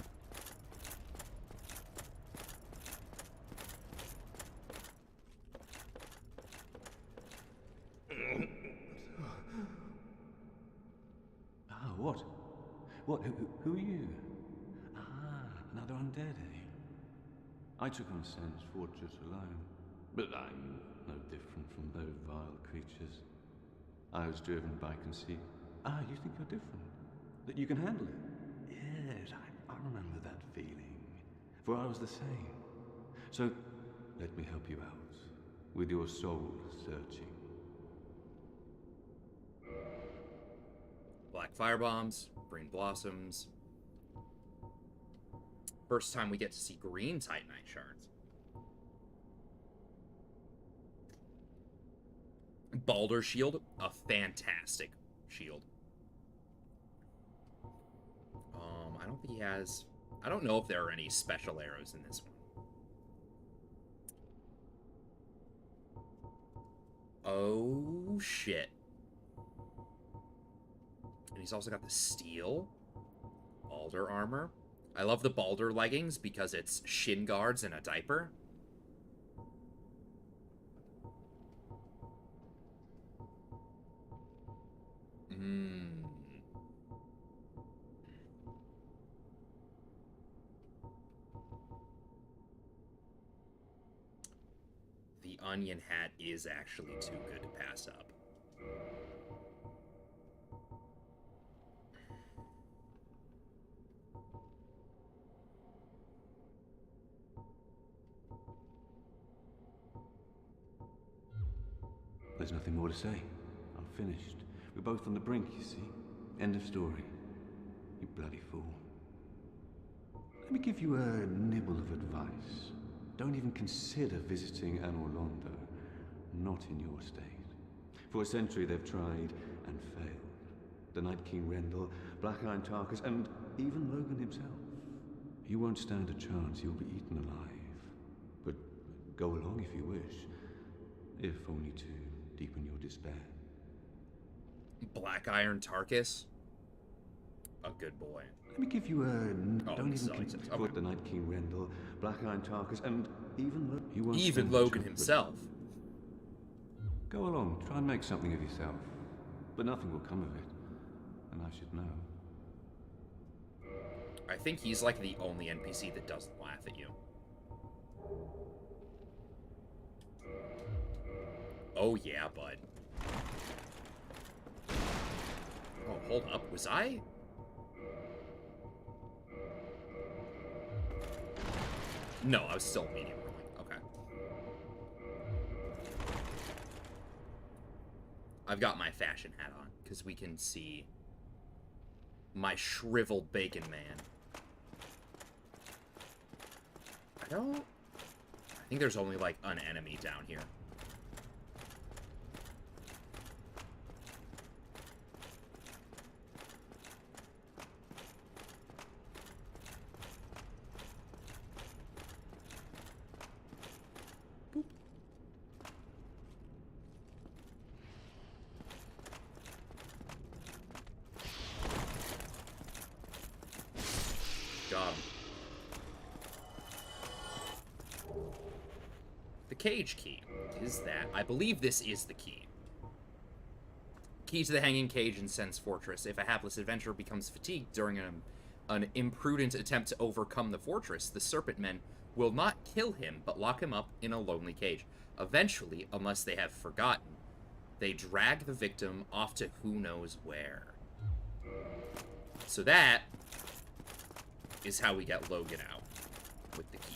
Ah, what? What? Who are you? Ah, another undead, eh? I took on Sen's fortress alone, but I'm no different from those vile creatures. I was driven by conceit. Ah, you think you're different? That you can handle it? Yes, I remember that feeling. For I was the same. So, let me help you out with your soul searching. Black fire bombs, green blossoms. First time we get to see green Titanite shards. Balder shield, a fantastic shield. I don't think he has... I don't know if there are any special arrows in this one. Oh, shit. And he's also got the steel. Balder armor. I love the Balder leggings because it's shin guards and a diaper. The onion hat is actually too good to pass up. There's nothing more to say. I'm finished. We're both on the brink, you see. End of story. You bloody fool. Let me give you a nibble of advice. Don't even consider visiting Anor Londo. Not in your state. For a century they've tried and failed. The Night King Rendell, Black Iron Tarkus, and even Logan himself. You won't stand a chance. You'll be eaten alive. But go along if you wish. If only to deepen your despair. Black Iron Tarkus? A good boy. Let me give you a... don't even sorry. okay. The Night King Rendell, Black Iron Tarkus, and even even Logan himself. Go along, try and make something of yourself. But nothing will come of it. And I should know. I think he's like the only NPC that doesn't laugh at you. Oh yeah, bud. Oh, hold up. Was I? No, I was still medium rolling. Okay. I've got my fashion hat on, because we can see my shriveled bacon man. I think there's only, like, an enemy down here. Got him. The cage key. Is that? I believe this is the key. Key to the hanging cage in Sen's fortress. If a hapless adventurer becomes fatigued during an imprudent attempt to overcome the fortress, the serpent men will not kill him, but lock him up in a lonely cage. Eventually, unless they have forgotten, they drag the victim off to who knows where. So that is how we get Logan out with the key.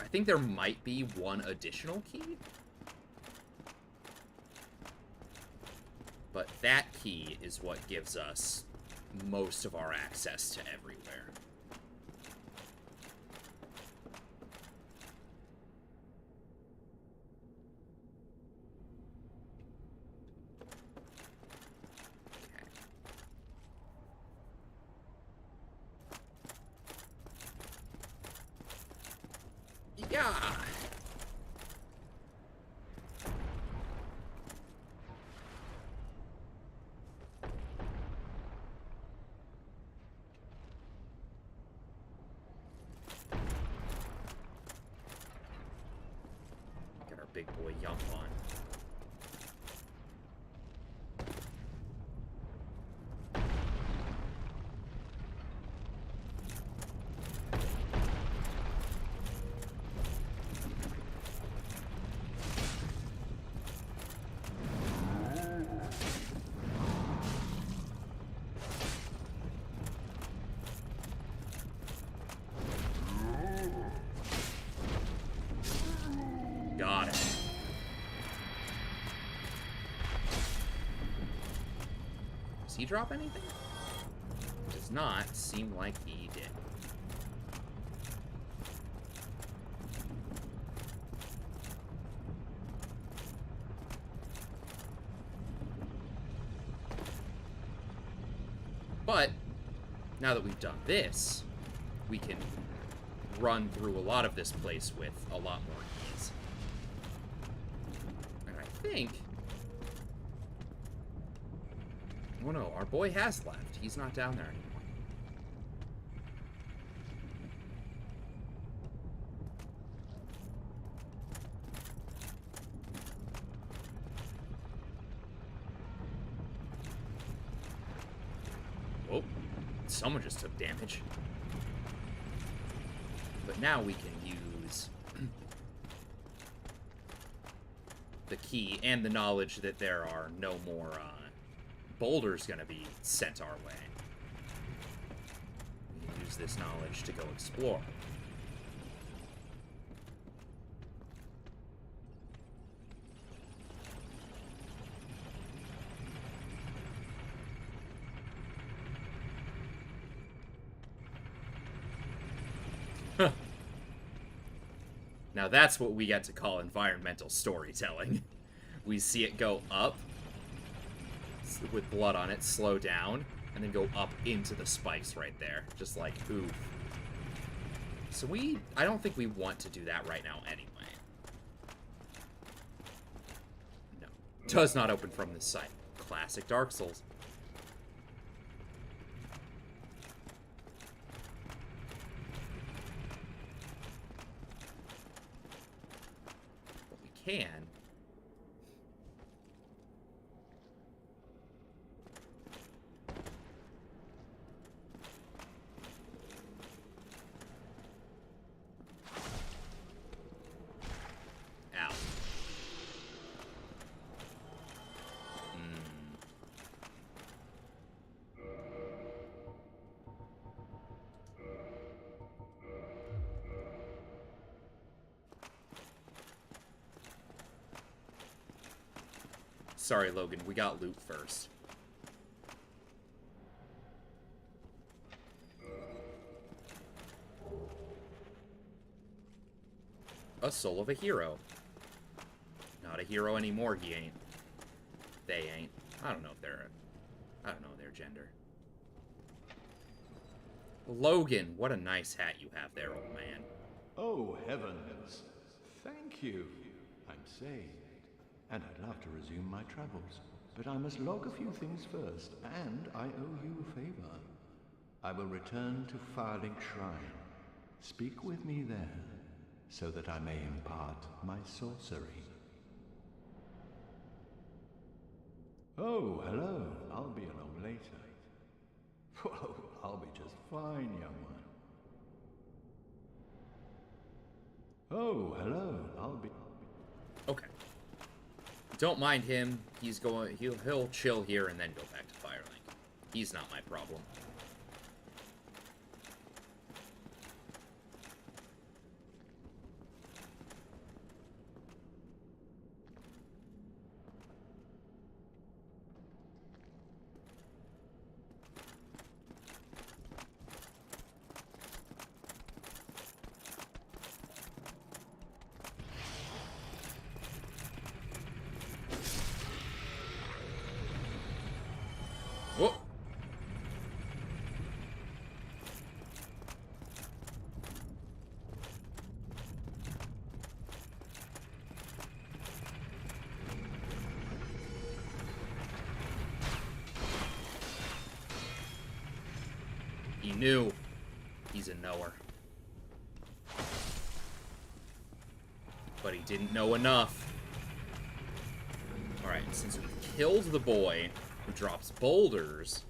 I think there might be one additional key. But that key is what gives us most of our access to everywhere. Yeah. Get our big boy Yump on. Got it. Does he drop anything? Does not seem like he did. But now that we've done this, we can run through a lot of this place with a lot more ease. And I think... Oh no, our boy has left. He's not down there anymore. Whoa, someone just took damage. But now we can use the key and the knowledge that there are no more boulders gonna be sent our way. We can use this knowledge to go explore. Now that's what we get to call environmental storytelling. We see it go up with blood on it, slow down, and then go up into the spikes right there. Just like, oof. So I don't think we want to do that right now anyway. No. Does not open from this side. Classic Dark Souls. But we can. Sorry, Logan, we got loot first. A soul of a hero. Not a hero anymore, he ain't. They ain't. I don't know if they're... I don't know their gender. Logan, what a nice hat you have there, old man. Oh, heavens. Thank you. I'm saved. And I'd love to resume my travels. But I must log a few things first, and I owe you a favor. I will return to Firelink Shrine. Speak with me there, so that I may impart my sorcery. Oh, hello. I'll be along later. Whoa, I'll be just fine, young one. Oh, hello. I'll be... Okay. Don't mind him. He'll chill here and then go back to Firelink. He's not my problem. He knew. He's a knower. But he didn't know enough. Alright, since we killed the boy who drops boulders,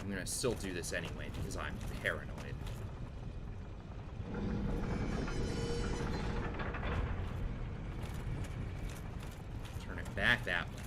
I'm gonna still do this anyway because I'm paranoid. Turn it back that way.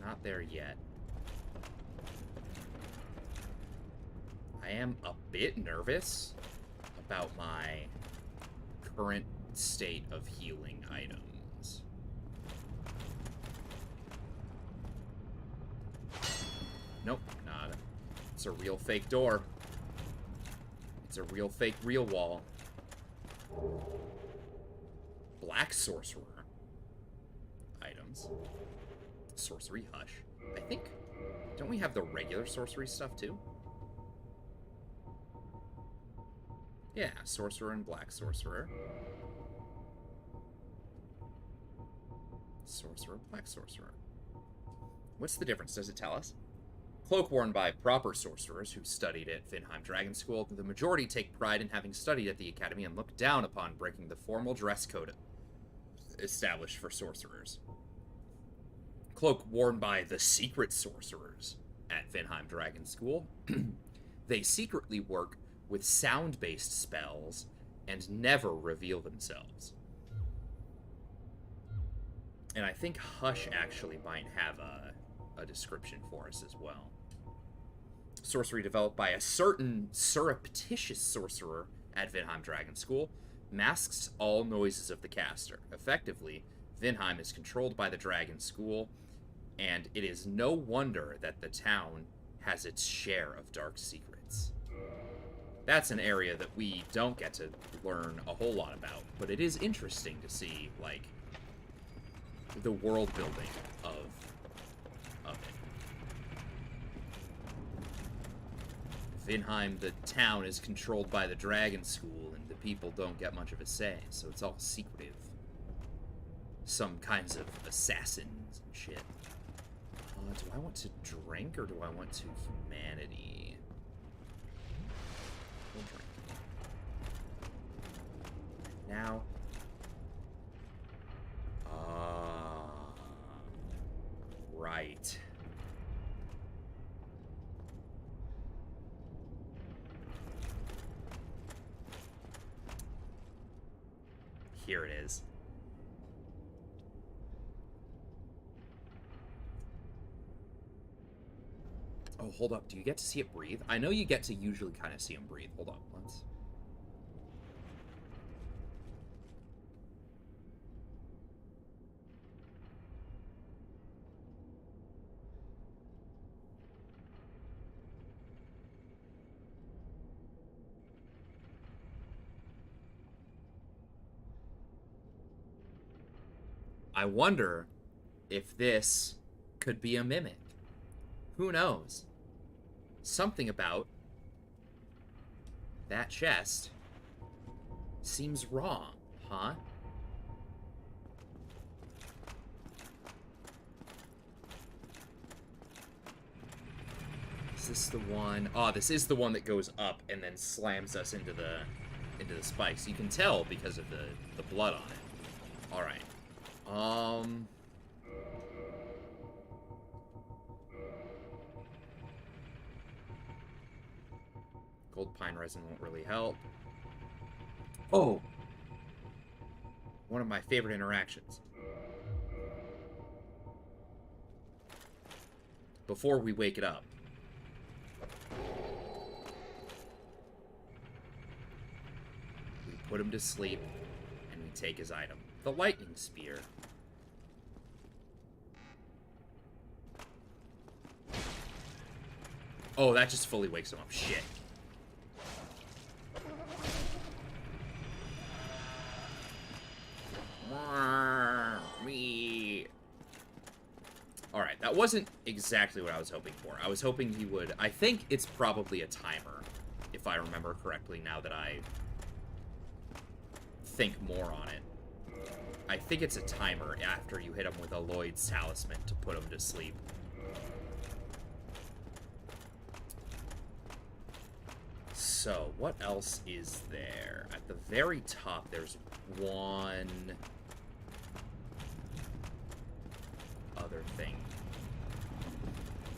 Not there yet. I am a bit nervous about my current state of healing items. Nope, not. It's a real fake door. It's a real fake real wall. Black sorcerer items. Sorcery hush. I think. Don't we have the regular sorcery stuff too? Yeah, sorcerer and black sorcerer. Sorcerer, black sorcerer. What's the difference? Does it tell us? Cloak worn by proper sorcerers who studied at Vinheim Dragon School. The majority take pride in having studied at the academy and look down upon breaking the formal dress code established for sorcerers. Cloak worn by the secret sorcerers at Vinheim Dragon School. They secretly work with sound-based spells and never reveal themselves. And I think Hush actually might have a description for us as well. Sorcery developed by a certain surreptitious sorcerer at Vinheim Dragon School masks all noises of the caster. Effectively, Vinheim is controlled by the Dragon School, and it is no wonder that the town has its share of dark secrets. That's an area that we don't get to learn a whole lot about, but it is interesting to see, like, the world building of it. Vinheim, the town, is controlled by the Dragon School, and the people don't get much of a say, so it's all secretive. Some kinds of assassins and shit. Do I want to drink, or do I want to humanity? We'll drink. Now. Right. Here it is. Oh, hold up. Do you get to see it breathe? I know you get to usually kind of see him breathe. Hold on. Let's... I wonder if this could be a mimic. Who knows? Something about that chest seems wrong, huh? Is this the one? Oh, this is the one that goes up and then slams us into the spikes. You can tell because of the blood on it. All right. Gold pine resin won't really help. Oh! One of my favorite interactions. Before we wake it up. We put him to sleep, and we take his item. The lightning spear. Oh, that just fully wakes him up. Shit. Me. Alright, that wasn't exactly what I was hoping for. I was hoping he would... I think it's probably a timer, if I remember correctly now that I think more on it. I think it's a timer after you hit him with a Lloyd's talisman to put him to sleep. So, what else is there? At the very top, there's one other thing.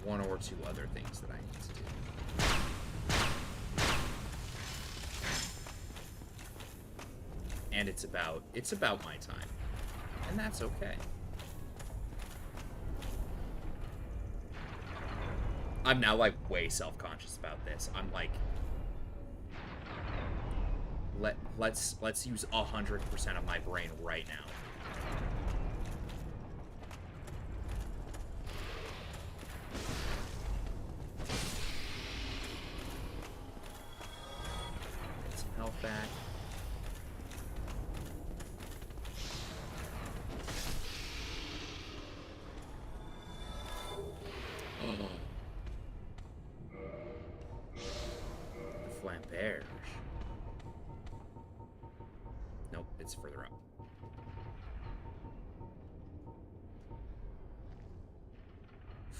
One or two other things that I need to do. And it's about my time. And that's okay. I'm now, like, way self-conscious about this. I'm like... Let's use 100% of my brain right now. Get some health back. Oh. The flamberge. Nope, it's further up.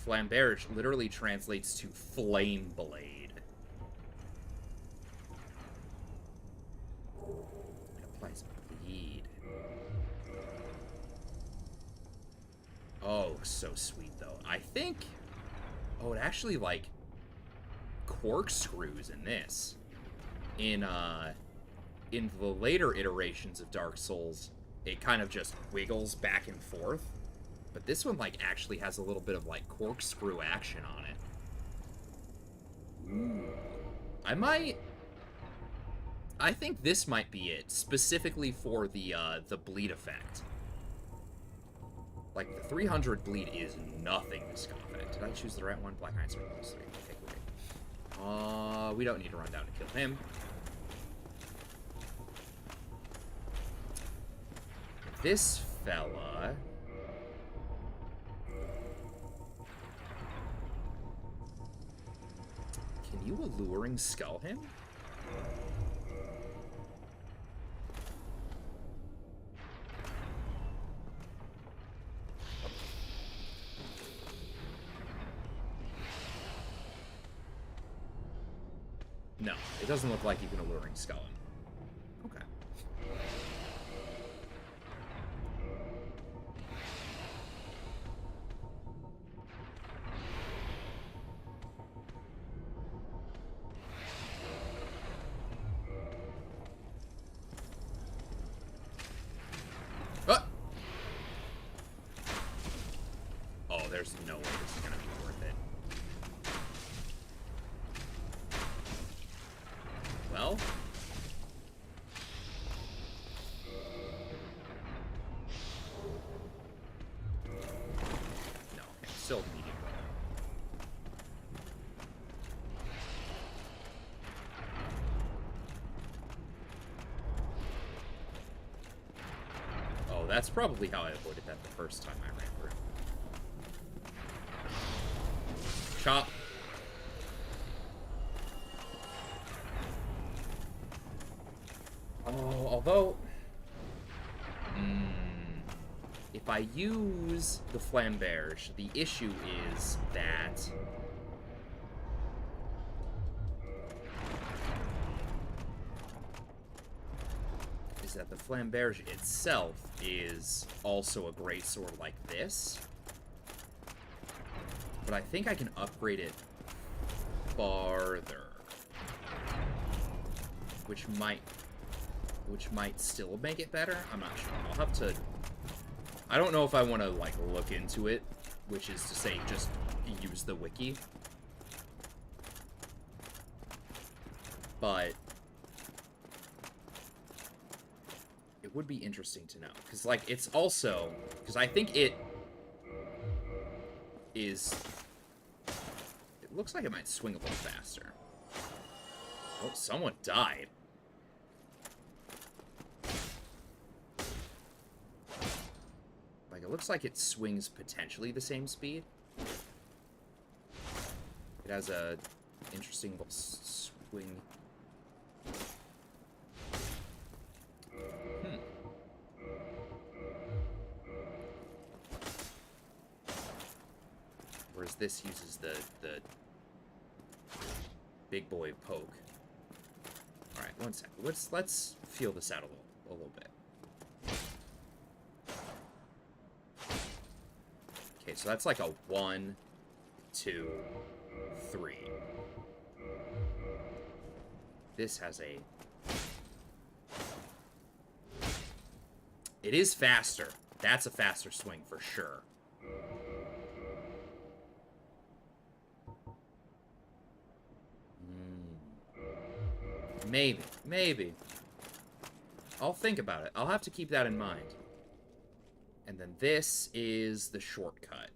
Flamberge literally translates to flame blade. It applies bleed. Oh, so sweet though. I think... Oh, it actually, like, corkscrews in this. In the later iterations of Dark Souls, it kind of just wiggles back and forth. But this one, like, actually has a little bit of, like, corkscrew action on it. Ooh. I think this might be it, specifically for the bleed effect. Like, the 300 bleed is nothing to scoff at. Did I choose the right one? Black Iron Sword plus 3. Okay, great. We don't need to run down to kill him. This fella... Can you Alluring Skull him? No, it doesn't look like you can Alluring Skull him. Okay. Oh, there's no way this is gonna be worth it. Well. No, okay, still medium. Oh, that's probably how I avoided that the first time I ran through. Chop. Oh, although... if I use the Flamberge, the issue is that... the Flamberge itself is also a greatsword like this. But I think I can upgrade it farther. Which might still make it better. I'm not sure. I'll have to... I don't know if I want to, like, look into it, which is to say just use the wiki. But it would be interesting to know. Because, like, it's also... Because I think it is... looks like it might swing a little faster. Oh, someone died. Like, it looks like it swings potentially the same speed. It has a interesting little swing. Whereas this uses the big boy poke. All right, one second. Let's feel this out a little bit. Okay, so that's like a 1, 2, 3. This has a... It is faster. That's a faster swing for sure. Maybe. I'll think about it. I'll have to keep that in mind. And then this is the shortcut.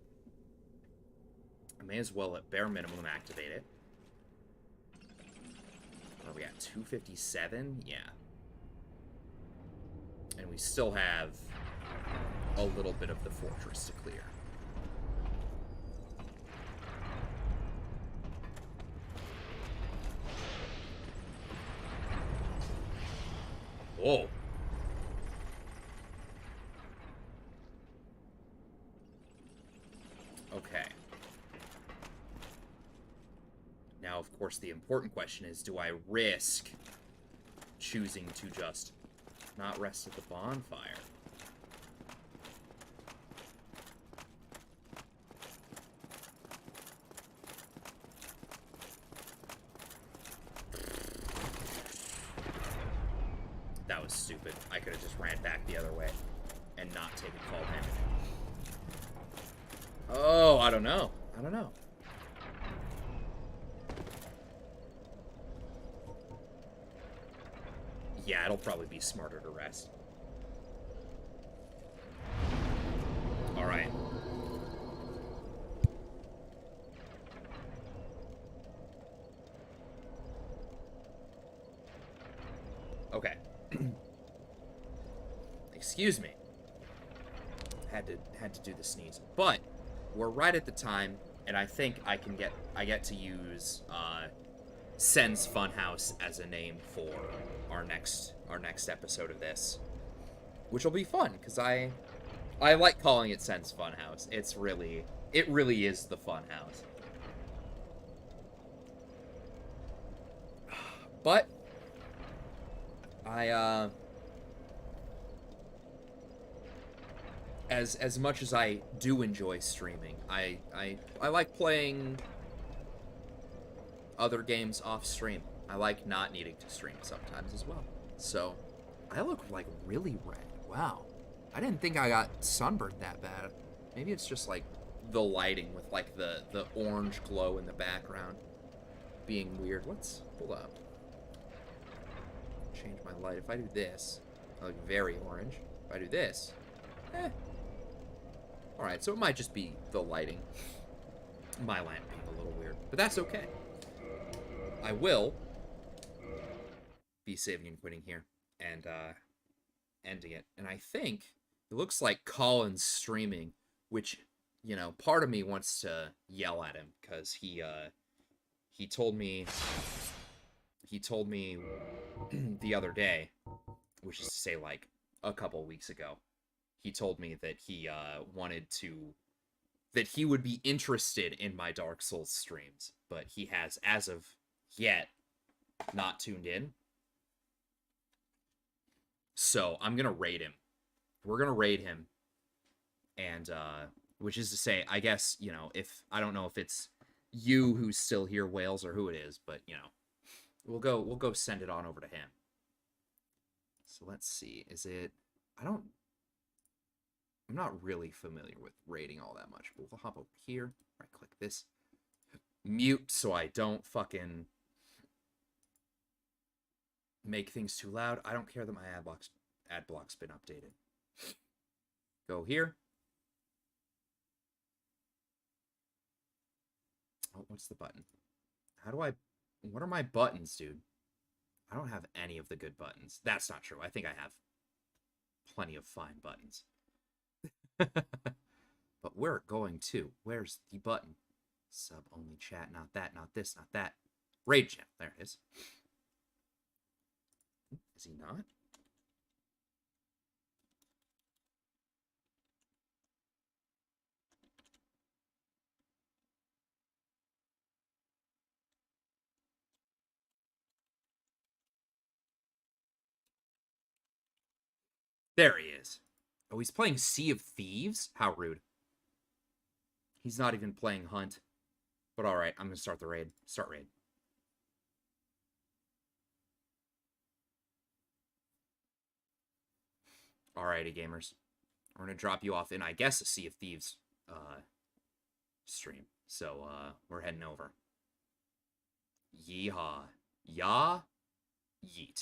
I may as well, at bare minimum, activate it. What are we at? 257? Yeah. And we still have a little bit of the fortress to clear. Whoa. Okay. Now, of course, the important question is, do I risk choosing to just not rest at the bonfire? That was stupid. I could have just ran back the other way and not taken fall damage. Oh, I don't know. Yeah, it'll probably be smarter to rest. All right. Okay. Excuse me. Had to do the sneeze. But we're right at the time, and I think I get to use Sen's Funhouse as a name for our next episode of this, which will be fun because I like calling it Sen's Funhouse. It really is the Funhouse. But I as much as I do enjoy streaming, I like playing other games off stream. I like not needing to stream sometimes as well. So, I look like really red. Wow. I didn't think I got sunburned that bad. Maybe it's just like the lighting with like the orange glow in the background being weird. Let's hold up. Change my light. If I do this, I look very orange. If I do this, Alright, so it might just be the lighting. My lamp being a little weird. But that's okay. I will be saving and quitting here and ending it. And I think it looks like Colin's streaming, which, you know, part of me wants to yell at him because he told me the other day, which is to say like a couple weeks ago, he told me that he that he would be interested in my Dark Souls streams, but he has, as of yet, not tuned in. So I'm gonna raid him. We're gonna raid him, and which is to say, I guess, you know, if I don't know if it's you who's still here, Wales, or who it is, but you know, we'll go send it on over to him. So let's see. Is it? I'm not really familiar with raiding all that much, but we'll hop over here, right click this, mute so I don't fucking make things too loud. I don't care that my ad block's been updated. Go here. Oh, what's the button? How do I... What are my buttons, dude? I don't have any of the good buttons. That's not true. I think I have plenty of fine buttons. But we're going to. Where's the button? Sub-only chat. Not that, not this, not that. Raid channel. There it is. Is he not? There he is. Oh, he's playing Sea of Thieves? How rude. He's not even playing Hunt. But alright, I'm going to start the raid. Start raid. Alrighty, gamers. We're going to drop you off in, I guess, a Sea of Thieves stream. So, we're heading over. Yeehaw. Yah. Yeet.